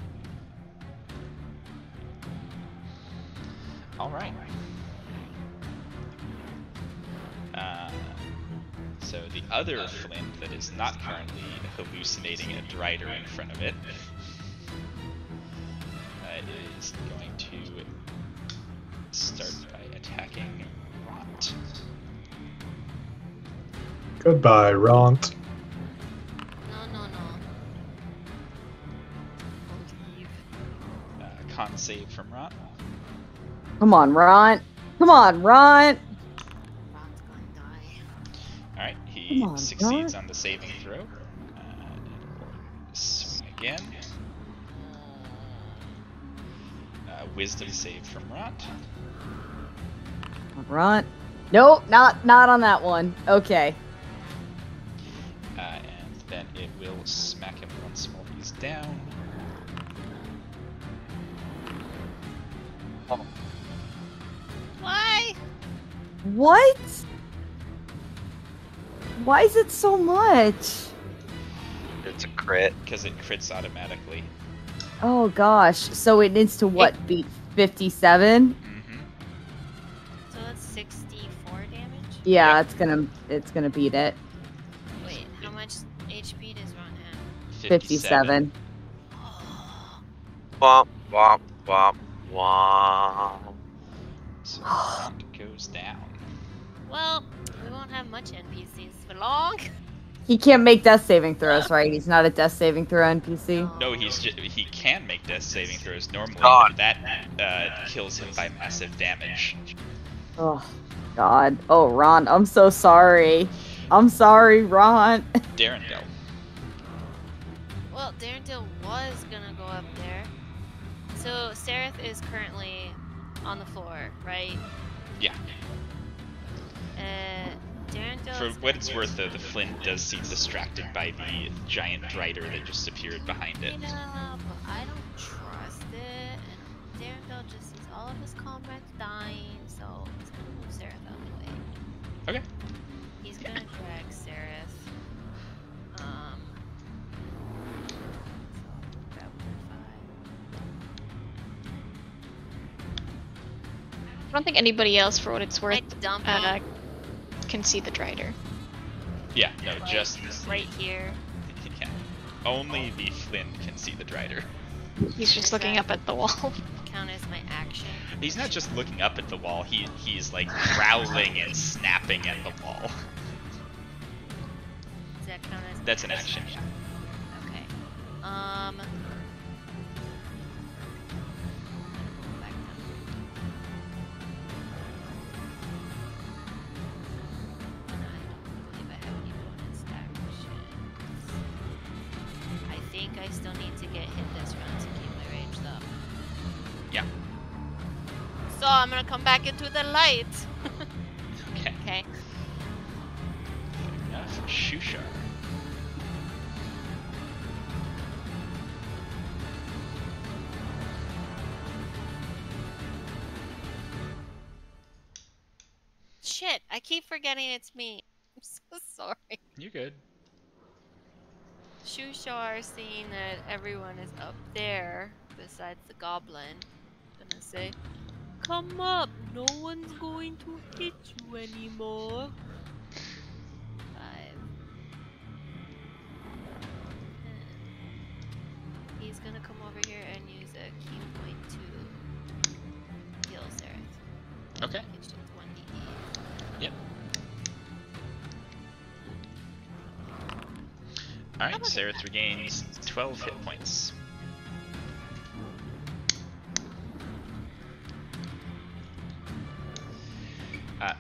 [SPEAKER 3] All right. So the other flint that is not currently hallucinating a drider in front of it is going to start by attacking Ront.
[SPEAKER 5] Goodbye, Ront.
[SPEAKER 6] No. Don't leave.
[SPEAKER 3] Con save from Ront.
[SPEAKER 4] Come on, Ront. Come on, Ront.
[SPEAKER 6] Ron's gonna die.
[SPEAKER 3] Alright, he
[SPEAKER 4] Come on,
[SPEAKER 3] succeeds
[SPEAKER 4] Ront.
[SPEAKER 3] on the saving throw. And we'll swing again. Wisdom save from Ront.
[SPEAKER 4] Ront. Nope, not on that one. Okay.
[SPEAKER 3] And then it will smack him once more. He's down.
[SPEAKER 6] Why?
[SPEAKER 4] What? Why is it so much?
[SPEAKER 1] It's a crit.
[SPEAKER 3] Because it crits automatically.
[SPEAKER 4] Oh gosh. So it needs to what? Beat 57?
[SPEAKER 3] Mm-hmm.
[SPEAKER 6] So that's 64 damage?
[SPEAKER 4] Yeah,
[SPEAKER 3] Yep.
[SPEAKER 4] it's gonna beat it.
[SPEAKER 6] Wait, how much HP does Ron have?
[SPEAKER 4] 57.
[SPEAKER 1] Womp, womp, womp, womp.
[SPEAKER 3] So Ront goes down.
[SPEAKER 6] Well, we won't have much NPCs for long.
[SPEAKER 4] He can't make death saving throws, right? He's not a death saving throw NPC.
[SPEAKER 3] No, he can make death saving throws normally,
[SPEAKER 1] God.
[SPEAKER 3] but that kills him by massive damage.
[SPEAKER 4] Oh God. Oh Ron, I'm so sorry. I'm sorry, Ron.
[SPEAKER 3] Darendel.
[SPEAKER 6] Well, Darendil was gonna go up there. So Sereth is currently on the floor, right?
[SPEAKER 3] Yeah.
[SPEAKER 6] Darendil.
[SPEAKER 3] For what it's worth, though, the flint does seem distracted by the giant drider that just appeared behind it.
[SPEAKER 6] Yeah, but I don't trust it. And Darendil just sees all of his comrades dying, so he's gonna move Sereth out of the way.
[SPEAKER 3] Okay.
[SPEAKER 6] He's gonna drag Sereth. Grab 5.
[SPEAKER 2] I don't think anybody else, for what it's
[SPEAKER 6] I
[SPEAKER 2] worth,
[SPEAKER 6] dump him
[SPEAKER 2] can see the drider.
[SPEAKER 3] Yeah, no,
[SPEAKER 6] like,
[SPEAKER 3] just...
[SPEAKER 6] right here.
[SPEAKER 3] Yeah. Only the flint can see the drider.
[SPEAKER 2] He's just looking up at the wall.
[SPEAKER 6] Count as my action.
[SPEAKER 3] He's not just looking up at the wall, he's like growling and snapping at the wall.
[SPEAKER 6] Does that count as?
[SPEAKER 3] That's an action, yeah.
[SPEAKER 6] Okay. Go back down. I don't believe I have any bonus actions. I think I still need to get hit this round to keep my range though.
[SPEAKER 3] Yeah.
[SPEAKER 6] So I'm gonna come back into the light.
[SPEAKER 3] Okay.
[SPEAKER 6] Okay.
[SPEAKER 3] Fair enough. Shushar.
[SPEAKER 6] Shit, I keep forgetting it's me. I'm so sorry.
[SPEAKER 3] You're good.
[SPEAKER 6] Shushar, seeing that everyone is up there, besides the goblin, gonna say, "Come up, no one's going to hit you anymore." 5. 10. He's gonna come over here and use a key point to heal Sereth.
[SPEAKER 3] Okay.
[SPEAKER 6] It's just 1d8.
[SPEAKER 3] Yep. Alright,
[SPEAKER 6] about
[SPEAKER 3] Sereth
[SPEAKER 6] that?
[SPEAKER 3] regains 12 hit points.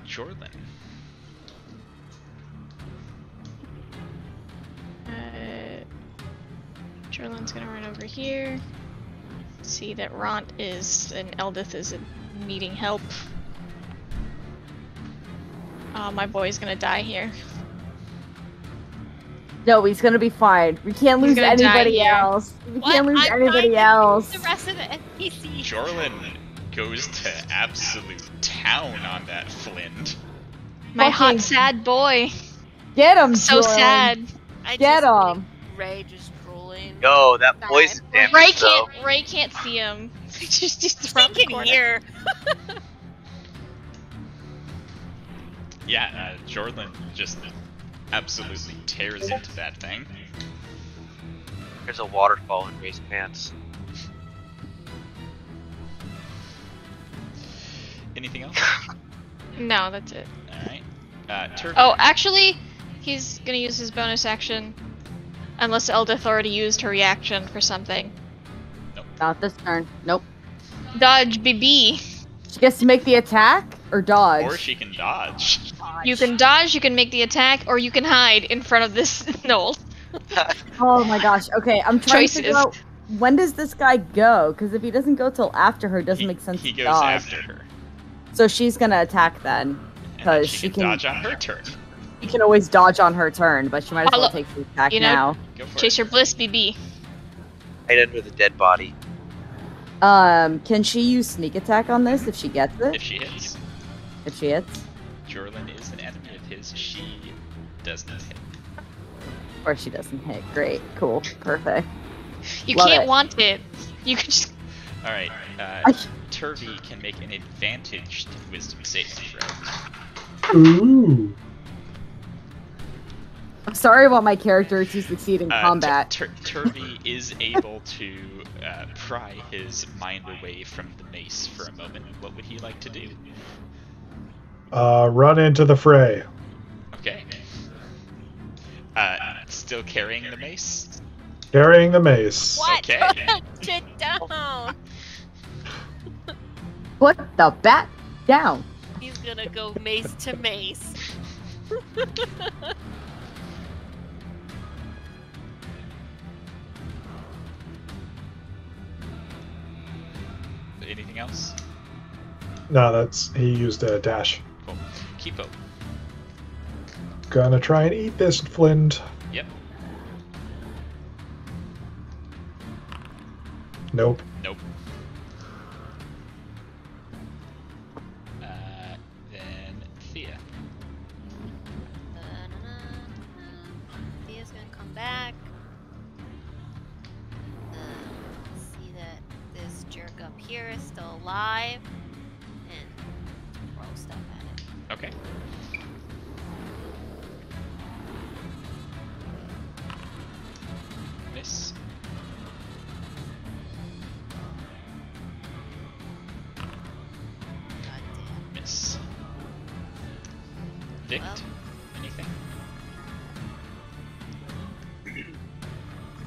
[SPEAKER 3] Jordan.
[SPEAKER 2] Jorlin's gonna run over here. See that Ront is and Eldith is needing help. My boy's gonna die here.
[SPEAKER 4] No, he's gonna be fine. We can't
[SPEAKER 2] He's
[SPEAKER 4] lose
[SPEAKER 2] gonna die
[SPEAKER 4] anybody
[SPEAKER 2] here.
[SPEAKER 4] else. We
[SPEAKER 6] What?
[SPEAKER 4] can't lose
[SPEAKER 6] I'm
[SPEAKER 4] anybody
[SPEAKER 6] trying to
[SPEAKER 4] else.
[SPEAKER 6] The rest of the NPCs.
[SPEAKER 3] Jorlin goes to absolute town on that Flint.
[SPEAKER 2] My hot
[SPEAKER 4] Fucking-
[SPEAKER 2] sad boy.
[SPEAKER 4] Get him,
[SPEAKER 2] So
[SPEAKER 4] Jordan.
[SPEAKER 2] sad.
[SPEAKER 6] I
[SPEAKER 4] Get
[SPEAKER 6] just
[SPEAKER 4] him.
[SPEAKER 6] think Ray just drooling.
[SPEAKER 1] Yo, that
[SPEAKER 6] Bad.
[SPEAKER 1] poison damage
[SPEAKER 2] Ray
[SPEAKER 1] though.
[SPEAKER 2] can't see him. just
[SPEAKER 6] He
[SPEAKER 2] around the
[SPEAKER 6] can
[SPEAKER 2] corner.
[SPEAKER 6] hear.
[SPEAKER 3] Yeah, Jorlin just absolutely tears into that thing.
[SPEAKER 1] There's a waterfall in Ray's pants.
[SPEAKER 3] Anything else?
[SPEAKER 2] No, that's it.
[SPEAKER 3] Alright. Turvy.
[SPEAKER 2] Oh, actually, he's gonna use his bonus action. Unless Eldith already used her reaction for something.
[SPEAKER 4] Not this turn. Nope.
[SPEAKER 2] Dodge, BB.
[SPEAKER 4] She gets to make the attack or dodge.
[SPEAKER 3] Or she can dodge.
[SPEAKER 2] You can dodge, you can make the attack, or you can hide in front of this Gnoll.
[SPEAKER 4] Oh my gosh. Okay, I'm trying to figure
[SPEAKER 2] Choices.
[SPEAKER 4] out when does this guy go? Because if he doesn't go till after her, it doesn't make sense
[SPEAKER 3] He
[SPEAKER 4] to
[SPEAKER 3] goes
[SPEAKER 4] dodge.
[SPEAKER 3] after her.
[SPEAKER 4] So she's gonna attack then.
[SPEAKER 3] And then
[SPEAKER 4] Because
[SPEAKER 3] she
[SPEAKER 4] she
[SPEAKER 3] can
[SPEAKER 4] can
[SPEAKER 3] dodge on her turn.
[SPEAKER 4] She can always dodge on her turn, but she might as well
[SPEAKER 2] Follow-
[SPEAKER 4] take the attack
[SPEAKER 2] you know-
[SPEAKER 4] now.
[SPEAKER 3] Go for
[SPEAKER 2] Chase
[SPEAKER 3] it.
[SPEAKER 2] your bliss, BB.
[SPEAKER 1] Right under the dead body.
[SPEAKER 4] Can she use sneak attack on this if she gets
[SPEAKER 3] If
[SPEAKER 4] it?
[SPEAKER 3] she hits.
[SPEAKER 4] If she hits?
[SPEAKER 3] Jorlin is an enemy of his. She does not hit.
[SPEAKER 4] Or she doesn't hit. Great. Cool. Perfect.
[SPEAKER 2] You
[SPEAKER 4] Love
[SPEAKER 2] can't
[SPEAKER 4] it.
[SPEAKER 2] want it. You can just.
[SPEAKER 3] Alright,
[SPEAKER 4] I-
[SPEAKER 3] Turvy can make an advantaged wisdom saving throw.
[SPEAKER 5] Ooh.
[SPEAKER 4] I'm sorry about my character to succeed in combat.
[SPEAKER 3] Turvy is able to pry his mind away from the mace for a moment. What would he like to do?
[SPEAKER 5] Run into the fray.
[SPEAKER 3] Okay. Still carrying the mace?
[SPEAKER 5] Carrying the mace.
[SPEAKER 6] What?
[SPEAKER 3] Okay.
[SPEAKER 6] Sit down.
[SPEAKER 4] Put the bat down.
[SPEAKER 6] He's gonna go mace to mace.
[SPEAKER 3] Anything else?
[SPEAKER 5] No, he used a dash.
[SPEAKER 3] Cool. Kipo.
[SPEAKER 5] Gonna try and eat this Flint.
[SPEAKER 3] Yep.
[SPEAKER 5] Nope.
[SPEAKER 3] Nope. Then Thea.
[SPEAKER 6] Thea's gonna come back. See that this jerk up here is still alive. And throw stuff at it.
[SPEAKER 3] Okay. Miss.
[SPEAKER 6] Goddamn.
[SPEAKER 3] Miss. Vict.
[SPEAKER 6] Well.
[SPEAKER 3] Anything?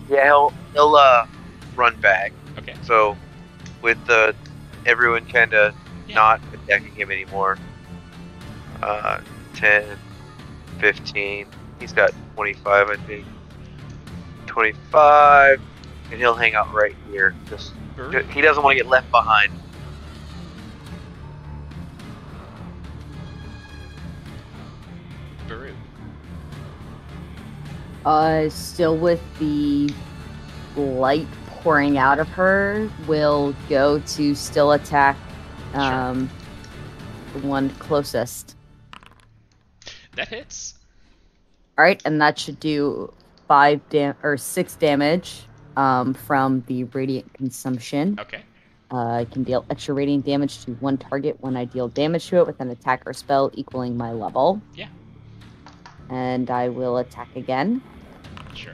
[SPEAKER 1] Yeah, he'll run back.
[SPEAKER 3] Okay.
[SPEAKER 1] So with everyone kind of
[SPEAKER 3] Yeah.
[SPEAKER 1] not attacking him anymore. 10, 15. He's got 25, I think. 25, and he'll hang out right here.
[SPEAKER 3] Baru.
[SPEAKER 1] He doesn't want to get left behind.
[SPEAKER 3] Baru.
[SPEAKER 4] Still with the light pouring out of her, will go to still attack the one closest.
[SPEAKER 3] That hits.
[SPEAKER 4] Alright, and that should do 6 damage from the radiant consumption.
[SPEAKER 3] Okay.
[SPEAKER 4] I can deal extra radiant damage to one target when I deal damage to it with an attack or spell equaling my level.
[SPEAKER 3] Yeah.
[SPEAKER 4] And I will attack again.
[SPEAKER 3] Sure.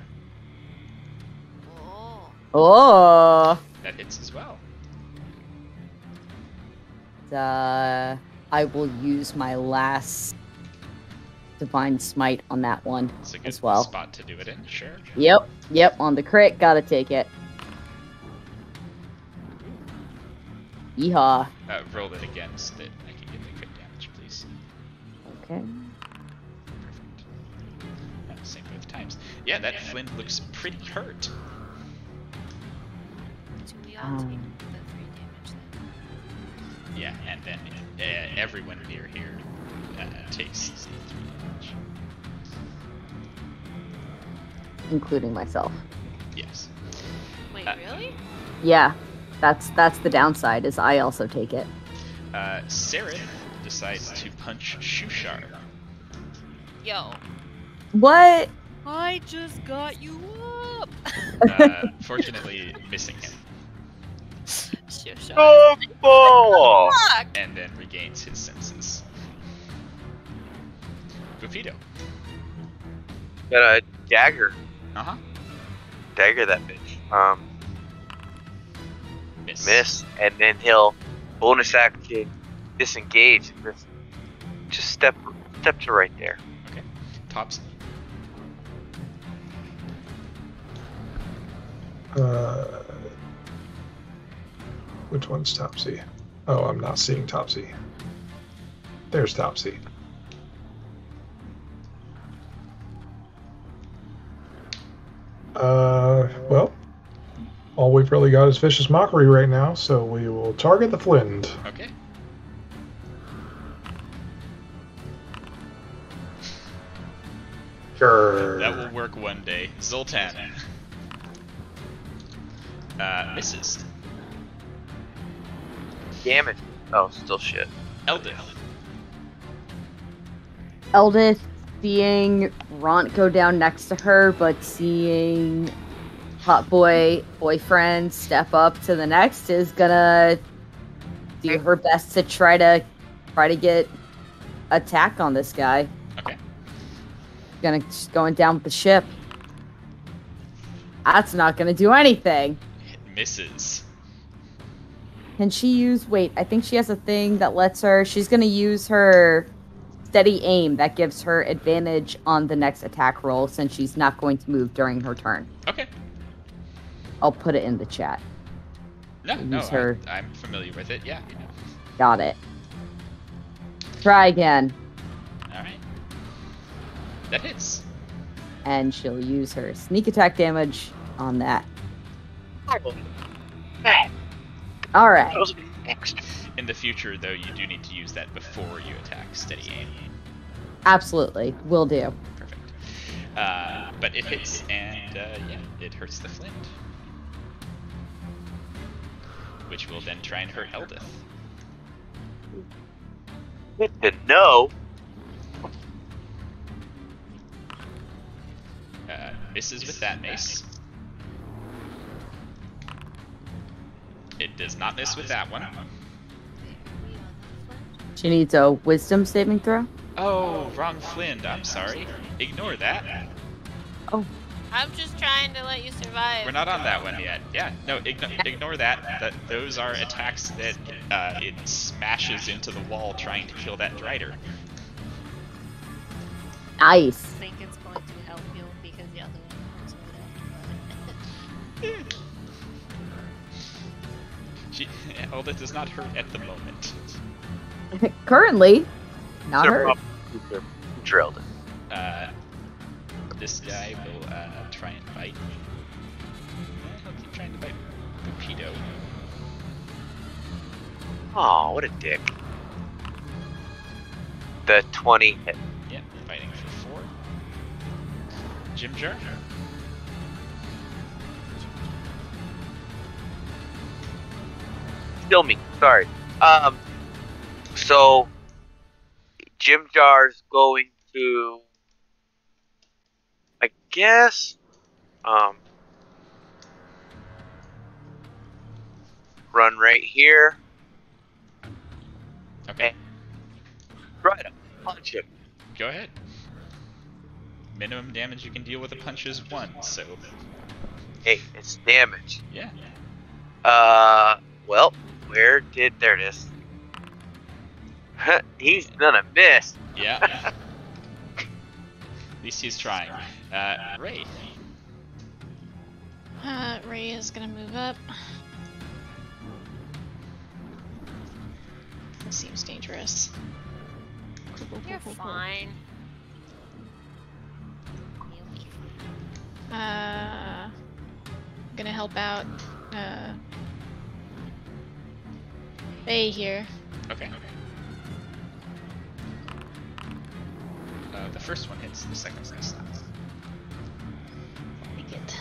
[SPEAKER 6] Oh.
[SPEAKER 4] Oh!
[SPEAKER 3] That hits as well.
[SPEAKER 4] I will use my last Divine Smite on that one
[SPEAKER 3] It's a good
[SPEAKER 4] as well.
[SPEAKER 3] spot to do it in. Sure.
[SPEAKER 4] Yep, on the crit, gotta take it. Yeehaw.
[SPEAKER 3] Roll it again so that I can get the crit damage, please.
[SPEAKER 4] Okay.
[SPEAKER 3] Perfect. Same both times. Yeah, that Flint looks pretty hurt.
[SPEAKER 6] we all take the 3 damage then.
[SPEAKER 3] Yeah, and then everyone near here takes 3 damage.
[SPEAKER 4] including myself.
[SPEAKER 3] Yes.
[SPEAKER 6] Wait, really?
[SPEAKER 4] Yeah, that's the downside. Is I also take it.
[SPEAKER 3] Sarah decides to punch Shushar.
[SPEAKER 6] Yo.
[SPEAKER 4] What?
[SPEAKER 6] I just got you up!
[SPEAKER 3] Fortunately, missing him,
[SPEAKER 6] Shush.
[SPEAKER 1] Oh,
[SPEAKER 6] Fuck!
[SPEAKER 3] and then regains his senses. Bufido.
[SPEAKER 1] got a dagger.
[SPEAKER 3] Uh-huh.
[SPEAKER 1] Dagger that bitch.
[SPEAKER 3] Miss.
[SPEAKER 1] Miss, and then he'll bonus action disengage. And just step to right there.
[SPEAKER 3] Okay. Topsy.
[SPEAKER 5] Which one's Topsy? Oh, I'm not seeing Topsy. There's Topsy. Well, all we've really got is Vicious Mockery right now, so we will target the Flint.
[SPEAKER 3] Okay.
[SPEAKER 5] Sure.
[SPEAKER 3] That will work one day. Zoltan. Misses.
[SPEAKER 1] Damage. Oh, still shit.
[SPEAKER 3] Eldith.
[SPEAKER 4] Eldith, seeing Ront go down next to her, but seeing hot boyfriend step up to the next, is gonna do her best to try to get attack on this guy.
[SPEAKER 3] Okay.
[SPEAKER 4] Going down with the ship. That's not gonna do anything.
[SPEAKER 3] Misses.
[SPEAKER 4] Can she use... Wait, I think she has a thing that lets her... She's going to use her steady aim that gives her advantage on the next attack roll since she's not going to move during her turn.
[SPEAKER 3] Okay.
[SPEAKER 4] I'll put it in the chat.
[SPEAKER 3] No,
[SPEAKER 4] Use her.
[SPEAKER 3] I'm familiar with it, yeah.
[SPEAKER 4] Got it. Try again.
[SPEAKER 3] Alright. That hits.
[SPEAKER 4] And she'll use her sneak attack damage on that. Alright.
[SPEAKER 3] In the future, though, you do need to use that before you attack steady aim.
[SPEAKER 4] Absolutely. Will do.
[SPEAKER 3] Perfect. But it hits, and yeah, it hurts the Flint. Which will then try and hurt Eldith.
[SPEAKER 1] Good to know.
[SPEAKER 3] Misses with that mace. It does not miss with that one.
[SPEAKER 4] She needs a wisdom saving throw.
[SPEAKER 3] Oh, wrong Flint. I'm sorry. Ignore that.
[SPEAKER 4] Oh.
[SPEAKER 6] I'm just trying to let you survive.
[SPEAKER 3] We're not on that one yet. Yeah, no, ignore that. Those are attacks that it smashes into the wall trying to kill that Drider.
[SPEAKER 6] I
[SPEAKER 4] Nice.
[SPEAKER 6] think it's going to help you because the other one was right.
[SPEAKER 3] Eldith does not hurt at the moment.
[SPEAKER 4] Currently, not
[SPEAKER 1] They're
[SPEAKER 4] hurt.
[SPEAKER 1] probably drilled it.
[SPEAKER 3] This guy will try and bite. He'll keep trying to bite Bupido.
[SPEAKER 1] Oh, what a dick. The 20 hit.
[SPEAKER 3] Yep, fighting for 4. Jimjar.
[SPEAKER 1] Still me. Sorry. So Jim Jar's going to, I guess, run right here.
[SPEAKER 3] Okay,
[SPEAKER 1] Try to punch him.
[SPEAKER 3] go ahead. Minimum damage you can deal with a punch is 1, so
[SPEAKER 1] Hey, it's damage.
[SPEAKER 3] yeah.
[SPEAKER 1] Well, there it is. He's gonna miss.
[SPEAKER 3] Yeah. At least he's trying. Ray.
[SPEAKER 2] Ray is gonna move up. This seems dangerous.
[SPEAKER 6] You're fine. You'll be fine.
[SPEAKER 2] Gonna help out Bay here.
[SPEAKER 3] Okay. The first one hits, the second one is not.
[SPEAKER 2] Take it.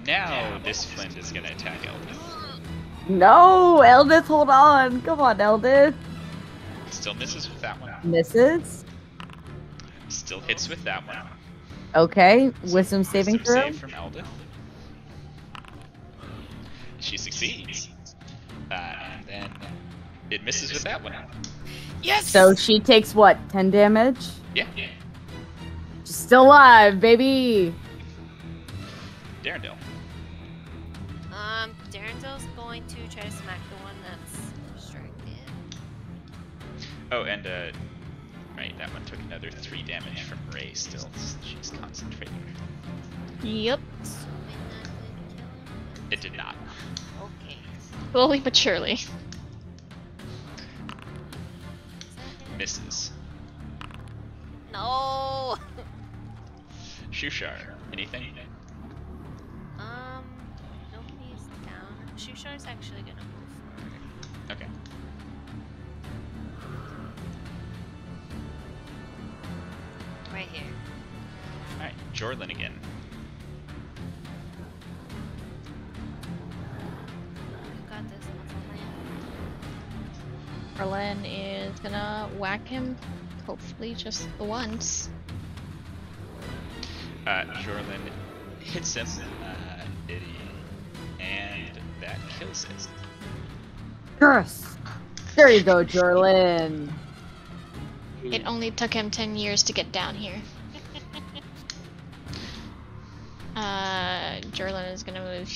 [SPEAKER 3] Now this Flint is gonna attack Eldith.
[SPEAKER 4] No, Eldith, hold on. Come on, Eldith.
[SPEAKER 3] Still misses with that one.
[SPEAKER 4] Misses.
[SPEAKER 3] Still hits with that one.
[SPEAKER 4] Okay, wisdom saving
[SPEAKER 3] Wisdom
[SPEAKER 4] throw.
[SPEAKER 3] save from Eldith. She succeeds. And then it misses with that one.
[SPEAKER 6] Yes!
[SPEAKER 4] So she takes what, 10 damage?
[SPEAKER 3] Yeah.
[SPEAKER 4] She's still alive, baby.
[SPEAKER 3] Darendil.
[SPEAKER 6] Darendil's going to try to smack the one that's distracted.
[SPEAKER 3] Oh, and right, that one took another 3 damage from Ray still. She's concentrating.
[SPEAKER 2] Yep.
[SPEAKER 6] Assuming that didn't kill him.
[SPEAKER 3] It did not.
[SPEAKER 6] Okay.
[SPEAKER 2] Slowly but surely.
[SPEAKER 3] Misses.
[SPEAKER 6] No!
[SPEAKER 3] Shushar, anything?
[SPEAKER 6] Nobody's down. Shushar's actually gonna move forward.
[SPEAKER 3] Okay.
[SPEAKER 6] Right here.
[SPEAKER 3] Alright, Jorlin again.
[SPEAKER 6] You got this, Muscle
[SPEAKER 2] Arlen is gonna whack him. Hopefully just the once.
[SPEAKER 3] Jorlin hits him, and that kills it.
[SPEAKER 4] Yes. There you go, Jorlin.
[SPEAKER 2] It only took him 10 years to get down here. Jorlin is gonna move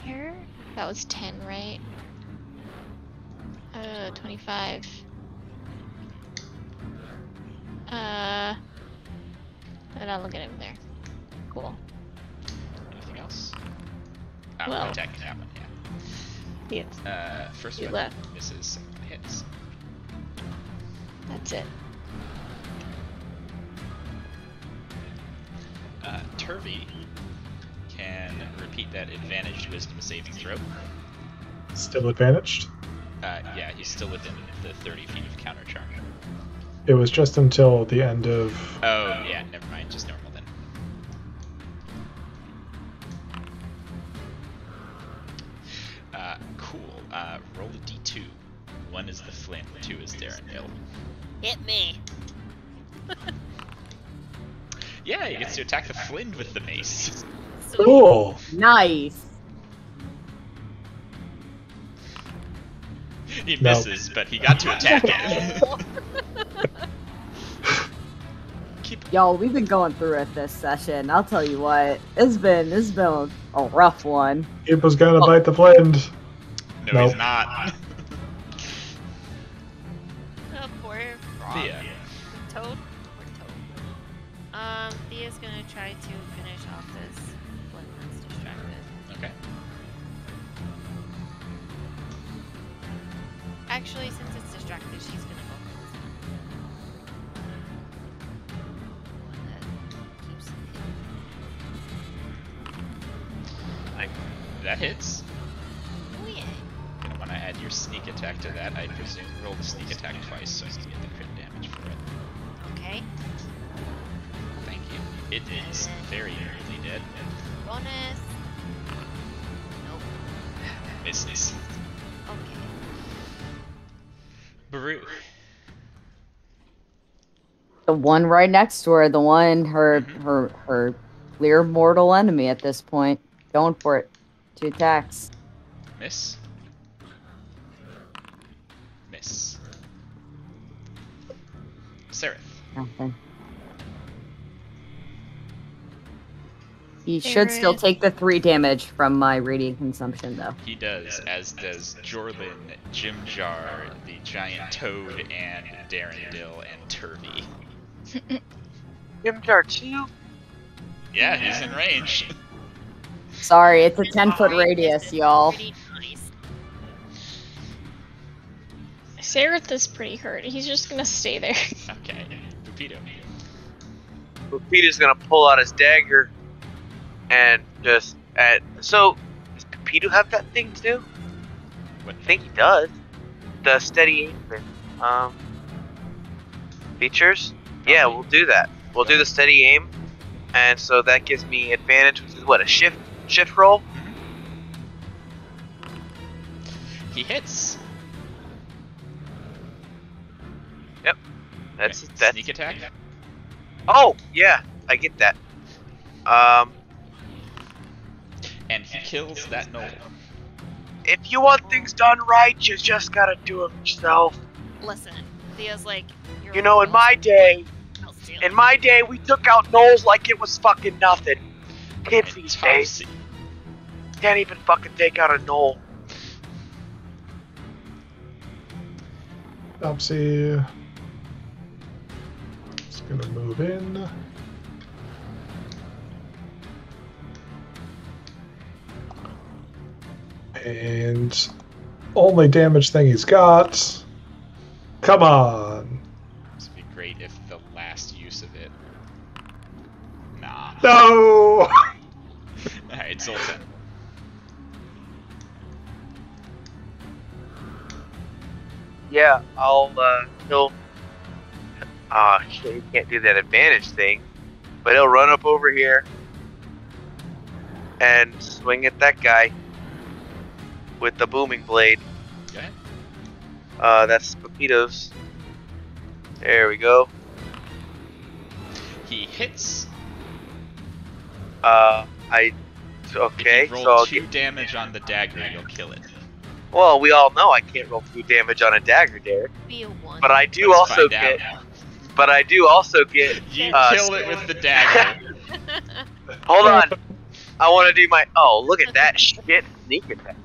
[SPEAKER 2] here. That was 10, right? 25. And I'll look at him there. Cool.
[SPEAKER 3] Anything else?
[SPEAKER 2] Well.
[SPEAKER 3] Attacking that one, yeah.
[SPEAKER 2] Yes.
[SPEAKER 3] First
[SPEAKER 2] You
[SPEAKER 3] one
[SPEAKER 2] left.
[SPEAKER 3] misses, second one hits.
[SPEAKER 2] That's it.
[SPEAKER 3] Turvy can repeat that advantaged wisdom saving throw.
[SPEAKER 5] Still advantaged.
[SPEAKER 3] Yeah, he's still within the 30 feet of counter charge.
[SPEAKER 5] It was just until the end of.
[SPEAKER 3] Oh, yeah, never mind, just normal then. Cool. Roll a d2. 1 is the Flint, 2 is Darendil.
[SPEAKER 6] Hit me.
[SPEAKER 3] Yeah, he gets to attack the Flint with the mace.
[SPEAKER 5] Cool.
[SPEAKER 4] Nice.
[SPEAKER 3] He
[SPEAKER 5] No.
[SPEAKER 3] misses, but he got to attack it. Keep.
[SPEAKER 4] Yo, we've been going through it this session. I'll tell you what. It's been a rough one.
[SPEAKER 5] It was gonna bite the flint.
[SPEAKER 3] No,
[SPEAKER 5] Nope.
[SPEAKER 3] he's not.
[SPEAKER 6] Poor frog.
[SPEAKER 3] Thea.
[SPEAKER 6] Toad? Or Toad? Thea's gonna try to finish off this one that's distracted.
[SPEAKER 3] Okay.
[SPEAKER 6] Actually, since it's distracted, she's gonna go for this one. One that keeps hitting.
[SPEAKER 3] That hits.
[SPEAKER 6] Oh yeah.
[SPEAKER 3] Gonna want to add your sneak attack to that, I presume. Roll the sneak attack twice so you can get the crit damage for it.
[SPEAKER 6] Okay.
[SPEAKER 3] Thank you. It is very nearly dead.
[SPEAKER 6] Bonus. Nope.
[SPEAKER 3] Misses.
[SPEAKER 6] Okay.
[SPEAKER 3] Baru.
[SPEAKER 4] The one right next to her, the one her clear mortal enemy at this point. Going for it. 2 attacks.
[SPEAKER 3] Miss. Miss. Seraph.
[SPEAKER 4] Nothing. He should still
[SPEAKER 2] Alright.
[SPEAKER 4] take the 3 damage from my radiant consumption, though.
[SPEAKER 3] He does, as does Jorlin, Jimjar, the giant toad, and Darendil, and Turvy.
[SPEAKER 1] Jimjar 2?
[SPEAKER 3] Yeah, he's in range.
[SPEAKER 4] Sorry, it's a 10-foot radius, y'all.
[SPEAKER 6] Pretty nice.
[SPEAKER 2] Seraph is pretty hurt. He's just gonna stay there.
[SPEAKER 3] Okay. Pupito.
[SPEAKER 1] Peter's gonna pull out his dagger and just so Pidu have that thing too?
[SPEAKER 3] What
[SPEAKER 1] I think he does. The steady aim thing. Features? Yeah, we'll do that. We'll do the steady aim, and so that gives me advantage, which is what, a shift roll?
[SPEAKER 3] He hits.
[SPEAKER 1] Yep. That's
[SPEAKER 3] Sneak attack.
[SPEAKER 1] Oh, yeah, I get that.
[SPEAKER 3] And he kills that Gnoll.
[SPEAKER 1] If you want things done right, you just gotta do them yourself.
[SPEAKER 6] Listen, Theo's like,
[SPEAKER 1] You know, in my day, we took out Gnolls like it was fucking nothing. Kids
[SPEAKER 3] And
[SPEAKER 1] these days
[SPEAKER 3] Topsy.
[SPEAKER 1] can't even fucking take out a Gnoll.
[SPEAKER 5] Topsy. Just gonna move in. And only damage thing he's got. Come on.
[SPEAKER 3] This would be great if the last use of it. Nah.
[SPEAKER 5] No!
[SPEAKER 3] Alright, Zoltan.
[SPEAKER 1] Yeah, he'll, shit, he can't do that advantage thing, but he'll run up over here and swing at that guy with the booming blade.
[SPEAKER 3] Go ahead.
[SPEAKER 1] That's Pepito's. There we go.
[SPEAKER 3] He hits.
[SPEAKER 1] Okay,
[SPEAKER 3] If you
[SPEAKER 1] so
[SPEAKER 3] roll
[SPEAKER 1] I'll
[SPEAKER 3] 2
[SPEAKER 1] get.
[SPEAKER 3] damage on the dagger, you'll kill it.
[SPEAKER 1] Well, we all know I can't roll 2 damage on a dagger, Derek.
[SPEAKER 6] Be a 1.
[SPEAKER 1] But I do
[SPEAKER 3] Let's
[SPEAKER 1] also
[SPEAKER 3] find
[SPEAKER 1] get.
[SPEAKER 3] out.
[SPEAKER 1] But I do also get.
[SPEAKER 3] You
[SPEAKER 1] uh,
[SPEAKER 3] kill it with the dagger.
[SPEAKER 1] Hold on. I want to do my. Oh, look at that shit sneak attack.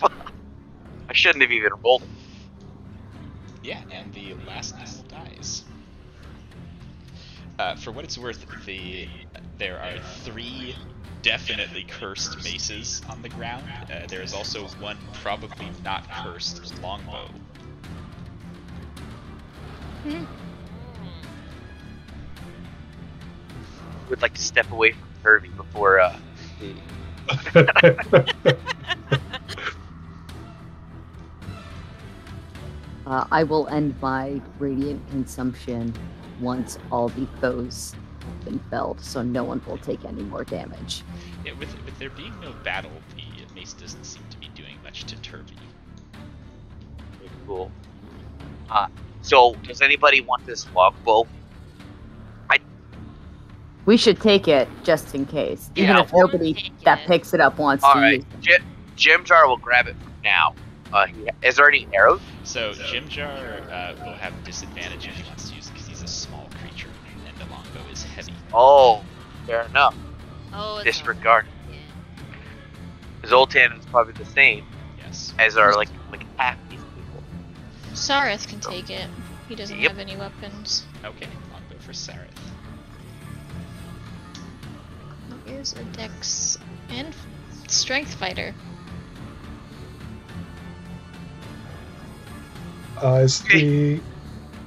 [SPEAKER 1] I shouldn't have even rolled it.
[SPEAKER 3] Yeah, and the last Gnoll dies. For what it's worth, there are 3 definitely cursed maces on the ground. There is also 1 probably not cursed longbow.
[SPEAKER 1] Would like to step away from Kirby before
[SPEAKER 4] I will end my radiant consumption once all the foes have been felled, so no one will take any more damage.
[SPEAKER 3] Yeah, with there being no battle, the mace doesn't seem to be doing much to Turby.
[SPEAKER 1] cool. So does anybody want this longbow?
[SPEAKER 4] We should take it just in case, even
[SPEAKER 1] Yeah,
[SPEAKER 4] if nobody
[SPEAKER 6] take
[SPEAKER 4] that
[SPEAKER 6] it.
[SPEAKER 4] picks it up wants
[SPEAKER 1] All
[SPEAKER 4] to
[SPEAKER 1] right,
[SPEAKER 4] use it.
[SPEAKER 1] Jim Jar will grab it now. Is there any arrows?
[SPEAKER 3] So Jimjar will have disadvantage if he wants to use it because he's a small creature, and the longbow is heavy.
[SPEAKER 1] Oh, fair enough.
[SPEAKER 6] Oh, it's
[SPEAKER 1] Disregard.
[SPEAKER 6] Yeah.
[SPEAKER 1] Zoltan is probably the same
[SPEAKER 3] Yes.
[SPEAKER 1] as our like half these people.
[SPEAKER 2] Sareth can take it. He doesn't
[SPEAKER 1] Yep.
[SPEAKER 2] have any weapons.
[SPEAKER 3] Okay, longbow for Sareth.
[SPEAKER 2] He is a dex and strength fighter.
[SPEAKER 5] Is the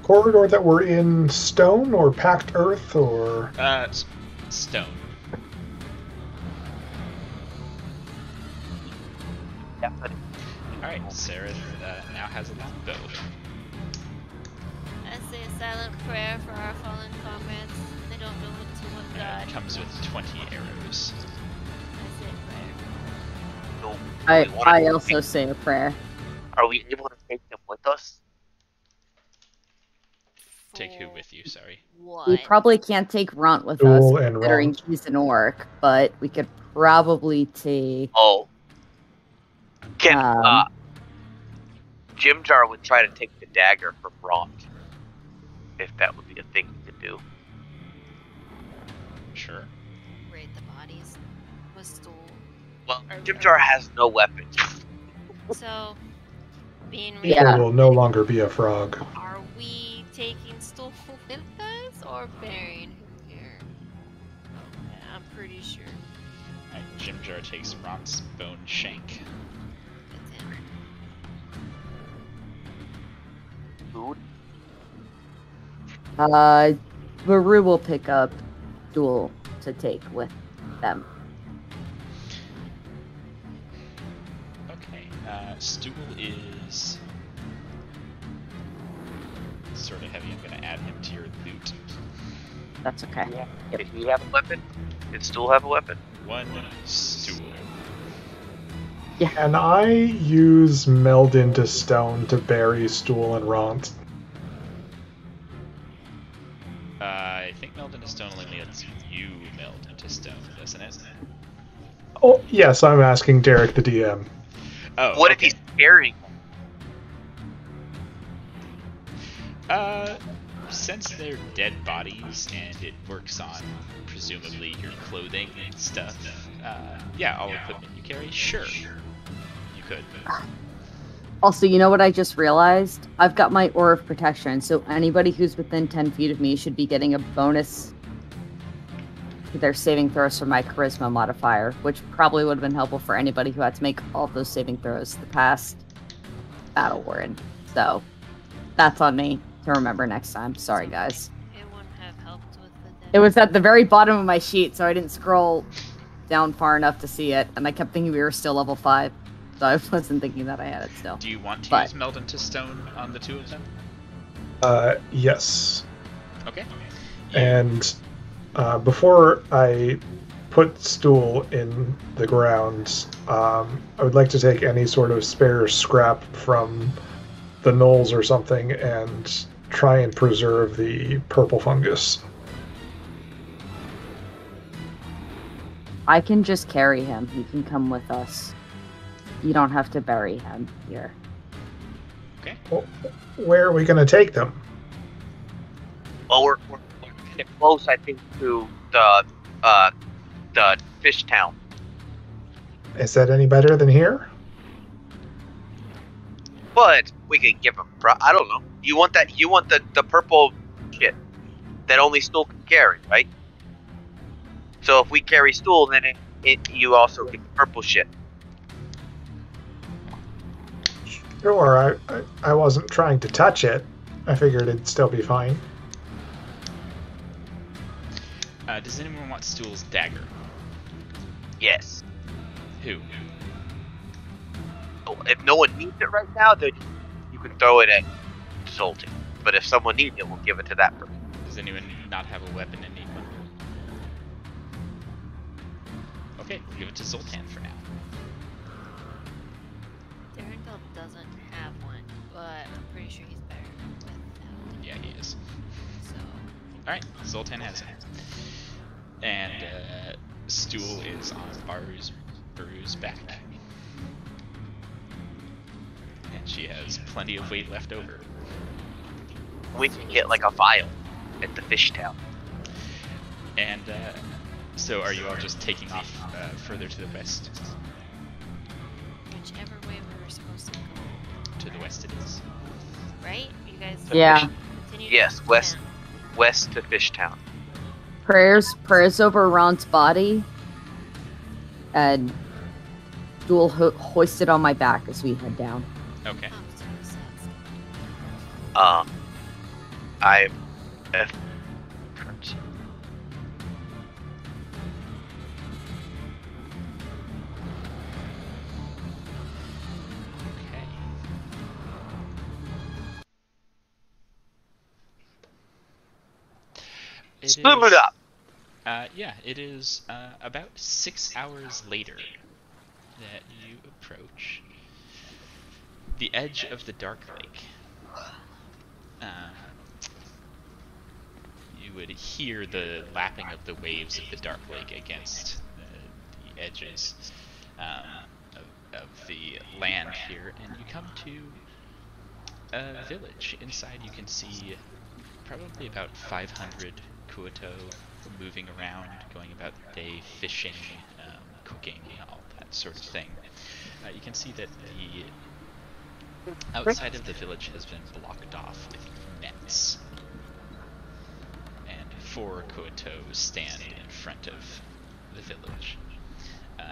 [SPEAKER 5] corridor that we're in stone or packed earth or?
[SPEAKER 3] Stone.
[SPEAKER 1] Definitely.
[SPEAKER 3] Alright, Sareth now has a longbow.
[SPEAKER 6] I say a silent prayer for our fallen comrades. They don't know to what
[SPEAKER 3] It
[SPEAKER 6] God.
[SPEAKER 3] comes with 20 arrows.
[SPEAKER 6] I say a prayer.
[SPEAKER 1] So, do we wanna
[SPEAKER 4] I
[SPEAKER 1] take-
[SPEAKER 4] also say a prayer.
[SPEAKER 1] Are we able to take them with us?
[SPEAKER 3] Take who with you, sorry.
[SPEAKER 6] What?
[SPEAKER 4] We probably can't take Ront with
[SPEAKER 5] Stool
[SPEAKER 4] us,
[SPEAKER 5] and
[SPEAKER 4] considering
[SPEAKER 5] Ront.
[SPEAKER 4] he's an orc, but we could probably take...
[SPEAKER 1] Oh. Can
[SPEAKER 4] Um,
[SPEAKER 1] Jim Jar would try to take the dagger from Ront, if that would be a thing he could do.
[SPEAKER 3] Sure.
[SPEAKER 6] Raid the bodies with Stool.
[SPEAKER 1] Well, Jim Jar has no weapons.
[SPEAKER 6] So, being
[SPEAKER 4] Yeah.
[SPEAKER 6] real,
[SPEAKER 5] Stool will no longer be a frog.
[SPEAKER 6] are we taking Stool with us or burying him here? Yeah, I'm pretty sure
[SPEAKER 3] Alright, Jimjar takes Ront's bone shank.
[SPEAKER 6] it's him.
[SPEAKER 1] Food?
[SPEAKER 4] Maru will pick up Stool to take with them.
[SPEAKER 3] Stool is sort of heavy. I'm going to add him to your loot.
[SPEAKER 4] That's okay.
[SPEAKER 1] Yeah.
[SPEAKER 4] Yep.
[SPEAKER 1] If you have a weapon, did Stool have a weapon?
[SPEAKER 3] One Stool.
[SPEAKER 5] Can I use meld into stone to bury Stool and Ront?
[SPEAKER 3] I think meld into stone only lets you meld into stone, doesn't it?
[SPEAKER 5] Oh, yes, I'm asking Derek the DM.
[SPEAKER 3] Oh,
[SPEAKER 1] What
[SPEAKER 3] okay.
[SPEAKER 1] if he's carrying?
[SPEAKER 3] Since they're dead bodies and it works on presumably your clothing and stuff, yeah, all equipment you carry, sure, you could.
[SPEAKER 4] Also, you know what I just realized? I've got my Aura of Protection, so anybody who's within 10 feet of me should be getting a bonus to their saving throws for my Charisma modifier, which probably would have been helpful for anybody who had to make all those saving throws the past battle we're in. So, that's on me to remember next time. Sorry, guys.
[SPEAKER 6] It wouldn't have helped with the dead.
[SPEAKER 4] It was at the very bottom of my sheet, so I didn't scroll down far enough to see it, and I kept thinking we were still level 5. So I wasn't thinking that I had it still.
[SPEAKER 3] Do you want to
[SPEAKER 4] But-
[SPEAKER 3] use meld into stone on the two of them?
[SPEAKER 5] Yes.
[SPEAKER 3] Okay.
[SPEAKER 5] And before I put Stool in the ground, I would like to take any sort of spare scrap from the Gnolls or something and try and preserve the purple fungus.
[SPEAKER 4] I can just carry him. He can come with us. You don't have to bury him here.
[SPEAKER 3] Okay.
[SPEAKER 5] Well, where are we going to take them?
[SPEAKER 1] Well, we're kind of close, I think, to the fish town.
[SPEAKER 5] Is that any better than here?
[SPEAKER 1] But we could give him. I don't know. You want that? You want the purple shit that only Stool can carry, right? So if we carry Stool, then you also get the purple shit.
[SPEAKER 5] Sure, I wasn't trying to touch it. I figured it'd still be fine.
[SPEAKER 3] Does anyone want Stool's dagger?
[SPEAKER 1] Yes.
[SPEAKER 3] Who?
[SPEAKER 1] If no one needs it right now, then you can throw it at Zoltan. But if someone needs it, we'll give it to that person.
[SPEAKER 3] Does anyone not have a weapon and need one? Okay, we'll give it to Zoltan for now.
[SPEAKER 6] Durandal doesn't have one, but I'm pretty sure he's better without.
[SPEAKER 3] Yeah, he is.
[SPEAKER 6] So
[SPEAKER 3] Alright, Zoltan has it. And Stool is on Baru's back. And she has plenty of weight left over.
[SPEAKER 1] We can get like a vial at the fish town.
[SPEAKER 3] And so are you all just taking off further to the west?
[SPEAKER 6] whichever way we were supposed to go,
[SPEAKER 3] To the west it is.
[SPEAKER 6] right? You guys.
[SPEAKER 4] Yeah.
[SPEAKER 6] Continue
[SPEAKER 1] Yes,
[SPEAKER 6] to
[SPEAKER 1] west.
[SPEAKER 6] plan.
[SPEAKER 1] West to fish town.
[SPEAKER 4] Prayers over Ront's body, and Stool hoisted on my back as we head down.
[SPEAKER 3] Okay.
[SPEAKER 6] Oh, so sad.
[SPEAKER 1] I.
[SPEAKER 3] Okay. It
[SPEAKER 1] Split
[SPEAKER 3] is-
[SPEAKER 1] it up.
[SPEAKER 3] Yeah, it is about 6 hours later that you approach the edge of the Dark Lake. You would hear the lapping of the waves of the Dark Lake against the edges of the land here, and you come to a village. Inside you can see probably about 500 Kuoto moving around, going about the day, fishing, cooking, all that sort of thing. You can see that the outside of the village has been blocked off with nets. And 4 Kuoto stand in front of the village.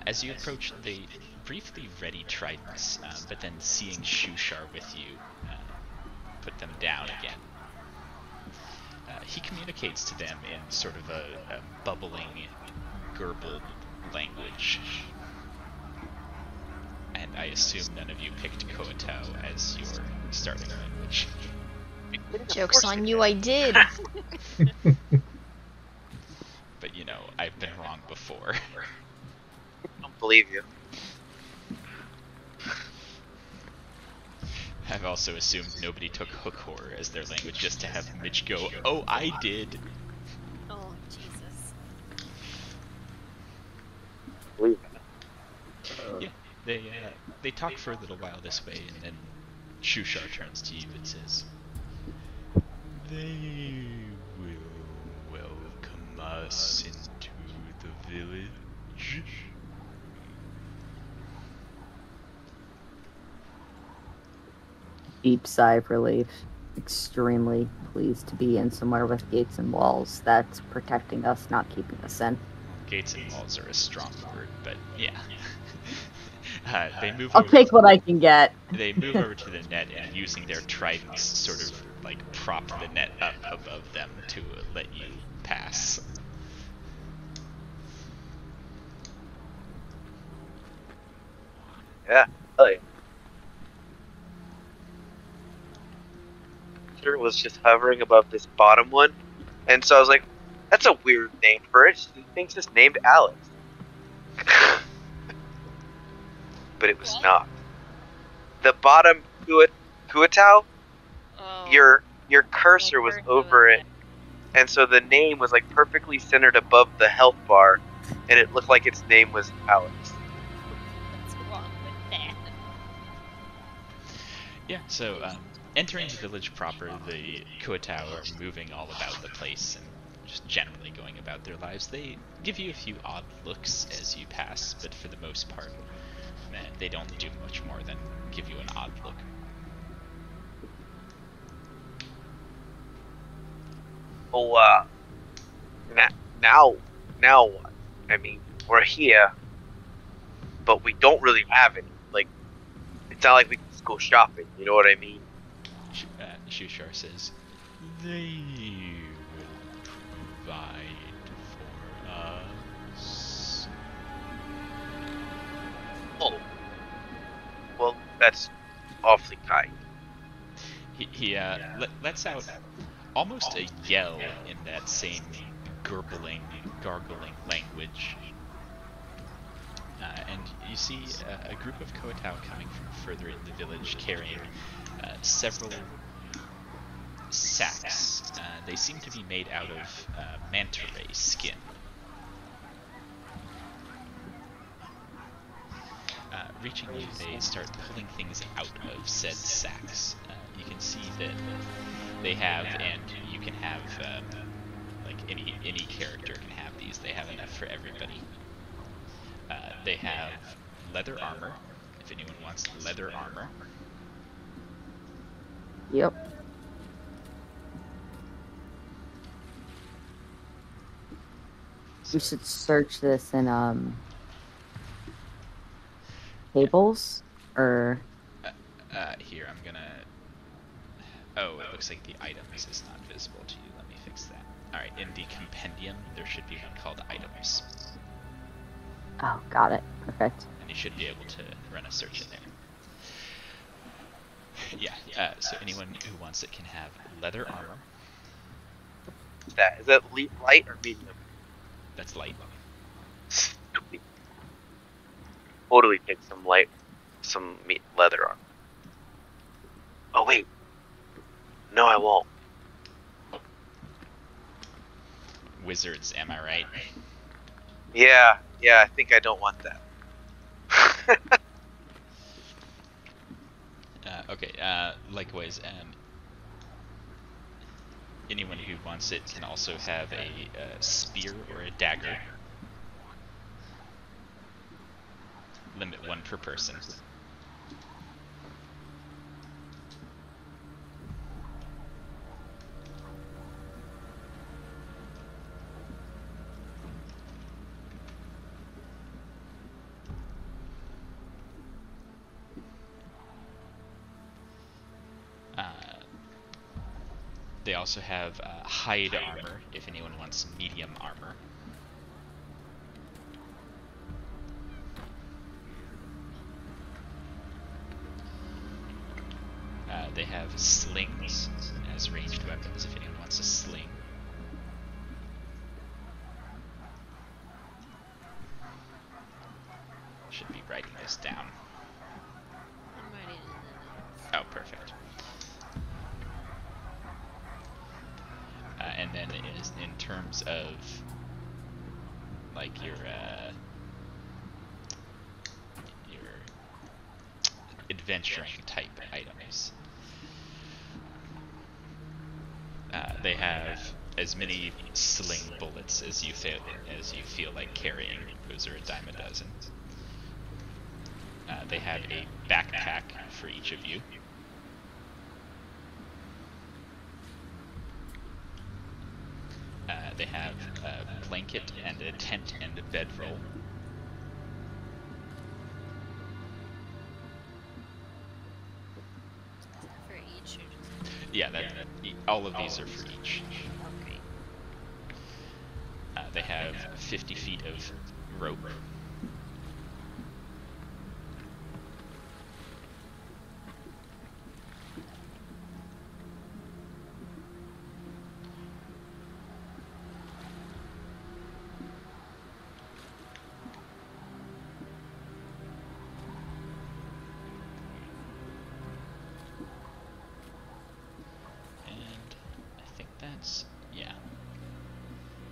[SPEAKER 3] As you approach, they briefly ready tridents, but then seeing Shushar with you, put them down again. He communicates to them in sort of a bubbling, gurgled language. And I assume none of you picked Koatau as your starting language.
[SPEAKER 2] Joke's on you, I did.
[SPEAKER 3] But you know, I've been wrong before.
[SPEAKER 1] I don't believe you.
[SPEAKER 3] I've also assumed nobody took Hookhor as their language just to have Mitch go, "Oh, I did."
[SPEAKER 6] Oh, Jesus.
[SPEAKER 1] Believe
[SPEAKER 3] Yeah, they talk for a little while this way, and then Shushar turns to you and says, "They will welcome us into the village."
[SPEAKER 4] Deep sigh of relief. Extremely pleased to be in somewhere with gates and walls that's protecting us, not keeping us in.
[SPEAKER 3] Gates and walls are a strong word, but yeah. They move
[SPEAKER 4] I'll
[SPEAKER 3] over.
[SPEAKER 4] take what I can get.
[SPEAKER 3] They move over to the net and, using their tridents, sort of like prop the net up above them to let you pass.
[SPEAKER 1] Yeah. Oh yeah. Sure was just hovering above this bottom one, and so I was like, "That's a weird name for it." She thinks it's named Alex, but it was
[SPEAKER 6] What?
[SPEAKER 1] not. The bottom Kuatau,
[SPEAKER 6] Oh.
[SPEAKER 1] your cursor was over it, and so the name was like perfectly centered above the health bar, and it looked like its name was Alex.
[SPEAKER 6] What's wrong with that?
[SPEAKER 3] Yeah, so entering the village proper, the Kuatau are moving all about the place and just generally going about their lives. They give you a few odd looks as you pass, but for the most part, they don't do much more than give you an odd look.
[SPEAKER 1] Oh, now what? I mean, we're here, but we don't really have any. Like, it's not like we can just go shopping. You know what I mean?
[SPEAKER 3] Shushar says, "They will provide for us."
[SPEAKER 1] Oh, well, that's awfully kind.
[SPEAKER 3] He lets out almost a yell in that same gargling language. And you see a group of Koatau coming from further in the village carrying several sacks. They seem to be made out of manta ray skin. Reaching you, they start pulling things out of said sacks. You can see that they have, and you can have, like any character can have these. They have enough for everybody. They have leather armor, if anyone wants leather armor.
[SPEAKER 4] Yep. We should search this in tables, or
[SPEAKER 3] Here, I'm gonna... Oh, it looks like the items is not visible to you. Let me fix that. Alright, in the compendium, there should be one called items.
[SPEAKER 4] oh, got it. Perfect.
[SPEAKER 3] And you should be able to run a search in there. Yeah, so anyone who wants it can have leather armor.
[SPEAKER 1] Is that light or medium?
[SPEAKER 3] That's light.
[SPEAKER 1] Stupid. Totally take some leather armor. Oh wait. No, I won't.
[SPEAKER 3] Wizards, am I right?
[SPEAKER 1] Yeah, I think I don't want that.
[SPEAKER 3] Okay, likewise, anyone who wants it can also have a spear or a dagger. Limit one per person. They also have hide armor, if anyone wants medium armor. They have slings as ranged weapons if anyone wants a sling. Should be writing this down.
[SPEAKER 6] I'm writing it in the notes.
[SPEAKER 3] Oh, perfect. And then in terms of like your adventuring type items, they have as many sling bullets as you feel like carrying. Those are a dime a dozen. They have a backpack for each of you. They have a blanket and a tent and a bedroll.
[SPEAKER 6] For each or just...
[SPEAKER 3] Yeah, all of these are for each.
[SPEAKER 6] Okay.
[SPEAKER 3] They have 50 feet of rope.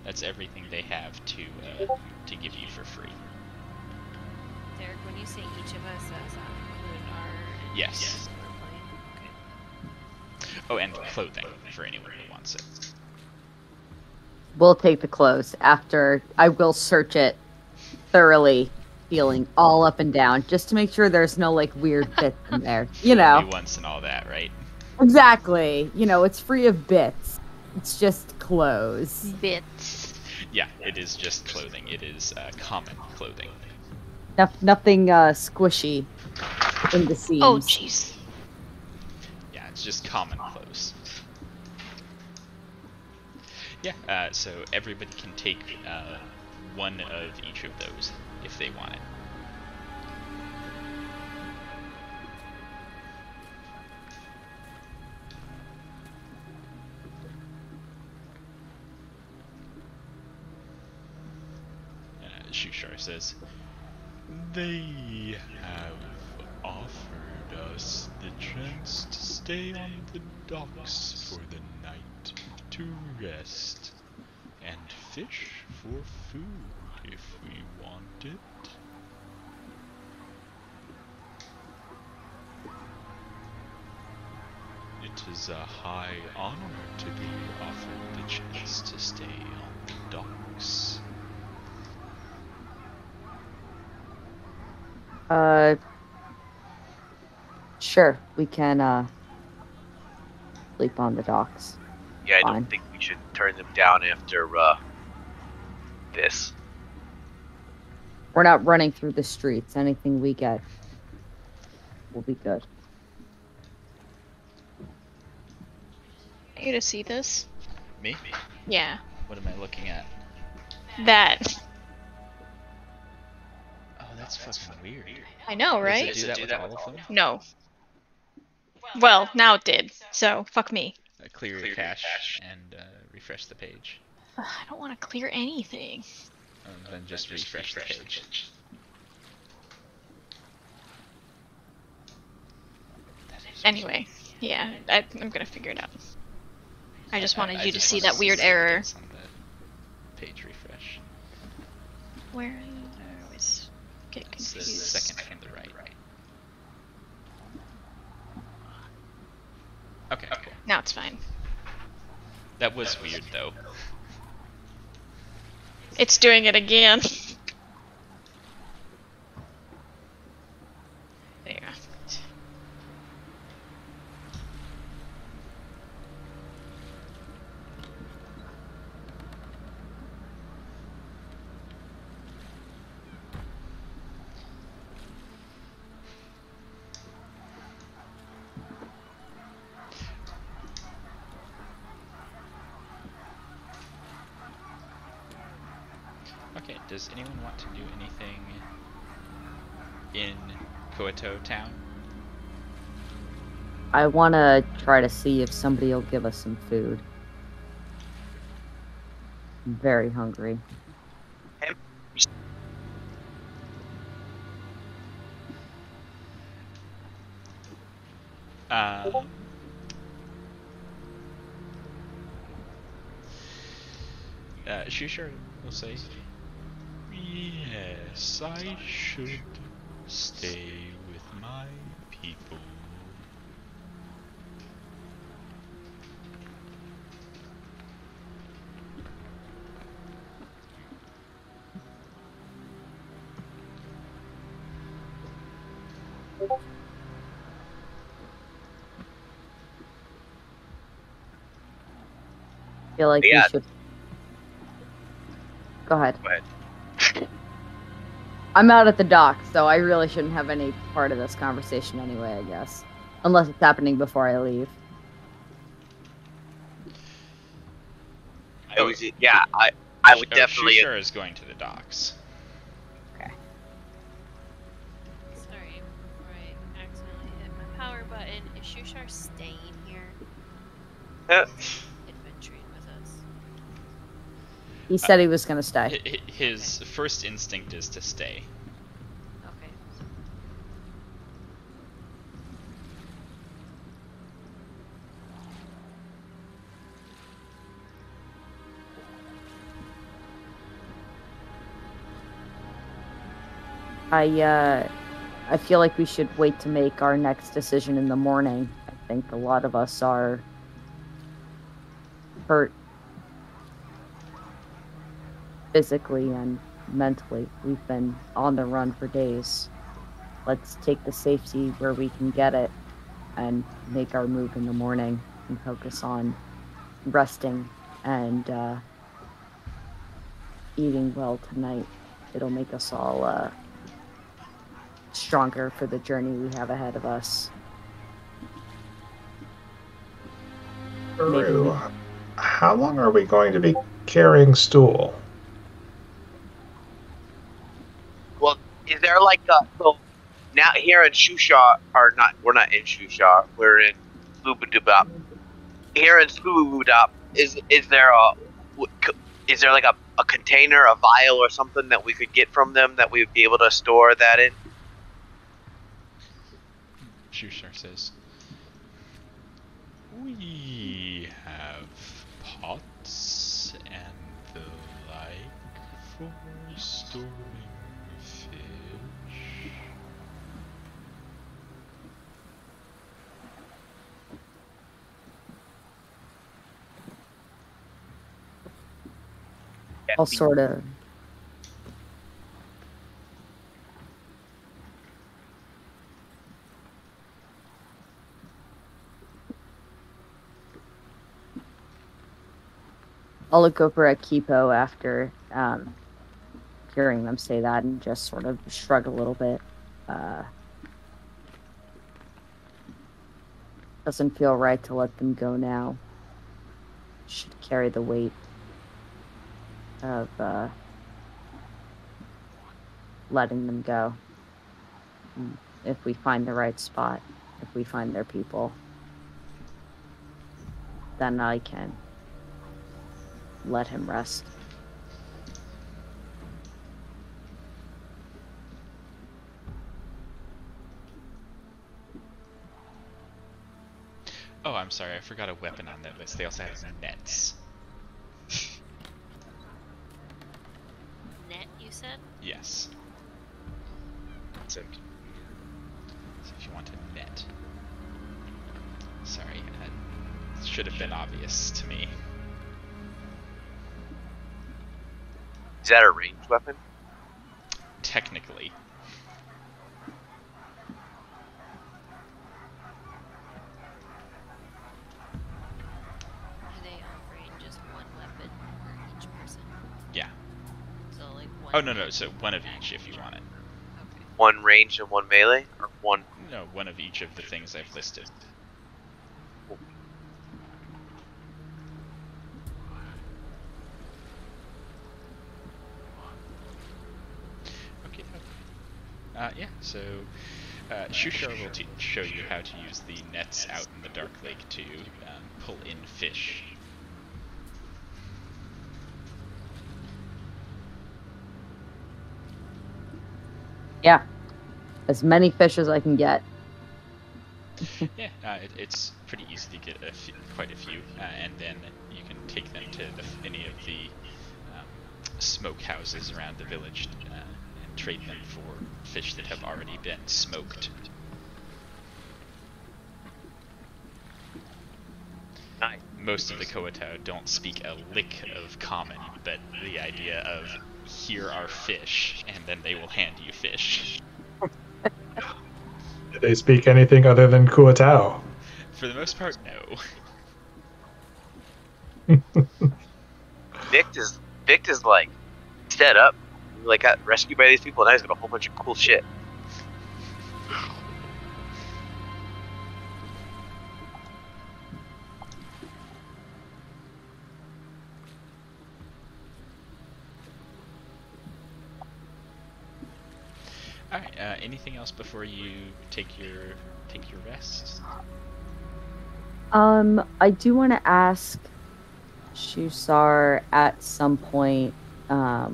[SPEAKER 3] That's everything they have to give you for free.
[SPEAKER 6] Derek, when you say each of us, does that include our...
[SPEAKER 3] Yes.
[SPEAKER 6] Okay.
[SPEAKER 3] Oh, and clothing for anyone who wants it.
[SPEAKER 4] We'll take the clothes after. I will search it thoroughly, feeling all up and down, just to make sure there's no like weird bits in there. You know.
[SPEAKER 3] Once and all that, right?
[SPEAKER 4] Exactly. You know, it's free of bits. It's just clothes.
[SPEAKER 2] Bits.
[SPEAKER 3] Yeah, it is just clothing. It is common clothing.
[SPEAKER 4] Nothing squishy in the seams.
[SPEAKER 2] Oh, jeez.
[SPEAKER 3] Yeah, it's just common clothes. Yeah, so everybody can take one of each of those if they want it. Shushar says, "They have offered us the chance to stay on the docks for the night to rest and fish for food if we want it." It is a high honor to be offered the chance to stay on the docks.
[SPEAKER 4] Sure, we can, sleep on the docks.
[SPEAKER 1] Yeah, I
[SPEAKER 4] Fine.
[SPEAKER 1] don't think we should turn them down after, this.
[SPEAKER 4] We're not running through the streets. Anything we get will be good.
[SPEAKER 2] I get to see this.
[SPEAKER 3] Me?
[SPEAKER 2] Yeah.
[SPEAKER 3] What am I looking at?
[SPEAKER 2] That.
[SPEAKER 3] Oh, that's fucking weird.
[SPEAKER 2] I know, right?
[SPEAKER 3] Does it do that with all of them?
[SPEAKER 2] No. Well, now it did, so fuck me.
[SPEAKER 3] Clear your cache and refresh the page.
[SPEAKER 2] Ugh, I don't want to clear anything.
[SPEAKER 3] Then just refresh the page.
[SPEAKER 2] Anyway, yeah, I'm gonna figure it out. I just wanted you to see that weird error.
[SPEAKER 3] On the page refresh.
[SPEAKER 2] Where I always get
[SPEAKER 3] It's the
[SPEAKER 2] confused.
[SPEAKER 3] second from the right. Okay, cool.
[SPEAKER 2] Now it's fine.
[SPEAKER 3] That was weird though.
[SPEAKER 2] It's doing it again. There.
[SPEAKER 3] Okay, does anyone want to do anything in Koato town?
[SPEAKER 4] I want to try to see if somebody will give us some food. I'm very hungry.
[SPEAKER 3] Shusha will say, "Yes, I should stay with my people."
[SPEAKER 4] I feel like
[SPEAKER 1] Yeah.
[SPEAKER 4] we should... Go ahead.
[SPEAKER 1] Go ahead.
[SPEAKER 4] I'm out at the dock, so I really shouldn't have any part of this conversation anyway, I guess. Unless it's happening before I leave.
[SPEAKER 1] I would definitely.
[SPEAKER 3] Shusha is going to the docks.
[SPEAKER 4] Okay.
[SPEAKER 6] Sorry, before I accidentally hit my power button. Is Shushar staying here? Adventuring with us?
[SPEAKER 4] He said he was gonna stay.
[SPEAKER 3] His first instinct is to stay.
[SPEAKER 6] Okay.
[SPEAKER 4] I feel like we should wait to make our next decision in the morning. I think a lot of us are hurt physically and mentally. We've been on the run for days. Let's take the safety where we can get it and make our move in the morning and focus on resting and eating well tonight. It'll make us all stronger for the journey we have ahead of us.
[SPEAKER 5] Peru, how long are we going to be carrying Stool?
[SPEAKER 1] Well, is there like a so now here in Shusha or not? We're not in Shusha. We're in Spoobadubop. Here in Spoobadubop, is there like a container, a vial, or something that we could get from them that we would be able to store that in?
[SPEAKER 3] Shusha says, "We have pots and the like for storing fish."
[SPEAKER 4] I'll sort of... I'll look over at Kipo after hearing them say that and just sort of shrug a little bit. Doesn't feel right to let them go now. Should carry the weight of letting them go. If we find the right spot, if we find their people, then I can let him rest.
[SPEAKER 3] Oh, I'm sorry, I forgot a weapon on that list. They also have nets.
[SPEAKER 6] Net, you said?
[SPEAKER 3] Yes. So if you want a net. Sorry, that should have been obvious to me.
[SPEAKER 1] Is that a ranged weapon?
[SPEAKER 3] Technically.
[SPEAKER 6] Do they offering just one weapon for each person?
[SPEAKER 3] Yeah.
[SPEAKER 6] So like one.
[SPEAKER 3] Oh, no, so one of each if you want it.
[SPEAKER 6] Okay.
[SPEAKER 1] One ranged and one melee, or one?
[SPEAKER 3] No, one of each of the things I've listed. Okay. Yeah, so Shushar will show you how to use the nets out in the Dark Lake to pull in fish.
[SPEAKER 4] Yeah. As many fish as I can get.
[SPEAKER 3] Yeah, it's pretty easy to get quite a few, and then you can take them to any of the smoke houses around the village and trade them for fish that have already been smoked.
[SPEAKER 1] Nice.
[SPEAKER 3] Most of the Koatau don't speak a lick of common, but the idea of here are fish, and then they will hand you fish.
[SPEAKER 5] Do they speak anything other than Kuatao?
[SPEAKER 3] For the most part, no.
[SPEAKER 1] Vict is like set up, like got rescued by these people, and now he's got a whole bunch of cool shit.
[SPEAKER 3] Alright, anything else before you take your rest?
[SPEAKER 4] I do want to ask Shusar at some point, are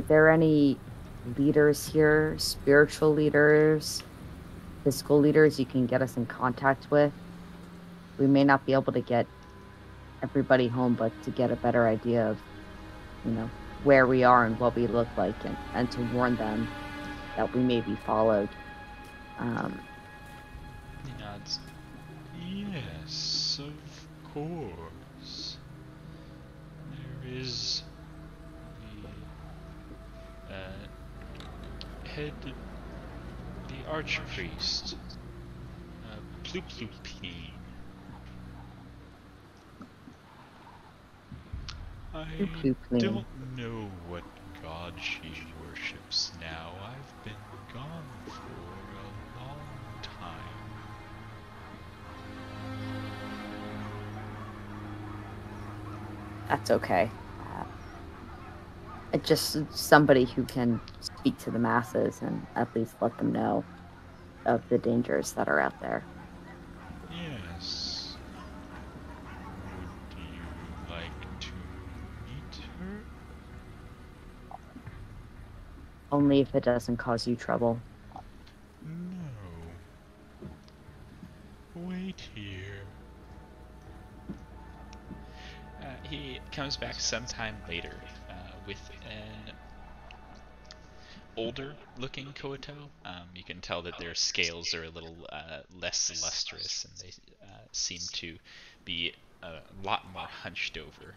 [SPEAKER 4] there any leaders here, spiritual leaders, physical leaders you can get us in contact with? We may not be able to get everybody home, but to get a better idea of, where we are and what we look like, and to warn them that we may be followed.
[SPEAKER 3] He nods. Yes, of course. There is the head, the archpriest, Plooploopine. I don't know what god she worships now. I've been gone for a long time.
[SPEAKER 4] That's okay. It's just somebody who can speak to the masses and at least let them know of the dangers that are out there.
[SPEAKER 3] Yes. Would you like to meet her?
[SPEAKER 4] Only if it doesn't cause you trouble.
[SPEAKER 3] No. Wait here. He comes back sometime later with an older-looking Koato. You can tell that their scales are a little less lustrous, and they seem to be a lot more hunched over.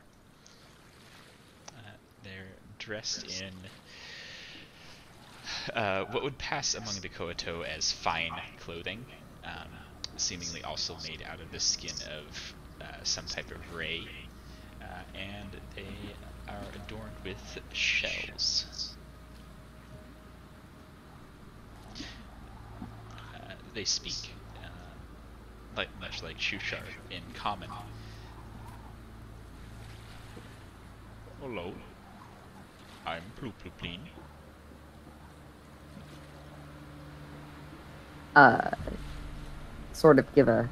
[SPEAKER 3] They're dressed in what would pass among the Koato as fine clothing, seemingly also made out of the skin of some type of ray, and they are adorned with shells. They speak, much like Shushar, in common. Hello, I'm Plooploopine.
[SPEAKER 4] Sort of give a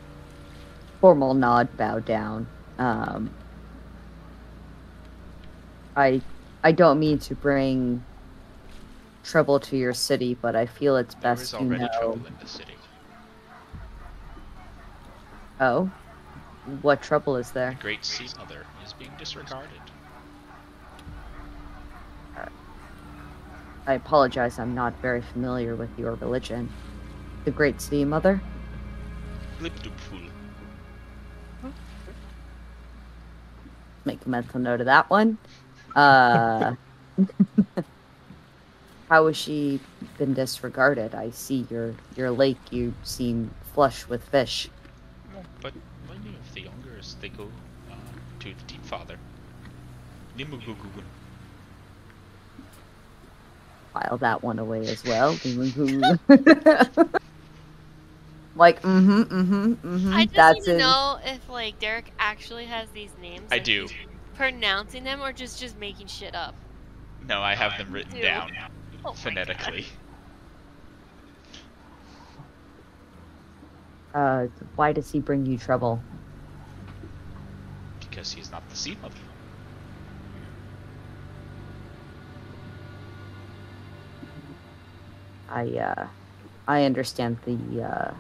[SPEAKER 4] formal nod, bow down. I don't mean to bring trouble to your city, but I feel it's best to know.
[SPEAKER 3] There is already trouble in the city.
[SPEAKER 4] Oh? What trouble is
[SPEAKER 3] The
[SPEAKER 4] there?
[SPEAKER 3] Great Sea Mother is being disregarded.
[SPEAKER 4] I apologize, I'm not very familiar with your religion. The Great Sea Mother?
[SPEAKER 3] Blipdupful.
[SPEAKER 4] Make a mental note of that one. How has she been disregarded? I see your lake, you seem flush with fish.
[SPEAKER 3] No, but many of the youngers, they go to the Deep Father. Nimugugugun.
[SPEAKER 4] File that one away as well. Like,
[SPEAKER 6] I just
[SPEAKER 4] that's
[SPEAKER 6] need to
[SPEAKER 4] it.
[SPEAKER 6] know if, like, Derek actually has these names.
[SPEAKER 3] I
[SPEAKER 6] and
[SPEAKER 3] do.
[SPEAKER 6] he's pronouncing them or just making shit up.
[SPEAKER 3] No, I have them written
[SPEAKER 6] do.
[SPEAKER 3] down.
[SPEAKER 6] Oh my
[SPEAKER 3] phonetically.
[SPEAKER 4] Why does he bring you trouble?
[SPEAKER 3] Because he's not the Sea Mother.
[SPEAKER 4] I understand the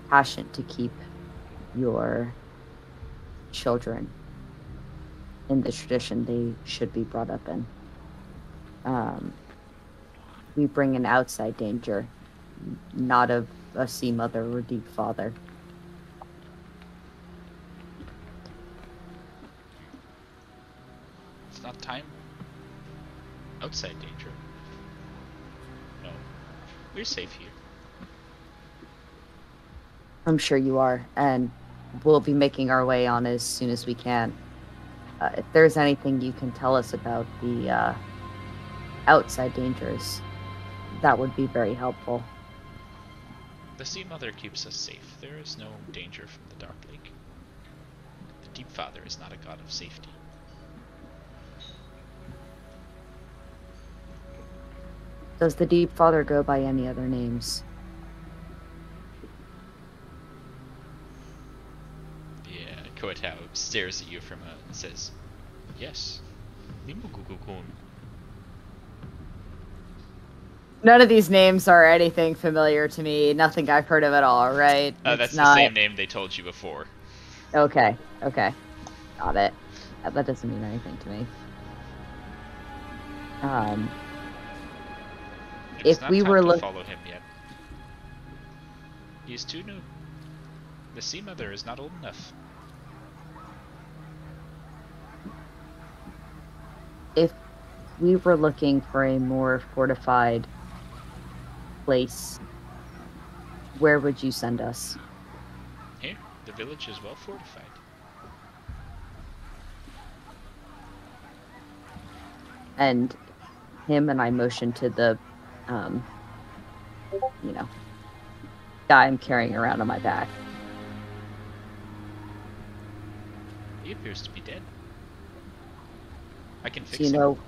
[SPEAKER 4] passion to keep your children in the tradition they should be brought up in. We bring an outside danger, not of a sea mother or deep father.
[SPEAKER 3] It's not time. Outside danger. No. We're safe here.
[SPEAKER 4] I'm sure you are, and we'll be making our way on as soon as we can. If there's anything you can tell us about the outside dangers, that would be very helpful.
[SPEAKER 3] The Sea Mother keeps us safe. There is no danger from the Dark Lake. The Deep Father is not a god of safety.
[SPEAKER 4] Does the Deep Father go by any other names?
[SPEAKER 3] Yeah, Koetau stares at you from and says, yes. Limugugukun.
[SPEAKER 4] None of these names are anything familiar to me. Nothing I've heard of at all, right?
[SPEAKER 3] That's the same name they told you before.
[SPEAKER 4] Okay, okay. Got it. That doesn't mean anything to me.
[SPEAKER 3] It's
[SPEAKER 4] If
[SPEAKER 3] not
[SPEAKER 4] we
[SPEAKER 3] time
[SPEAKER 4] were
[SPEAKER 3] to
[SPEAKER 4] look-
[SPEAKER 3] follow him yet. He is too new. The Sea Mother is not old enough.
[SPEAKER 4] If we were looking for a more fortified place, where would you send us?
[SPEAKER 3] Here, the village is well fortified.
[SPEAKER 4] And him and I motion to the, guy I'm carrying around on my back.
[SPEAKER 3] He appears to be dead. I can fix
[SPEAKER 4] Do you
[SPEAKER 3] him.
[SPEAKER 4] know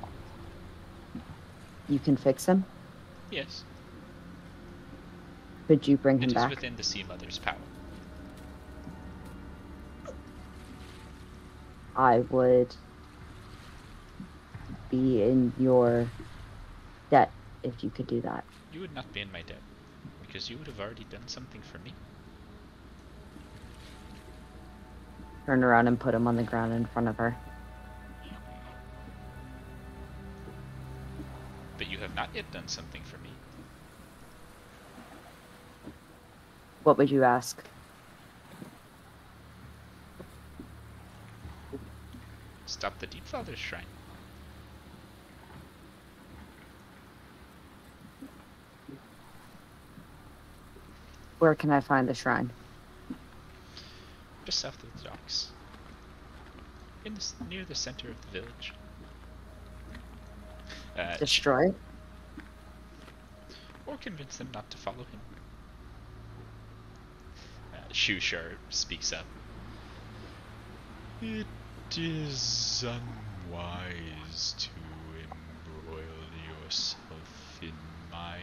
[SPEAKER 4] you can fix him?
[SPEAKER 3] Yes.
[SPEAKER 4] Could you bring him
[SPEAKER 3] It is
[SPEAKER 4] back?
[SPEAKER 3] within the Sea Mother's power.
[SPEAKER 4] I would be in your debt if you could do that.
[SPEAKER 3] You would not be in my debt, because you would have already done something for me.
[SPEAKER 4] Turn around and put him on the ground in front of her.
[SPEAKER 3] But you have not yet done something for me.
[SPEAKER 4] What would you ask?
[SPEAKER 3] Stop the Deep Father's shrine.
[SPEAKER 4] Where can I find the shrine?
[SPEAKER 3] Just south of the docks. Near the center of the village.
[SPEAKER 4] Destroy it?
[SPEAKER 3] Or convince them not to follow him. Shushar speaks up. It is unwise to embroil yourself in my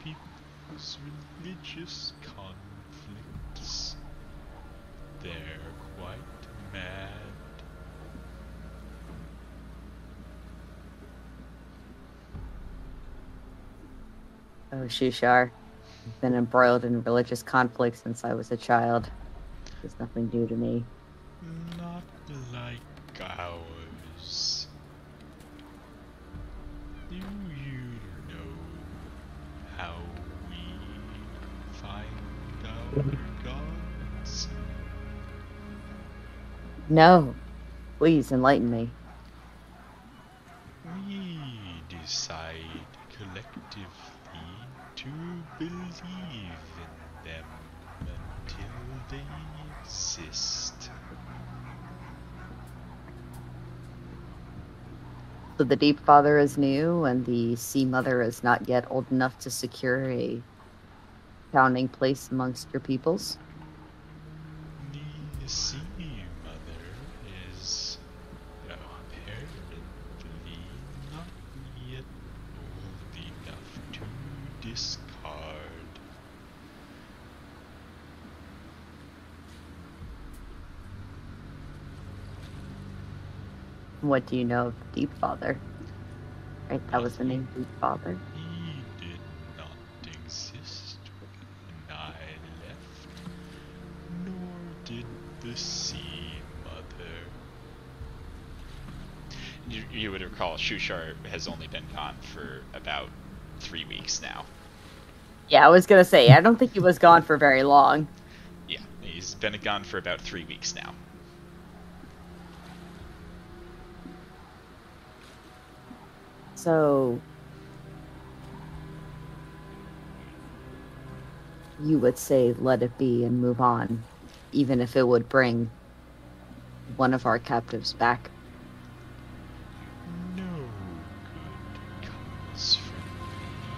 [SPEAKER 3] people's religious conflicts. They're quite mad.
[SPEAKER 4] Oh, Shushar. I've been embroiled in religious conflict since I was a child. There's nothing new to me.
[SPEAKER 3] Not like ours. Do you know how we find our gods?
[SPEAKER 4] No. Please enlighten me.
[SPEAKER 3] We decide collectively to believe in them until they exist.
[SPEAKER 4] So the Deep Father is new, and the Sea Mother is not yet old enough to secure a founding place amongst your peoples?
[SPEAKER 3] The Sea Mother is apparently not yet old discard.
[SPEAKER 4] What do you know of Deep Father? Right, that was the name, Deep Father.
[SPEAKER 3] He did not exist when I left, nor did the Sea Mother. You would recall Shushar has only been gone for about 3 weeks now.
[SPEAKER 4] Yeah, I was gonna say, I don't think he was gone for very long.
[SPEAKER 3] Yeah, he's been gone for about 3 weeks now.
[SPEAKER 4] So, you would say let it be and move on, even if it would bring one of our captives back.
[SPEAKER 3] No good comes from any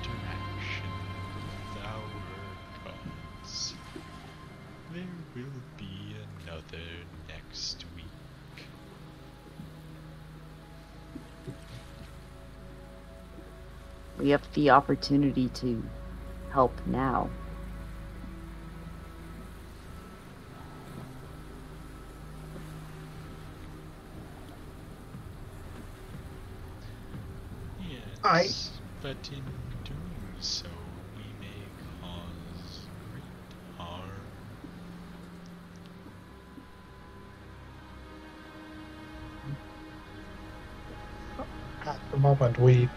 [SPEAKER 3] interaction with our gods. There will be another next week.
[SPEAKER 4] We have the opportunity to help now.
[SPEAKER 3] Yes, but in doing so, we may cause great harm.
[SPEAKER 5] At the moment, we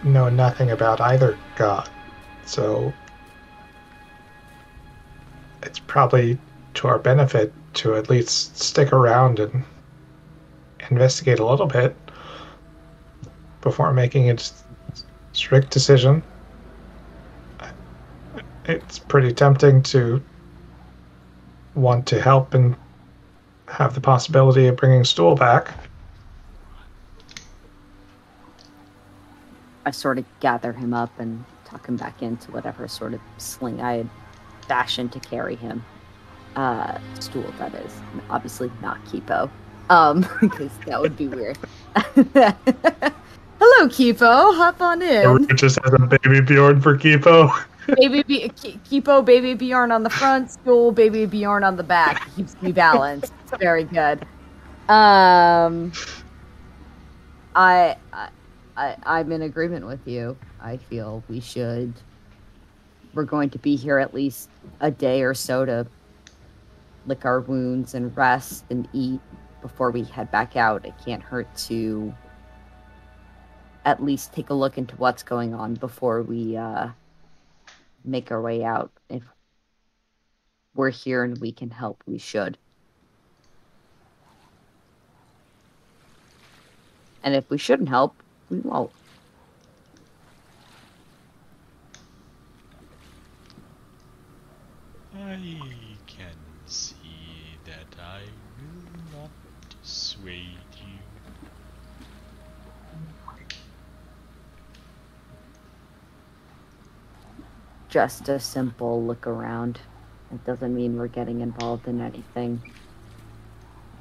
[SPEAKER 5] know nothing about either god, so it's probably to our benefit to at least stick around and investigate a little bit before making a strict decision. It's pretty tempting to want to help and have the possibility of bringing Stool back.
[SPEAKER 4] I sort of gather him up and tuck him back into whatever sort of sling I had fashioned to carry him. Stool, that is. Obviously not Kipo. Because that would be weird. Hello, Kipo. Hop on in.
[SPEAKER 5] It just has a baby Bjorn for Kipo.
[SPEAKER 4] Kipo, baby Bjorn on the front, Stool, baby Bjorn on the back. Keeps me balanced. It's very good. I'm in agreement with you. I feel we're going to be here at least a day or so to lick our wounds and rest and eat before we head back out. It can't hurt to at least take a look into what's going on before we make our way out. If we're here and we can help, we should. And if we shouldn't help, we won't.
[SPEAKER 3] I can see that I will not dissuade you.
[SPEAKER 4] Just a simple look around. It doesn't mean we're getting involved in anything.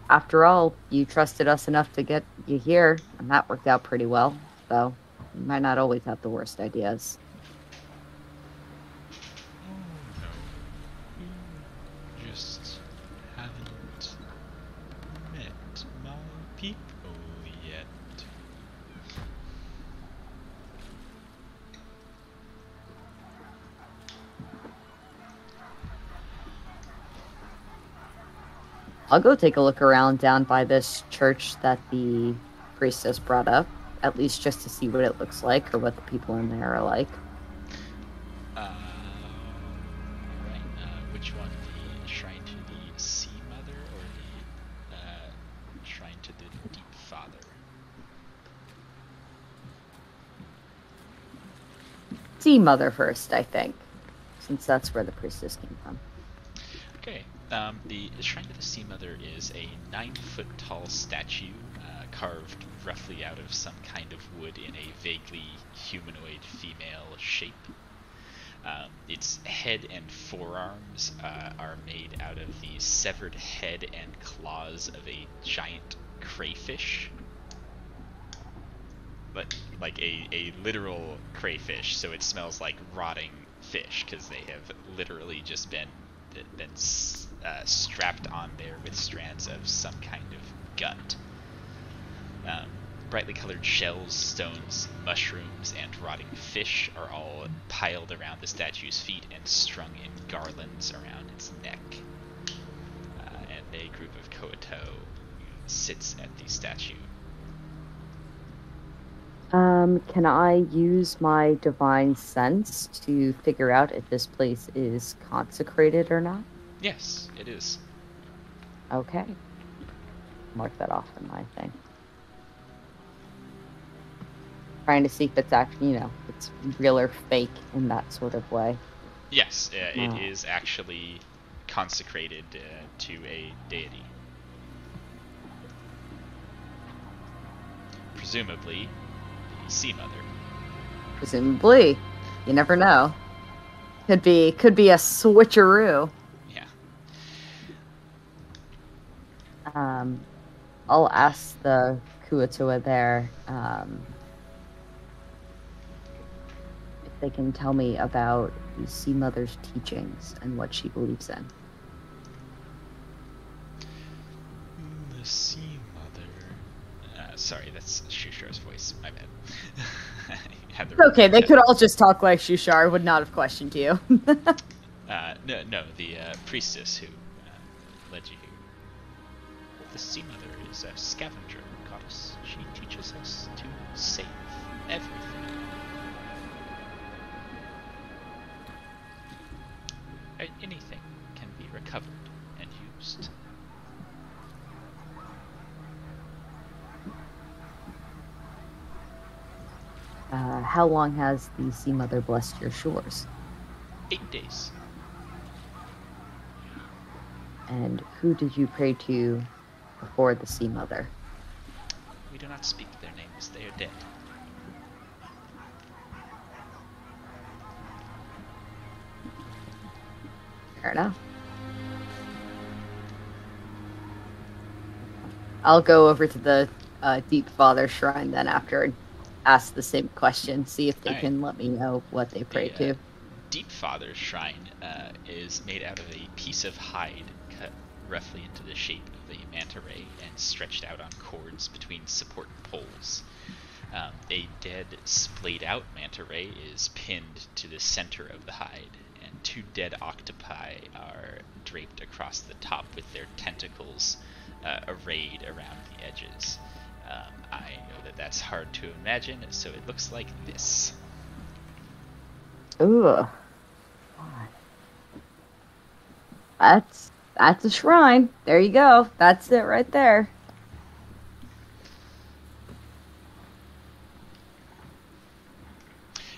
[SPEAKER 4] After all, you trusted us enough to get you here, and that worked out pretty well, so you might not always have the worst ideas.
[SPEAKER 3] Oh no, you just haven't met my people yet.
[SPEAKER 4] I'll go take a look around down by this church that the priestess brought up, at least just to see what it looks like or what the people in there are like.
[SPEAKER 3] Right, which one? The shrine to the Sea Mother or the shrine to the Deep Father?
[SPEAKER 4] See Mother first, I think, since that's where the priestess came from.
[SPEAKER 3] Okay. The shrine to the Sea Mother is a 9-foot-tall statue carved roughly out of some kind of wood in a vaguely humanoid female shape. Its head and forearms are made out of the severed head and claws of a giant crayfish. like a literal crayfish, so it smells like rotting fish because they have literally just been strapped on there with strands of some kind of gut. Brightly colored shells, stones, mushrooms, and rotting fish are all piled around the statue's feet and strung in garlands around its neck. And a group of Koto sits at the statue.
[SPEAKER 4] Can I use my divine sense to figure out if this place is consecrated or not?
[SPEAKER 3] Yes, it is.
[SPEAKER 4] Okay. Mark that off in my thing. Trying to see if it's actually, it's real or fake in that sort of way.
[SPEAKER 3] Yes, it is actually consecrated to a deity. Presumably, the Sea Mother.
[SPEAKER 4] Presumably. You never know. Could be a switcheroo.
[SPEAKER 3] Yeah.
[SPEAKER 4] I'll ask the Kuatua there, if they can tell me about the Sea Mother's teachings and what she believes in.
[SPEAKER 3] The Sea Mother. Sorry, that's Shushar's voice. My bad.
[SPEAKER 4] Okay, they could all just talk like Shushar. Would not have questioned you.
[SPEAKER 3] No, the priestess who led you here. The Sea Mother is a scavenger goddess. She teaches us to save everything. Anything can be recovered and used.
[SPEAKER 4] How long has the Sea Mother blessed your shores?
[SPEAKER 3] 8 days.
[SPEAKER 4] And who did you pray to before the Sea Mother?
[SPEAKER 3] We do not speak their names, they are dead.
[SPEAKER 4] Fair enough. I'll go over to the Deep Father Shrine then after and ask the same question, see if they can let me know what they pray to.
[SPEAKER 3] Deep Father's Shrine is made out of a piece of hide cut roughly into the shape of the manta ray and stretched out on cords between support poles. A dead, splayed out manta ray is pinned to the center of the hide, and 2 dead octopi are draped across the top with their tentacles arrayed around the edges. I know that that's hard to imagine, so it looks like this.
[SPEAKER 4] Ooh. That's a shrine. There you go. That's it right there.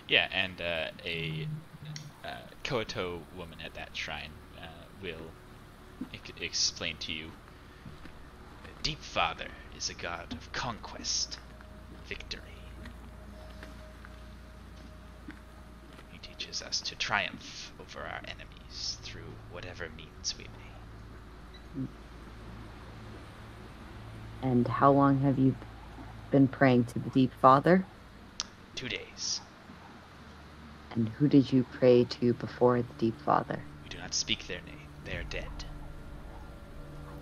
[SPEAKER 3] Yeah, and a Koto woman at that shrine will explain to you. Deep Father is a god of conquest, victory. He teaches us to triumph over our enemies through whatever means we may.
[SPEAKER 4] And how long have you been praying to the Deep Father?
[SPEAKER 3] 2 days.
[SPEAKER 4] And who did you pray to before the Deep Father?
[SPEAKER 3] We do not speak their name. They are dead.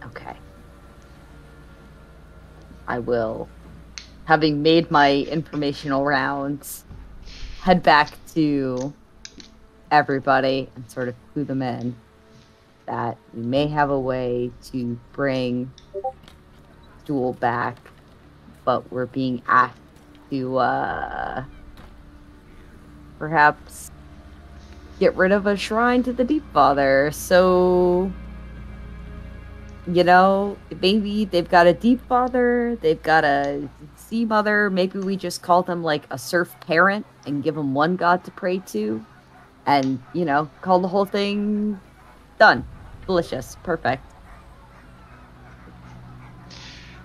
[SPEAKER 4] Okay. I will, having made my informational rounds, head back to everybody and sort of clue them in that we may have a way to bring Stool back, but we're being asked to perhaps get rid of a shrine to the Deep Father. So, maybe they've got a Deep Father, they've got a Sea Mother. Maybe we just call them like a surf parent and give them one god to pray to, and call the whole thing done. Delicious, perfect.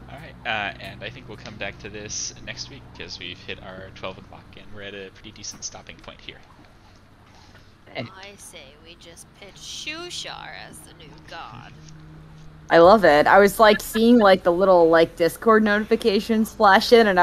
[SPEAKER 3] All right, and I think we'll come back to this next week because we've hit our 12 o'clock and we're at a pretty decent stopping point here.
[SPEAKER 4] Hey.
[SPEAKER 6] I say we just pitch Shushar as the new god.
[SPEAKER 4] I love it. I was seeing the little Discord notifications flash in, and